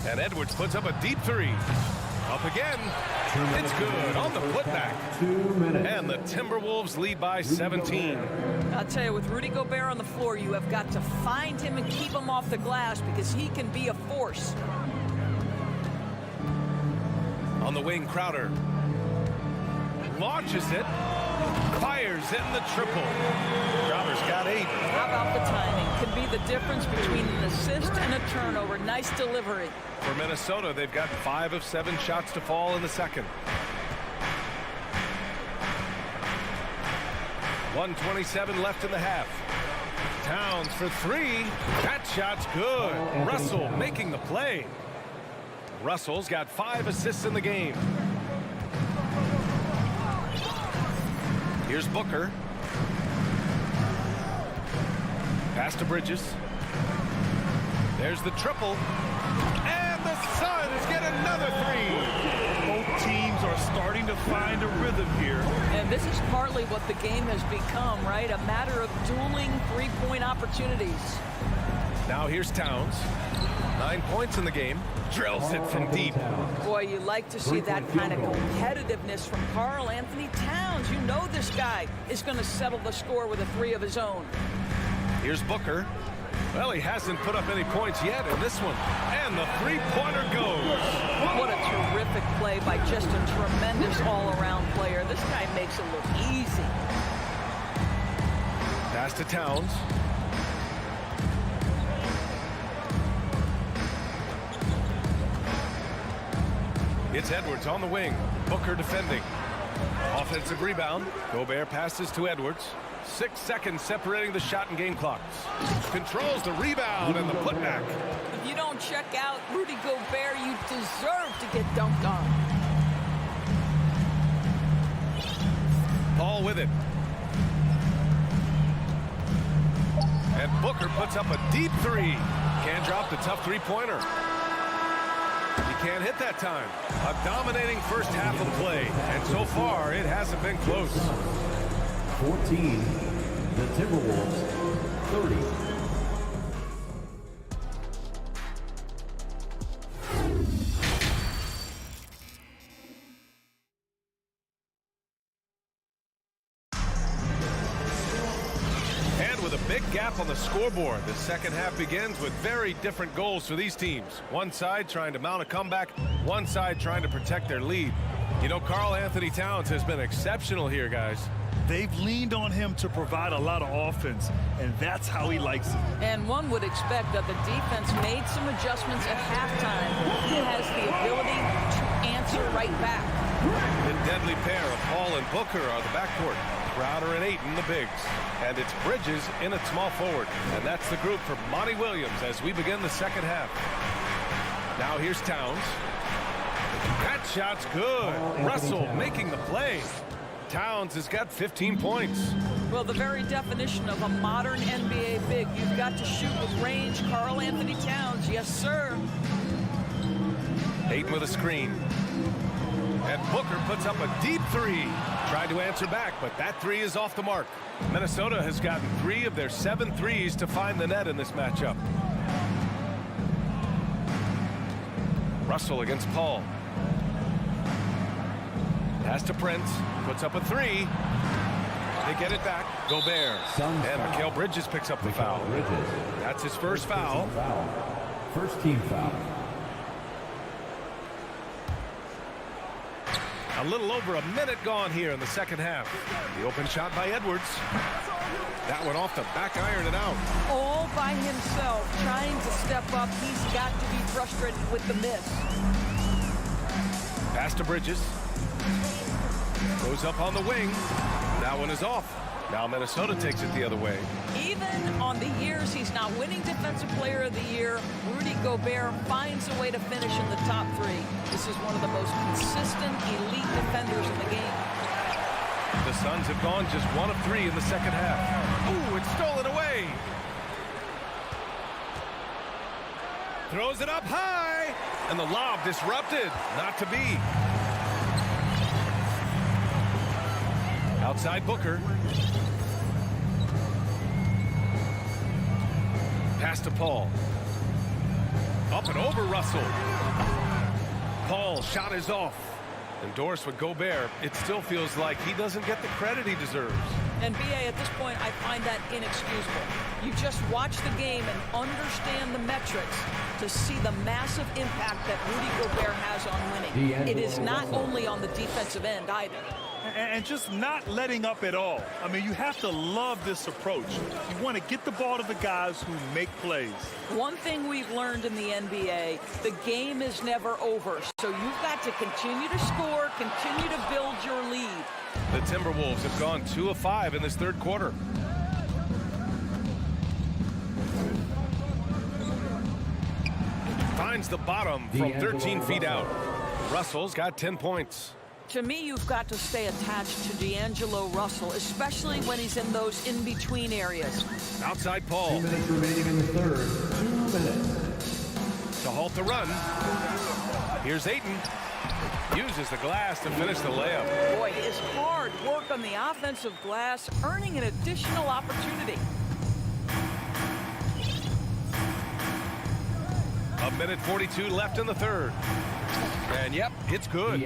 And Edwards puts up a deep 3. Up again. It's good on the putback. 2 minutes. And the Timberwolves lead by 17. I'll tell you, with Rudy Gobert on the floor, you have got to find him and keep him off the glass because he can be a force. On the wing, Crowder launches it, fires it in the triple. Crowder's got 8. How about the timing? Could be the difference between an assist and a turnover. Nice delivery. For Minnesota, they've got 5 of 7 shots to fall in the second. 1:27 left in the half. Towns for 3. That shot's good. Russell making the play. Russell's got 5 assists in the game. Here's Booker. Pass to Bridges. There's the triple. And the Suns get another 3. Both teams are starting to find a rhythm here. And this is partly what the game has become, right? A matter of dueling three-point opportunities. Now here's Towns. 9 points in the game. Drills it from deep. Boy, you like to see that kind of competitiveness from Karl Anthony Towns. You know this guy is going to settle the score with a three of his own. Here's Booker. Well, he hasn't put up any points yet in this one. And the three-pointer goes. What a terrific play by just a tremendous all-around player. This guy makes it look easy. Pass to Towns. It's Edwards on the wing. Booker defending. Offensive rebound. Gobert passes to Edwards. 6 seconds separating the shot and game clocks. Controls the rebound and the putback. If you don't check out Rudy Gobert, you deserve to get dunked on. Paul with it. And Booker puts up a deep three. Can't drop the tough three-pointer. He can't hit that time. A dominating first half of play. And so far, it hasn't been close. 14, the Timberwolves, 30. And with a big gap on the scoreboard, the second half begins with very different goals for these teams. One side trying to mount a comeback, one side trying to protect their lead. You know, Karl Anthony Towns has been exceptional here, guys. They've leaned on him to provide a lot of offense, and that's how he likes it. And one would expect that the defense made some adjustments at halftime. He has the ability to answer right back. The deadly pair of Paul and Booker are the backcourt. Crowder and Ayton, the bigs. And it's Bridges in at small forward. And that's the group for Monty Williams as we begin the second half. Now here's Towns. That shot's good. Russell making the play. Towns has got 15 points. Well, the very definition of a modern NBA big. You've got to shoot with range. Karl Anthony Towns, yes, sir. Ayton with a screen. And Booker puts up a deep three. Tried to answer back, but that three is off the mark. Minnesota has gotten 3 of their 7 threes to find the net in this matchup. Russell against Paul. Pass to Prince. Puts up a 3. They get it back. Gobert. And Mikal Bridges picks up the foul. That's his first foul. First team foul. A little over a minute gone here in the second half. The open shot by Edwards. That one off the back iron and out. All by himself, trying to step up. He's got to be frustrated with the miss. Pass to Bridges. Goes up on the wing. That one is off. Now Minnesota takes it the other way. Even on the years he's not winning Defensive Player of the Year, Rudy Gobert finds a way to finish in the top 3. This is one of the most consistent elite defenders in the game. The Suns have gone just 1 of 3 in the second half. Ooh, it's stolen away. Throws it up high. And the lob disrupted. Not to be. Outside Booker. Pass to Paul. Up and over Russell. Paul shot is off. Endorsed with Gobert. It still feels like he doesn't get the credit he deserves. And BA, at this point, I find that inexcusable. You just watch the game and understand the metrics to see the massive impact that Rudy Gobert has on winning. It is not only on the defensive end either. And just not letting up at all. I mean, you have to love this approach. You want to get the ball to the guys who make plays. One thing we've learned in the NBA, the game is never over. So you've got to continue to score, continue to build your lead. The Timberwolves have gone 2 of 5 in this third quarter. Finds the bottom from 13 feet out. Russell's got 10 points. To me, you've got to stay attached to D'Angelo Russell, especially when he's in those in-between areas. Outside Paul. 2 minutes remaining in the third. 2 minutes. To halt the run. Here's Ayton. Uses the glass to finish the layup. Boy, his hard work on the offensive glass, earning an additional opportunity. A minute 42 left in the third. And yep, it's good.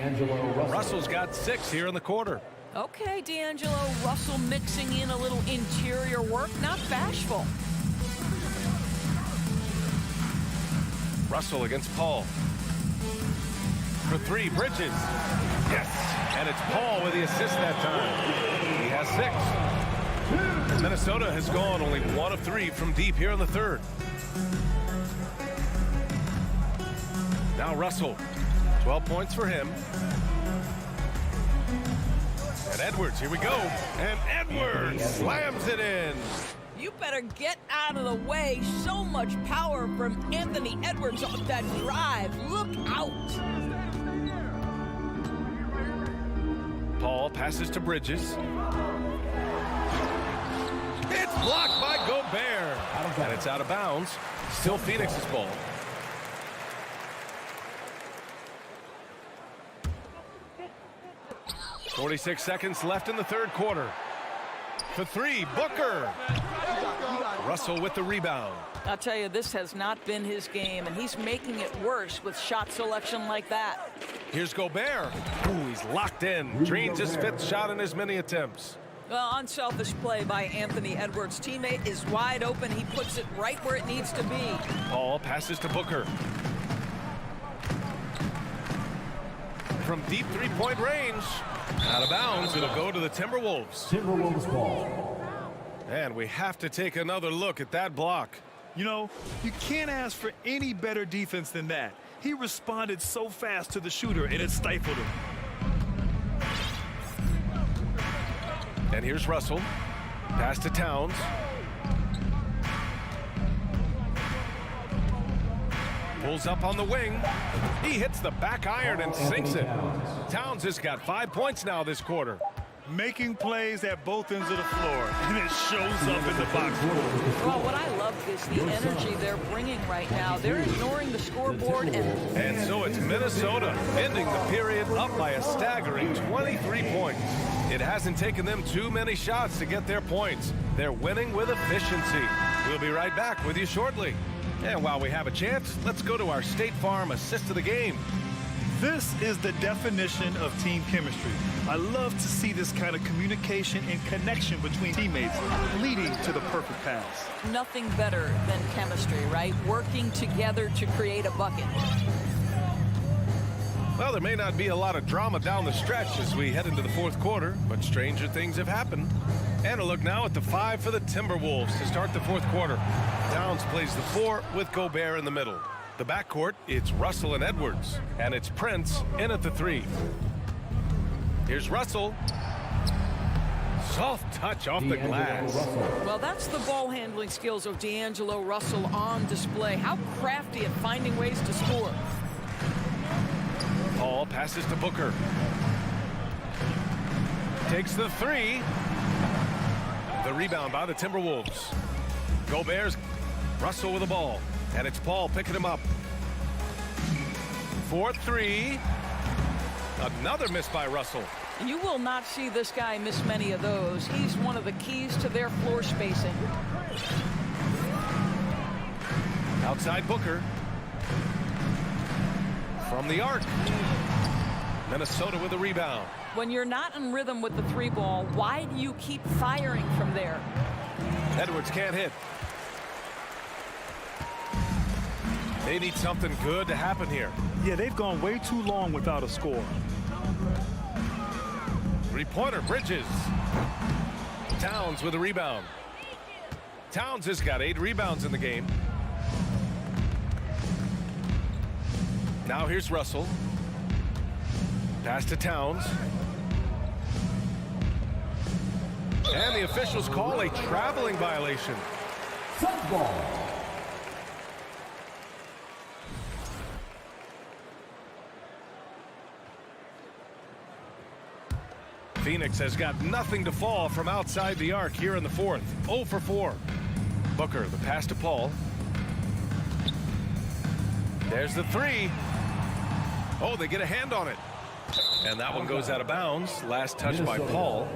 Russell's got 6 here in the quarter. Okay, D'Angelo Russell mixing in a little interior work, not bashful. Russell against Paul. For 3, Bridges. Yes, and it's Paul with the assist that time. He has 6. Minnesota has gone only 1 of 3 from deep here in the third. Now Russell, 12 points for him. And Edwards, here we go. And Edwards slams it in. You better get out of the way. So much power from Anthony Edwards on that drive. Look out. Paul passes to Bridges. It's blocked by Gobert. And it's out of bounds. Still Phoenix's ball. .46 seconds left in the third quarter. For 3, Booker. Russell with the rebound. I'll tell you, this has not been his game, and he's making it worse with shot selection like that. Here's Gobert. Ooh, he's locked in. Drains his 5th shot in as many attempts. Well, unselfish play by Anthony Edwards. Teammate is wide open. He puts it right where it needs to be. Paul passes to Booker. From deep 3-point range. Out of bounds. It'll go to the Timberwolves. Timberwolves ball. And we have to take another look at that block. You know, you can't ask for any better defense than that. He responded so fast to the shooter, and it stifled him. And here's Russell. Pass to Towns. Pulls up on the wing. He hits the back iron and sinks it. Towns has got 5 points now this quarter. Making plays at both ends of the floor, and it shows up in the box. Well, what I love is the energy they're bringing right now. They're ignoring the scoreboard. And so it's Minnesota ending the period up by a staggering 23 points. It hasn't taken them too many shots to get their points. They're winning with efficiency. We'll be right back with you shortly. And while we have a chance, let's go to our State Farm assist of the game. This is the definition of team chemistry. I love to see this kind of communication and connection between teammates leading to the perfect pass. Nothing better than chemistry, right? Working together to create a bucket. Well, there may not be a lot of drama down the stretch as we head into the fourth quarter, but stranger things have happened. And a look now at the 5 for the Timberwolves to start the fourth quarter. Towns plays the 4 with Gobert in the middle. The backcourt, it's Russell and Edwards, and it's Prince in at the 3. Here's Russell. Soft touch off the glass. Well, that's the ball handling skills of D'Angelo Russell on display. How crafty at finding ways to score. Paul passes to Booker. Takes the 3. The rebound by the Timberwolves. Gobert's Russell with the ball. And it's Paul picking him up. 4-3. Another miss by Russell. And you will not see this guy miss many of those. He's one of the keys to their floor spacing. Outside Booker. From the arc. Minnesota with the rebound. When you're not in rhythm with the 3 ball, why do you keep firing from there? Edwards can't hit. They need something good to happen here. Yeah, they've gone way too long without a score. 3-pointer, Bridges. Towns with a rebound. Towns has got 8 rebounds in the game. Now here's Russell. Pass to Towns. And the officials call a traveling violation. Ball. Phoenix has got nothing to fall from outside the arc here in the fourth. 0 for 4. Booker, the pass to Paul. There's the 3. Oh, they get a hand on it. And that one goes out of bounds. Last touch by Paul.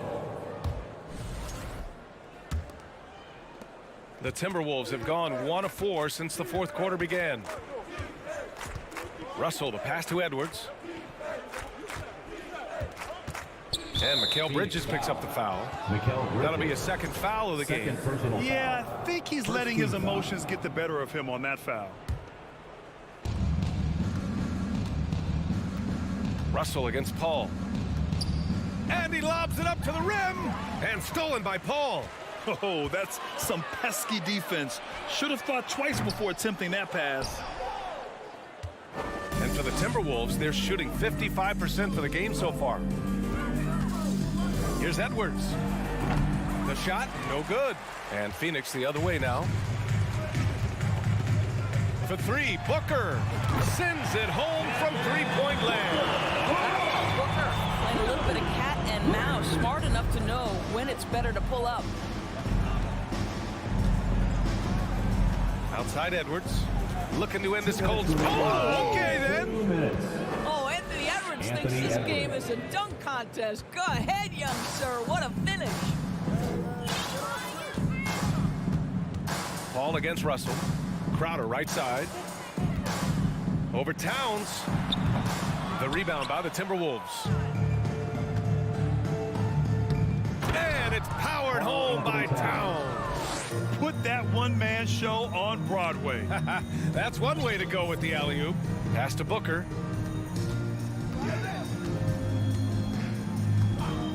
The Timberwolves have gone 1 of 4 since the fourth quarter began. Russell, the pass to Edwards. And Mikal Bridges picks up the foul. That'll be his second foul of the game. Yeah, I think he's letting his emotions get the better of him on that foul. Russell against Paul. And he lobs it up to the rim. And stolen by Paul. Oh, that's some pesky defense. Should have thought twice before attempting that pass. And for the Timberwolves, they're shooting 55% for the game so far. Here's Edwards. The shot, no good. And Phoenix the other way now. For three, Booker sends it home from three-point land. Booker playing a little bit of cat and mouse, smart enough to know when it's better to pull up. Outside Edwards, looking to end this cold spell. Oh, okay then. Oh, Anthony Edwards thinks this game is a dunk contest. Go ahead, young sir. What a finish. Paul against Russell. Crowder right side. Over Towns. The rebound by the Timberwolves. And it's powered home by Towns. Put that one-man show on Broadway. That's one way to go with the alley-oop. Pass to Booker.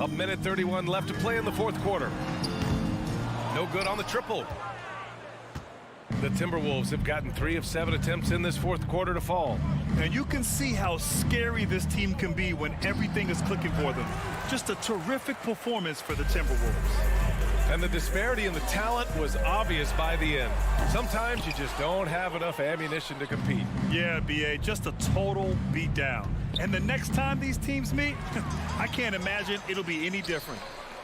A minute 31 left to play in the fourth quarter. No good on the triple. The Timberwolves have gotten 3 of 7 attempts in this fourth quarter to fall. And you can see how scary this team can be when everything is clicking for them. Just a terrific performance for the Timberwolves. And the disparity in the talent was obvious by the end. Sometimes you just don't have enough ammunition to compete. Yeah, B.A., just a total beatdown. And the next time these teams meet, I can't imagine it'll be any different.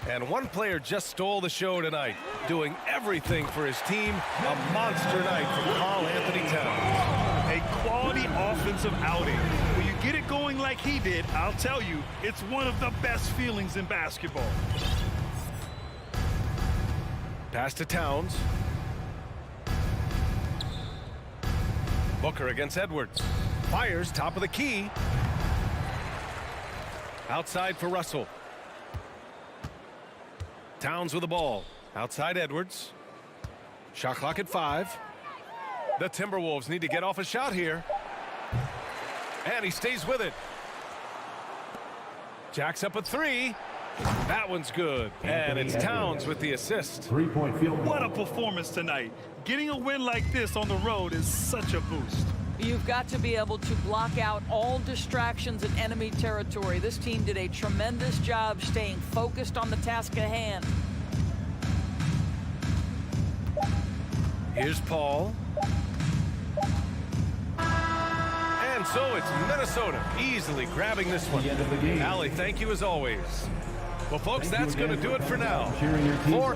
And one player just stole the show tonight, doing everything for his team. A monster night from Karl Anthony Towns. A quality offensive outing. When you get it going like he did, I'll tell you, it's one of the best feelings in basketball. Pass to Towns. Booker against Edwards. Fires top of the key. Outside for Russell. Towns with the ball. Outside Edwards. Shot clock at 5. The Timberwolves need to get off a shot here. And he stays with it. Jacks up a 3. That one's good. And it's Towns with the assist. 3-point field goal. What a performance tonight. Getting a win like this on the road is such a boost. You've got to be able to block out all distractions in enemy territory. This team did a tremendous job staying focused on the task at hand. Here's Paul. And so it's Minnesota easily grabbing this one. Allie, thank you as always. Well, folks, that's going to do it for now. For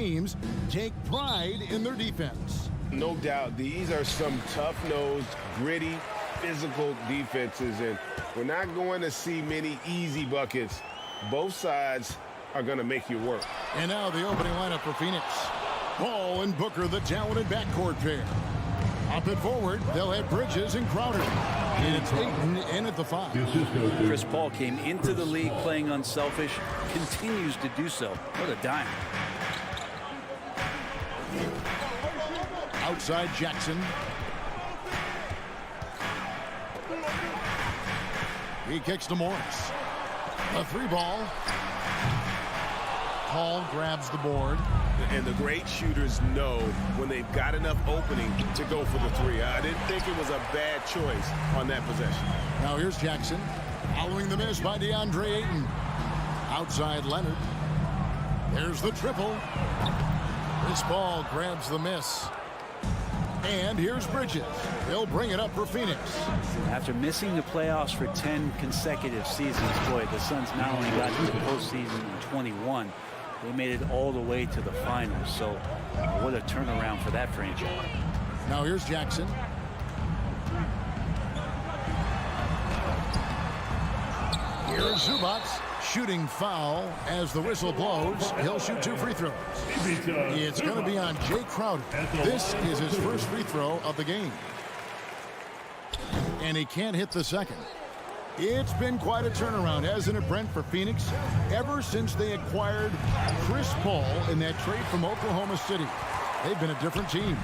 teams take pride in their defense. No doubt, these are some tough-nosed, gritty, physical defenses, and we're not going to see many easy buckets. Both sides are going to make you work. And now the opening lineup for Phoenix. Paul and Booker, the talented backcourt pair. Up and forward, they'll have Bridges and Crowder. And it's Ayton in at the 5. Chris Paul came into the league playing unselfish, continues to do so. What a dime. Outside Jackson. He kicks to Morris. A 3-ball. Paul grabs the board. And the great shooters know when they've got enough opening to go for the 3. I didn't think it was a bad choice on that possession. Now here's Jackson. Following the miss by DeAndre Ayton. Outside Leonard. There's the triple. Chris Paul grabs the miss. And here's Bridges. He'll bring it up for Phoenix. After missing the playoffs for 10 consecutive seasons, boy, the Suns not only got to the postseason in 21, they made it all the way to the finals. So what a turnaround for that franchise. Now here's Jackson. Here's Zubac. Shooting foul as the whistle blows. He'll shoot 2 free throws. It's going to be on Jay Crowder. This is his first free throw of the game. And he can't hit the second. It's been quite a turnaround, hasn't it, Brent, for Phoenix? Ever since they acquired Chris Paul in that trade from Oklahoma City, they've been a different team.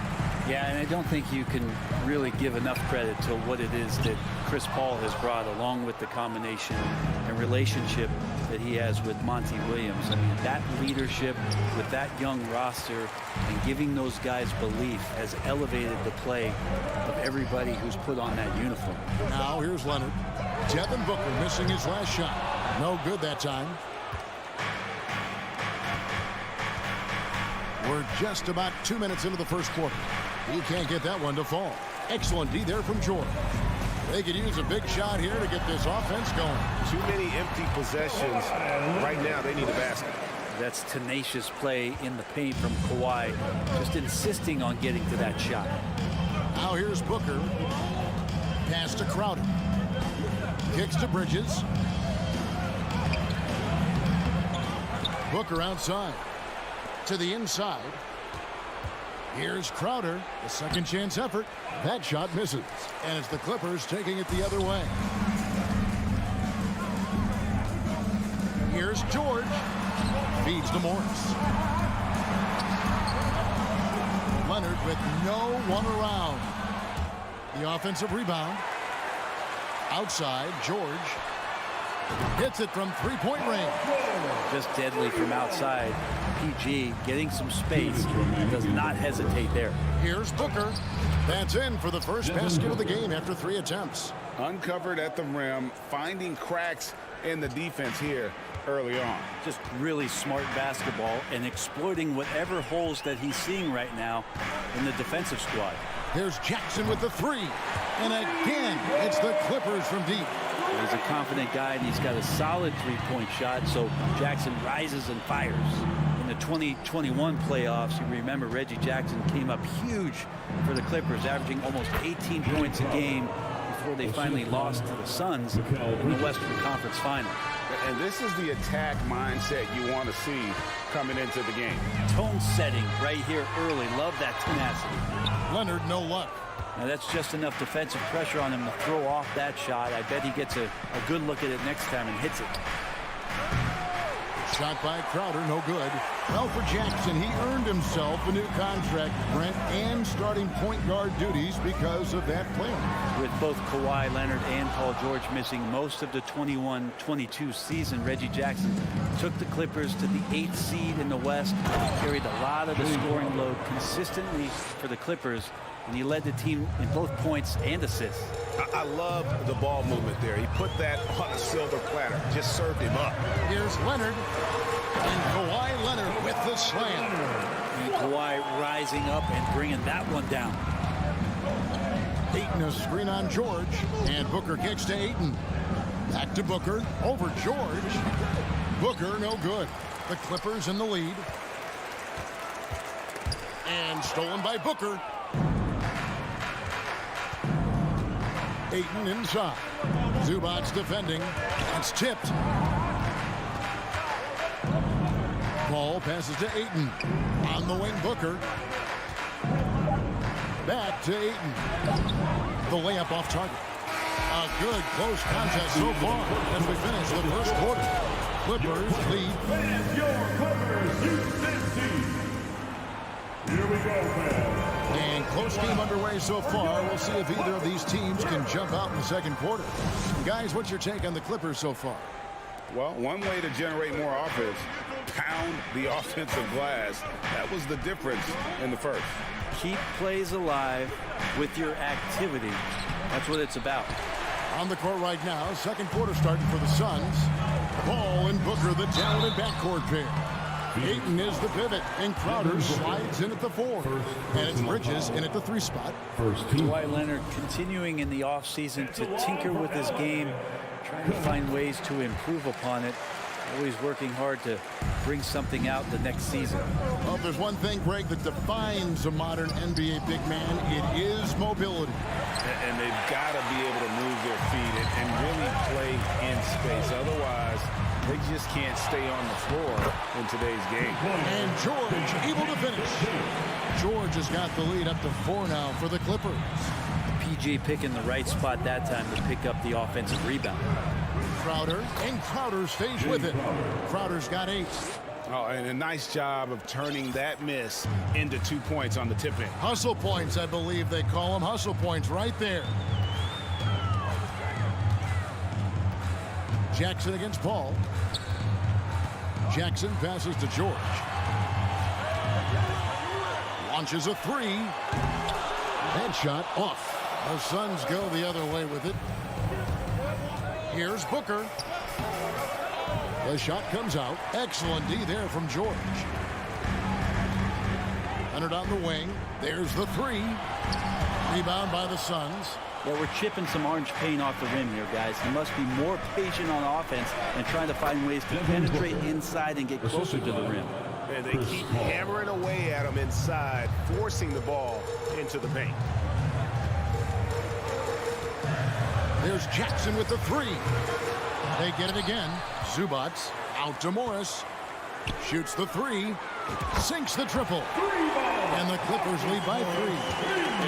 Yeah, and I don't think you can really give enough credit to what it is that Chris Paul has brought, along with the combination and relationship that he has with Monty Williams. I mean, that leadership with that young roster and giving those guys belief has elevated the play of everybody who's put on that uniform. Now here's Leonard. Devin Booker missing his last shot. No good that time. We're just about 2 minutes into the first quarter. He can't get that one to fall. Excellent D there from George. They could use a big shot here to get this offense going. Too many empty possessions. Right now, they need a basket. That's tenacious play in the paint from Kawhi, just insisting on getting to that shot. Now here's Booker. Pass to Crowder. Kicks to Bridges. Booker outside. To the inside. Here's Crowder, the second chance effort. That shot misses. And it's the Clippers taking it the other way. Here's George. Feeds to Morris. Leonard with no one around. The offensive rebound. Outside, George. Hits it from three-point range. Just deadly from outside. PG getting some space. Does not hesitate there. Here's Booker. That's in for the first basket of the game after 3 attempts. Uncovered at the rim, finding cracks in the defense here early on. Just really smart basketball and exploiting whatever holes that he's seeing right now in the defensive squad. Here's Jackson with the 3. And again, it's the Clippers from deep. He's a confident guy, and he's got a solid three-point shot, so Jackson rises and fires. In the 2021 playoffs, you remember Reggie Jackson came up huge for the Clippers, averaging almost 18 points a game before they finally lost to the Suns in the Western Conference Final. And this is the attack mindset you want to see coming into the game. Tone setting right here early. Love that tenacity. Leonard, no luck. Now that's just enough defensive pressure on him to throw off that shot. I bet he gets a good look at it next time and hits it. Shot by Crowder, no good. Well, for Jackson, he earned himself a new contract, Brent, and starting point guard duties because of that play. With both Kawhi Leonard and Paul George missing most of the 21-22 season, Reggie Jackson took the Clippers to the 8th seed in the West, carried a lot of the scoring load consistently for the Clippers, and he led the team in both points and assists. I love the ball movement there. He put that on a silver platter, just served him up. Here's Leonard, and Kawhi Leonard with the slam. And Kawhi rising up and bringing that one down. Ayton a screen on George, and Booker kicks to Ayton. Back to Booker, over George. Booker no good. The Clippers in the lead. And stolen by Booker. Ayton inside. Zubac's defending. It's tipped. Ball passes to Ayton. On the wing, Booker. Back to Ayton. The layup off target. A good close contest so far as we finish the first quarter. Clippers lead. And your Clippers Houston. Here we go, fans. And close game underway so far. We'll see if either of these teams can jump out in the second quarter. Guys, what's your take on the Clippers so far? Well, one way to generate more offense, pound the offensive glass. That was the difference in the first. Keep plays alive with your activity. That's what it's about. On the court right now, second quarter starting for the Suns. Ball and Booker, the talented backcourt pair. Ayton is the pivot, and Crowder slides in at the 4. And it's Bridges in at the 3 spot. Kawhi Leonard continuing in the offseason to tinker with his game, trying to find ways to improve upon it. Always working hard to bring something out the next season. Well, if there's one thing, Greg, that defines a modern NBA big man, it is mobility. And they've got to be able to move their feet and really play in space. Otherwise, they just can't stay on the floor in today's game. And George able to finish. George has got the lead up to 4 now for the Clippers. PG picking the right spot that time to pick up the offensive rebound. Crowder, and Crowder stays with it. Crowder's got 8. Oh, and a nice job of turning that miss into 2 points on the tip-in. Hustle points, I believe they call them. Hustle points right there. Jackson against Paul. Jackson passes to George. Launches a 3. Headshot off. The Suns go the other way with it. Here's Booker. The shot comes out. Excellent D there from George. Leonard on the wing. There's the 3. Rebound by the Suns. Yeah, we're chipping some orange paint off the rim here, guys. He must be more patient on offense and trying to find ways to penetrate inside and get closer to the rim. And they keep hammering away at him inside, forcing the ball into the paint. There's Jackson with the 3. They get it again. Zubac out to Morris. Shoots the 3. Sinks the triple. And the Clippers lead by 3.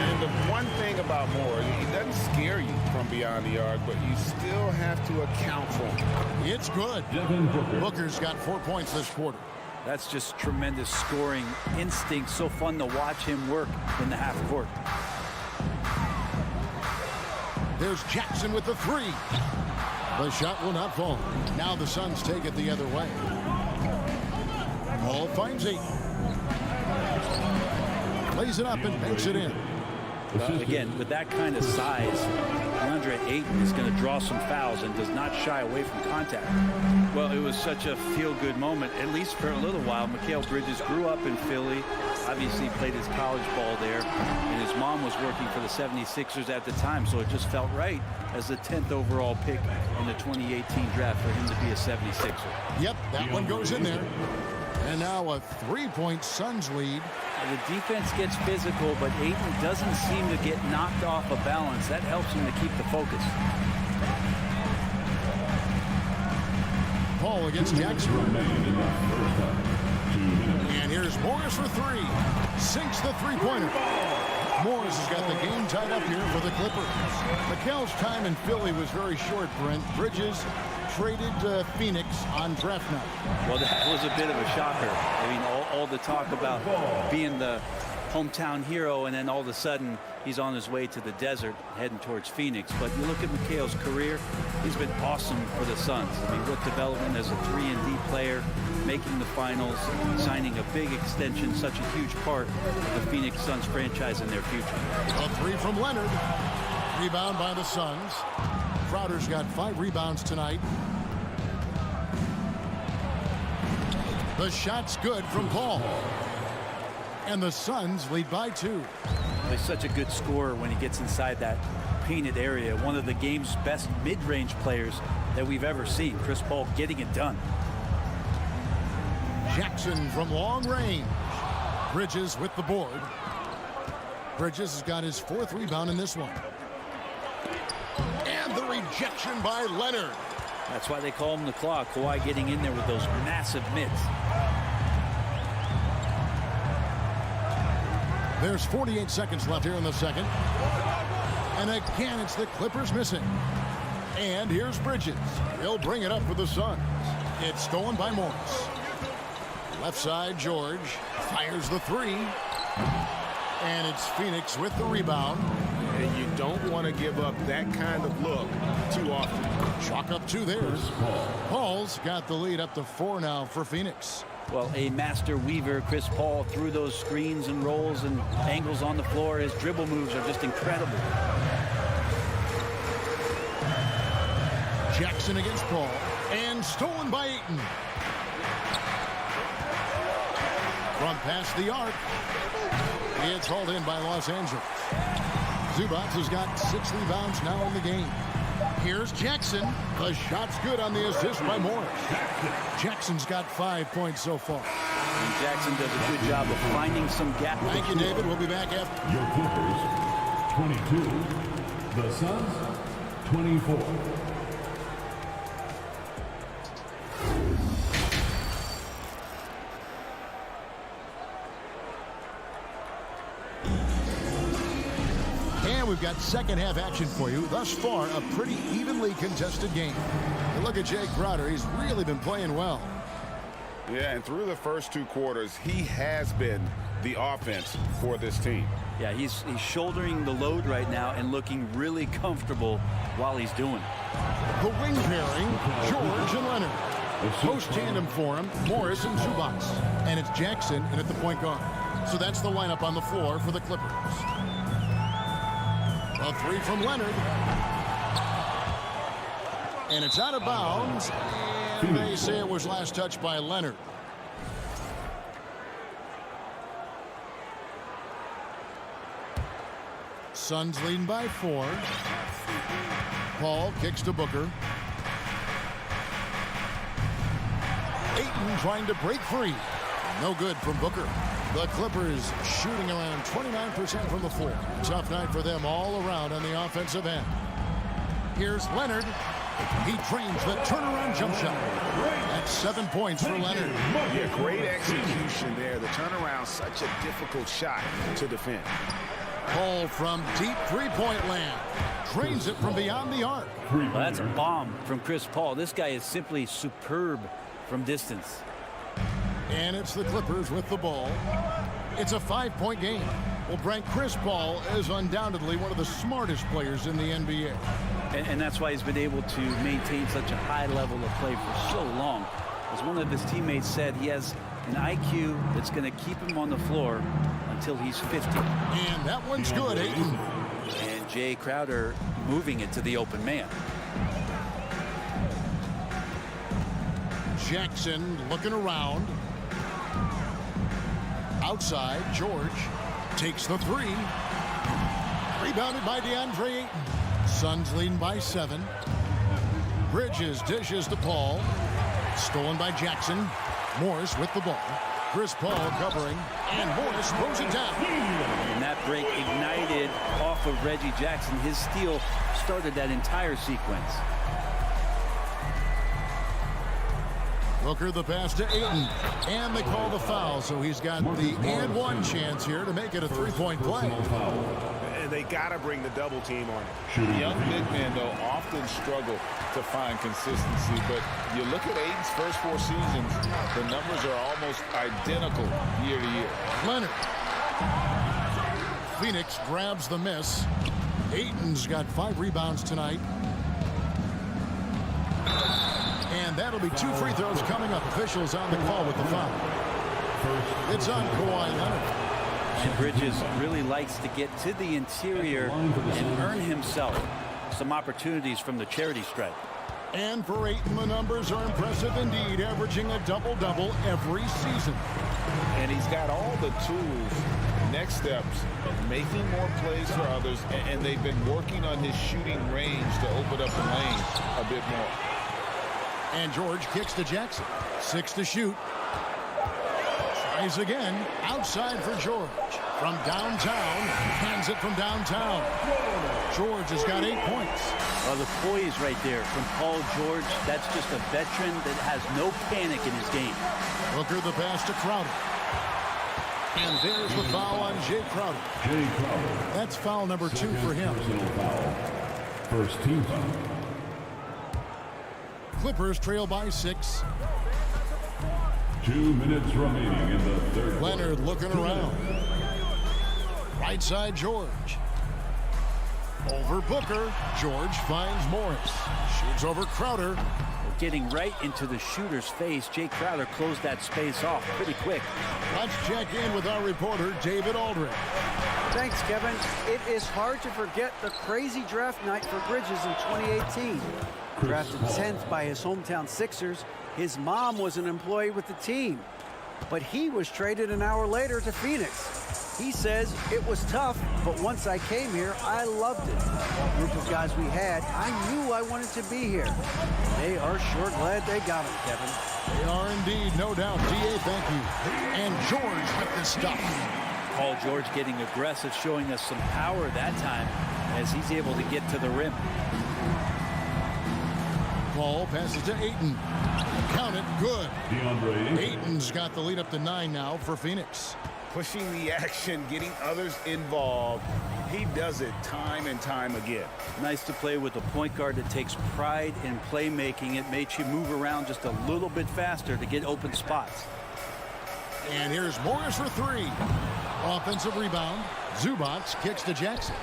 And the one thing about Morris, he doesn't scare you from beyond the arc, but you still have to account for him. It's good. Booker's got 4 points this quarter. That's just tremendous scoring instinct. So fun to watch him work in the half court. There's Jackson with the 3. The shot will not fall. Now the Suns take it the other way. Ball finds 8. Plays it up and banks it in. Again, with that kind of size, DeAndre Ayton is going to draw some fouls and does not shy away from contact. Well, it was such a feel-good moment, at least for a little while. Mikal Bridges grew up in Philly, obviously played his college ball there, and his mom was working for the 76ers at the time, so it just felt right as the 10th overall pick in the 2018 draft for him to be a 76er. Yep, that one goes in there. And now a 3-point Suns lead. The defense gets physical, but Ayton doesn't seem to get knocked off of balance. That helps him to keep the focus. Paul against Jackson. And here's Morris for 3. Sinks the 3-pointer. Morris has got the game tied up here for the Clippers. Mikal's time in Philly was very short, Brent. Bridges traded to Phoenix on draft night. Well, that was a bit of a shocker. I mean, all the talk about being the hometown hero, and then all of a sudden he's on his way to the desert heading towards Phoenix. But you look at Mikal's career, he's been awesome for the Suns. I mean, what development as a 3-and-D player, making the finals, signing a big extension, such a huge part of the Phoenix Suns franchise and their future. A 3 from Leonard. Rebound by the Suns. Crowder's got 5 rebounds tonight. The shot's good from Paul. And the Suns lead by 2. He's such a good scorer when he gets inside that painted area. One of the game's best mid-range players that we've ever seen. Chris Paul getting it done. Jackson from long range. Bridges with the board. Bridges has got his 4th rebound in this one. And the rejection by Leonard. That's why they call him the Claw. Kawhi getting in there with those massive mitts. There's 48 seconds left here in the second. And again, it's the Clippers missing. And here's Bridges. He'll bring it up for the Suns. It's stolen by Morris. Left side, George fires the 3. And it's Phoenix with the rebound. And you don't want to give up that kind of look too often. Chalk up 2 there. Paul's got the lead up to 4 now for Phoenix. Well, a master weaver, Chris Paul, through those screens and rolls and angles on the floor. His dribble moves are just incredible. Jackson against Paul. And stolen by Ayton. Front past the arc. It's hauled in by Los Angeles. Zubac has got 6 rebounds now in the game. Here's Jackson. The shot's good on the assist by Morris. Jackson's got 5 points so far. And Jackson does a good job of finding some gap. Thank you, David. We'll be back after. Your Clippers, 22. The Suns, 24. We've got second half action for you. Thus far, a pretty evenly contested game. And look at Jay Crowder. He's really been playing well. Yeah, and through the first 2 quarters, he has been the offense for this team. Yeah, he's shouldering the load right now and looking really comfortable while he's doing it. The wing pairing, George and Leonard. Post tandem for him, Morris and Zubac. And it's Jackson in at the point guard. So that's the lineup on the floor for the Clippers. A 3 from Leonard. And it's out of bounds. And they say it was last touched by Leonard. Suns leading by 4. Paul kicks to Booker. Ayton trying to break free. No good from Booker. The Clippers shooting around 29% from the floor. Tough night for them all around on the offensive end. Here's Leonard. He drains the turnaround jump shot. That's 7 points for Leonard. Yeah, great execution there. The turnaround, such a difficult shot to defend. Paul from deep three-point land. Drains it from beyond the arc. Well, that's a bomb from Chris Paul. This guy is simply superb from distance. And it's the Clippers with the ball. It's a 5-point game. Well, Brent, Chris Paul is undoubtedly one of the smartest players in the NBA. And that's why he's been able to maintain such a high level of play for so long. As one of his teammates said, he has an IQ that's going to keep him on the floor until he's 50. And that one's good, Ayton. And Jay Crowder moving it to the open man. Jackson looking around. Outside, George takes the 3. Rebounded by DeAndre Ayton. Suns leading by 7. Bridges dishes to Paul. Stolen by Jackson. Morris with the ball. Chris Paul covering. And Morris throws it down. And that break ignited off of Reggie Jackson. His steal started that entire sequence. Booker the pass to Ayton. And they call the foul, so he's got the and one chance here to make it a 3-point play. And they got to bring the double team on it. Young big men, though, often struggle to find consistency. But you look at Ayton's first 4 seasons, the numbers are almost identical year to year. Leonard. Phoenix grabs the miss. Ayton's got 5 rebounds tonight. And that'll be 2 free throws coming up. Officials on the call with the foul. It's on Kawhi Leonard. And Bridges really likes to get to the interior and earn himself some opportunities from the charity stripe. And for Ayton, the numbers are impressive indeed, averaging a double-double every season. And he's got all the tools, next steps, making more plays for others, and they've been working on his shooting range to open up the lane a bit more. And George kicks to Jackson. 6 to shoot. Tries again. Outside for George. From downtown. Hands it from downtown. George has got 8 points. Well, the poise right there from Paul George. That's just a veteran that has no panic in his game. Booker the pass to Crowder. And there's the foul on Jay Crowder. That's foul number 2 for him. First team foul. Clippers trail by 6. 2 minutes remaining in the third. Leonard looking around. Right side, George. Over Booker. George finds Morris. Shoots over Crowder. Getting right into the shooter's face. Jay Crowder closed that space off pretty quick. Let's check in with our reporter, David Aldridge. Thanks, Kevin. It is hard to forget the crazy draft night for Bridges in 2018. Drafted 10th by his hometown Sixers, his mom was an employee with the team. But he was traded an hour later to Phoenix. He says it was tough, but once I came here, I loved it. The group of guys we had, I knew I wanted to be here. They are sure glad they got him, Kevin. They are indeed, no doubt. D.A., thank you. And George with the stuff. Paul George getting aggressive, showing us some power that time as he's able to get to the rim. Paul passes to Ayton. Count it, good. DeAndre Ayton's got the lead up to 9 now for Phoenix. Pushing the action, getting others involved. He does it time and time again. Nice to play with a point guard that takes pride in playmaking. It makes you move around just a little bit faster to get open spots. And here's Morris for 3. Offensive rebound. Zubats kicks to Jackson.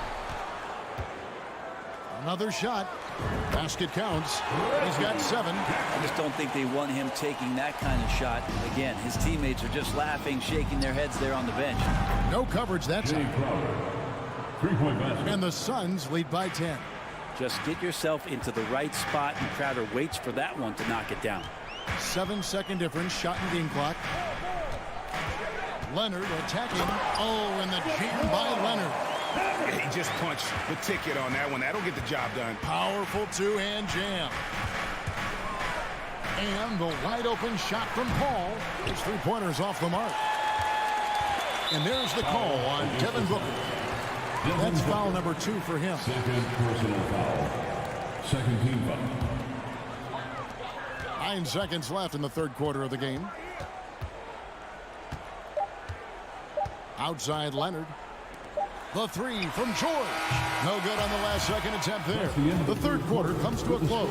Another shot. Basket counts. He's got 7. I just don't think they want him taking that kind of shot. Again, his teammates are just laughing, shaking their heads there on the bench. No coverage that time. 3-point basket. And the Suns lead by 10. Just get yourself into the right spot, and Crowder waits for that one to knock it down. 7-second difference, shot and game clock. Leonard attacking. Oh, and the jam by Leonard. He just punched the ticket on that one. That'll get the job done. Powerful two-hand jam. And the wide open shot from Paul. His 3-pointers off the mark. And there's the call on Devin Booker. That's foul number 2 for him. Second personal foul. Second team foul. 9 seconds left in the third quarter of the game. Outside Leonard. The 3 from George. No good on the last second attempt there. The third quarter comes to a close.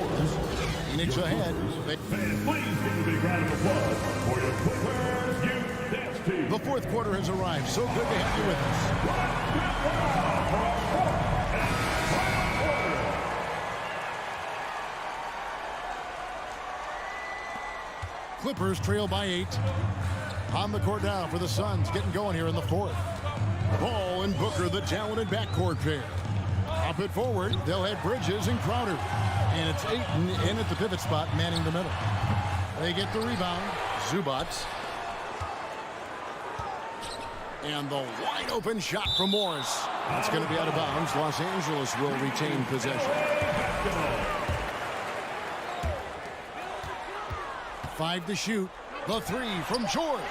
Phoenix ahead. The fourth quarter has arrived. So good to have you with us. Clippers trail by 8. On the court now for the Suns, getting going here in the fourth. Ball and Booker, the talented backcourt pair. Up it forward, they'll have Bridges and Crowder. And it's Ayton in at the pivot spot, manning the middle. They get the rebound. Zubats. And the wide open shot from Morris. That's going to be out of bounds. Los Angeles will retain possession. 5 to shoot. The 3 from George.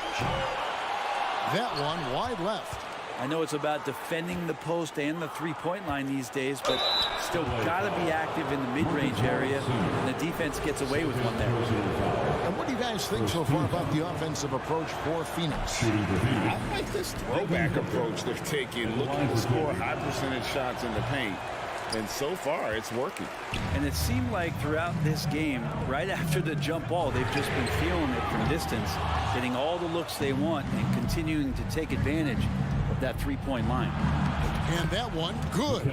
That one wide left. I know it's about defending the post and the three-point line these days, but still got to be active in the mid-range area, and the defense gets away with one there. And what do you guys think so far about the offensive approach for Phoenix? I like this throwback approach they're taking, looking to score high percentage shots in the paint. And so far, it's working. And it seemed like throughout this game, right after the jump ball, they've just been feeling it from distance, getting all the looks they want and continuing to take advantage of that three-point line. And that one, good.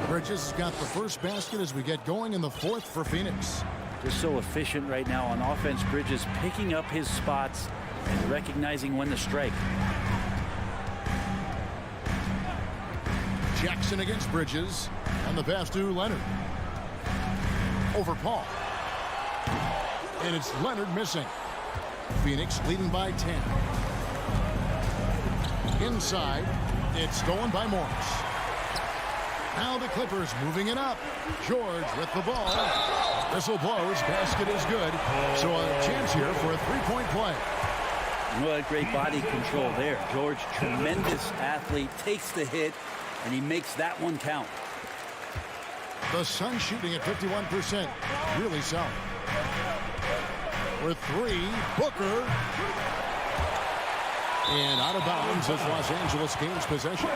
Bridges has got the first basket as we get going in the fourth for Phoenix. They're so efficient right now on offense. Bridges picking up his spots and recognizing when to strike. Jackson against Bridges. On the pass to Leonard. Over Paul. And it's Leonard missing. Phoenix leading by 10. Inside. It's stolen by Morris. Now the Clippers moving it up. George with the ball. Whistle blows. Basket is good. So a chance here for a three-point play. Well, great body control there. George, tremendous athlete, takes the hit, and he makes that one count. The Suns shooting at 51%. Really solid. With three, Booker. And out of bounds as Los Angeles gains possession.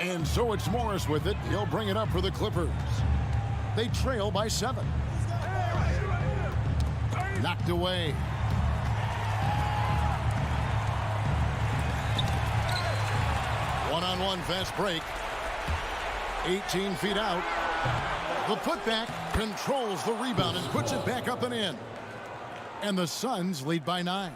And so it's Morris with it. He'll bring it up for the Clippers. They trail by 7. Knocked away. One-on-one fast break. 18 feet out. The putback controls the rebound and puts it back up and in. And the Suns lead by 9.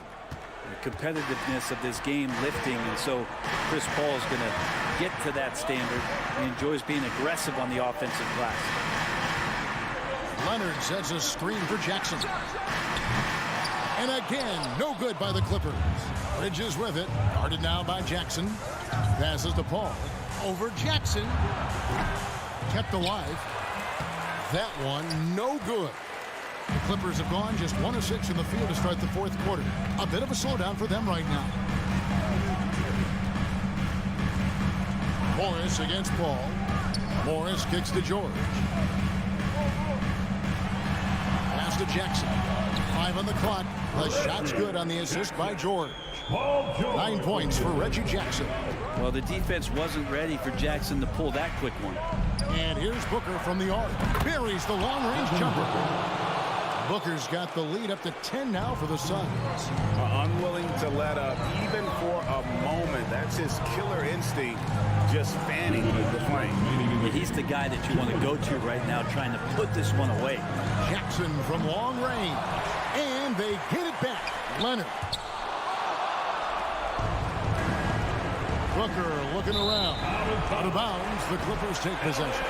The competitiveness of this game lifting, and so Chris Paul is going to get to that standard. He enjoys being aggressive on the offensive glass. Leonard sets a screen for Jackson. And again, no good by the Clippers. Bridges with it. Guarded now by Jackson. Passes to Paul. Over Jackson. Kept alive. That one, no good. The Clippers have gone just 1 of 6 in the field to start the fourth quarter. A bit of a slowdown for them right now. Morris against Paul. Morris kicks to George. Pass to Jackson. 5 on the clock. The shot's good on the assist by George. 9 points for Reggie Jackson. Well, the defense wasn't ready for Jackson to pull that quick one. And here's Booker from the arc. Buries the long-range jumper. Booker's got the lead up to 10 now for the Suns. Unwilling to let up even for a moment. That's his killer instinct, just fanning the flame. He's the guy that you want to go to right now, trying to put this one away. Jackson from long range. And they get it back. Leonard. Booker looking around. Out of bounds. The Clippers take possession.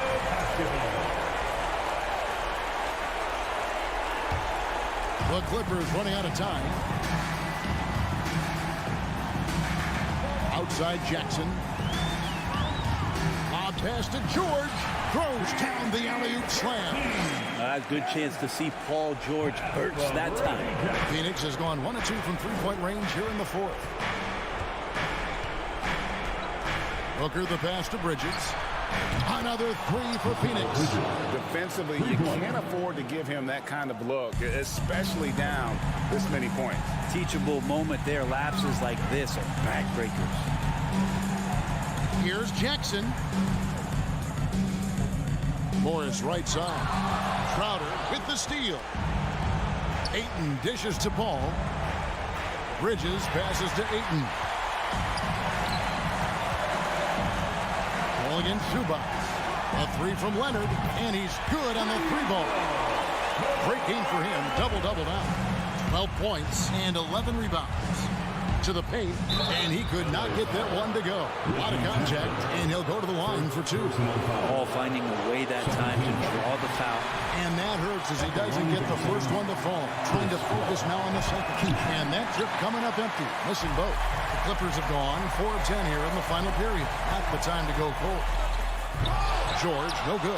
The Clippers running out of time. Outside Jackson. Lob pass to George. Throws down the alley-oop slam. Good chance to see Paul George burst that time. Phoenix has gone 1 of 2 from three-point range here in the fourth. Booker the pass to Bridges. Another 3 for Phoenix. Defensively, you can't afford to give him that kind of look, especially down this many points. Teachable moment there. Lapses like this are backbreakers. Here's Jackson. Morris right side. Crowder with the steal. Ayton dishes to Paul. Bridges passes to Ayton. Paul against Zubac. A 3 from Leonard, and he's good on the 3-ball. Great game for him. Double-double now. 12 points and 11 rebounds. To the paint, and he could not get that one to go. A lot of contact, and he'll go to the line for 2. Paul finding a way that time to draw the foul. And that hurts as he doesn't get the first one to fall. Trying to focus now on the second. And that trip coming up empty. Missing both. The Clippers have gone 4 of 10 here in the final period. Not the time to go cold. George, no good.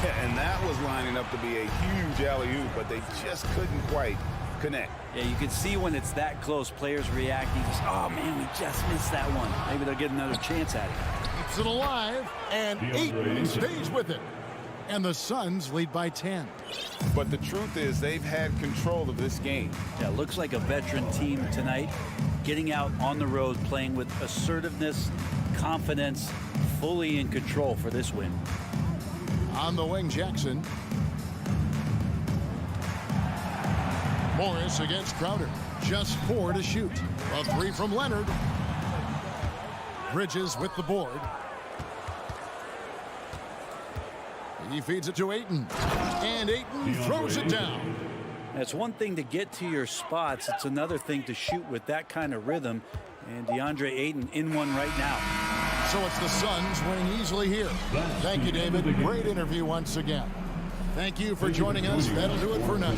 Yeah, and that was lining up to be a huge alley-oop, but they just couldn't quite connect. Yeah, you can see when it's that close, players reacting. Just, oh, man, we just missed that one. Maybe they'll get another chance at it. Keeps it alive, and Ayton stays with it. And the Suns lead by 10. But the truth is they've had control of this game. Yeah, looks like a veteran team tonight. Getting out on the road, playing with assertiveness, confidence, fully in control for this win. On the wing, Jackson. Morris against Crowder. Just 4 to shoot. A 3 from Leonard. Bridges with the board. He feeds it to Ayton. And Ayton throws it down. It's one thing to get to your spots. It's another thing to shoot with that kind of rhythm. And DeAndre Ayton in one right now. So it's the Suns winning easily here. Thank you, David. Great interview once again. Thank you for joining us. That'll do it for now.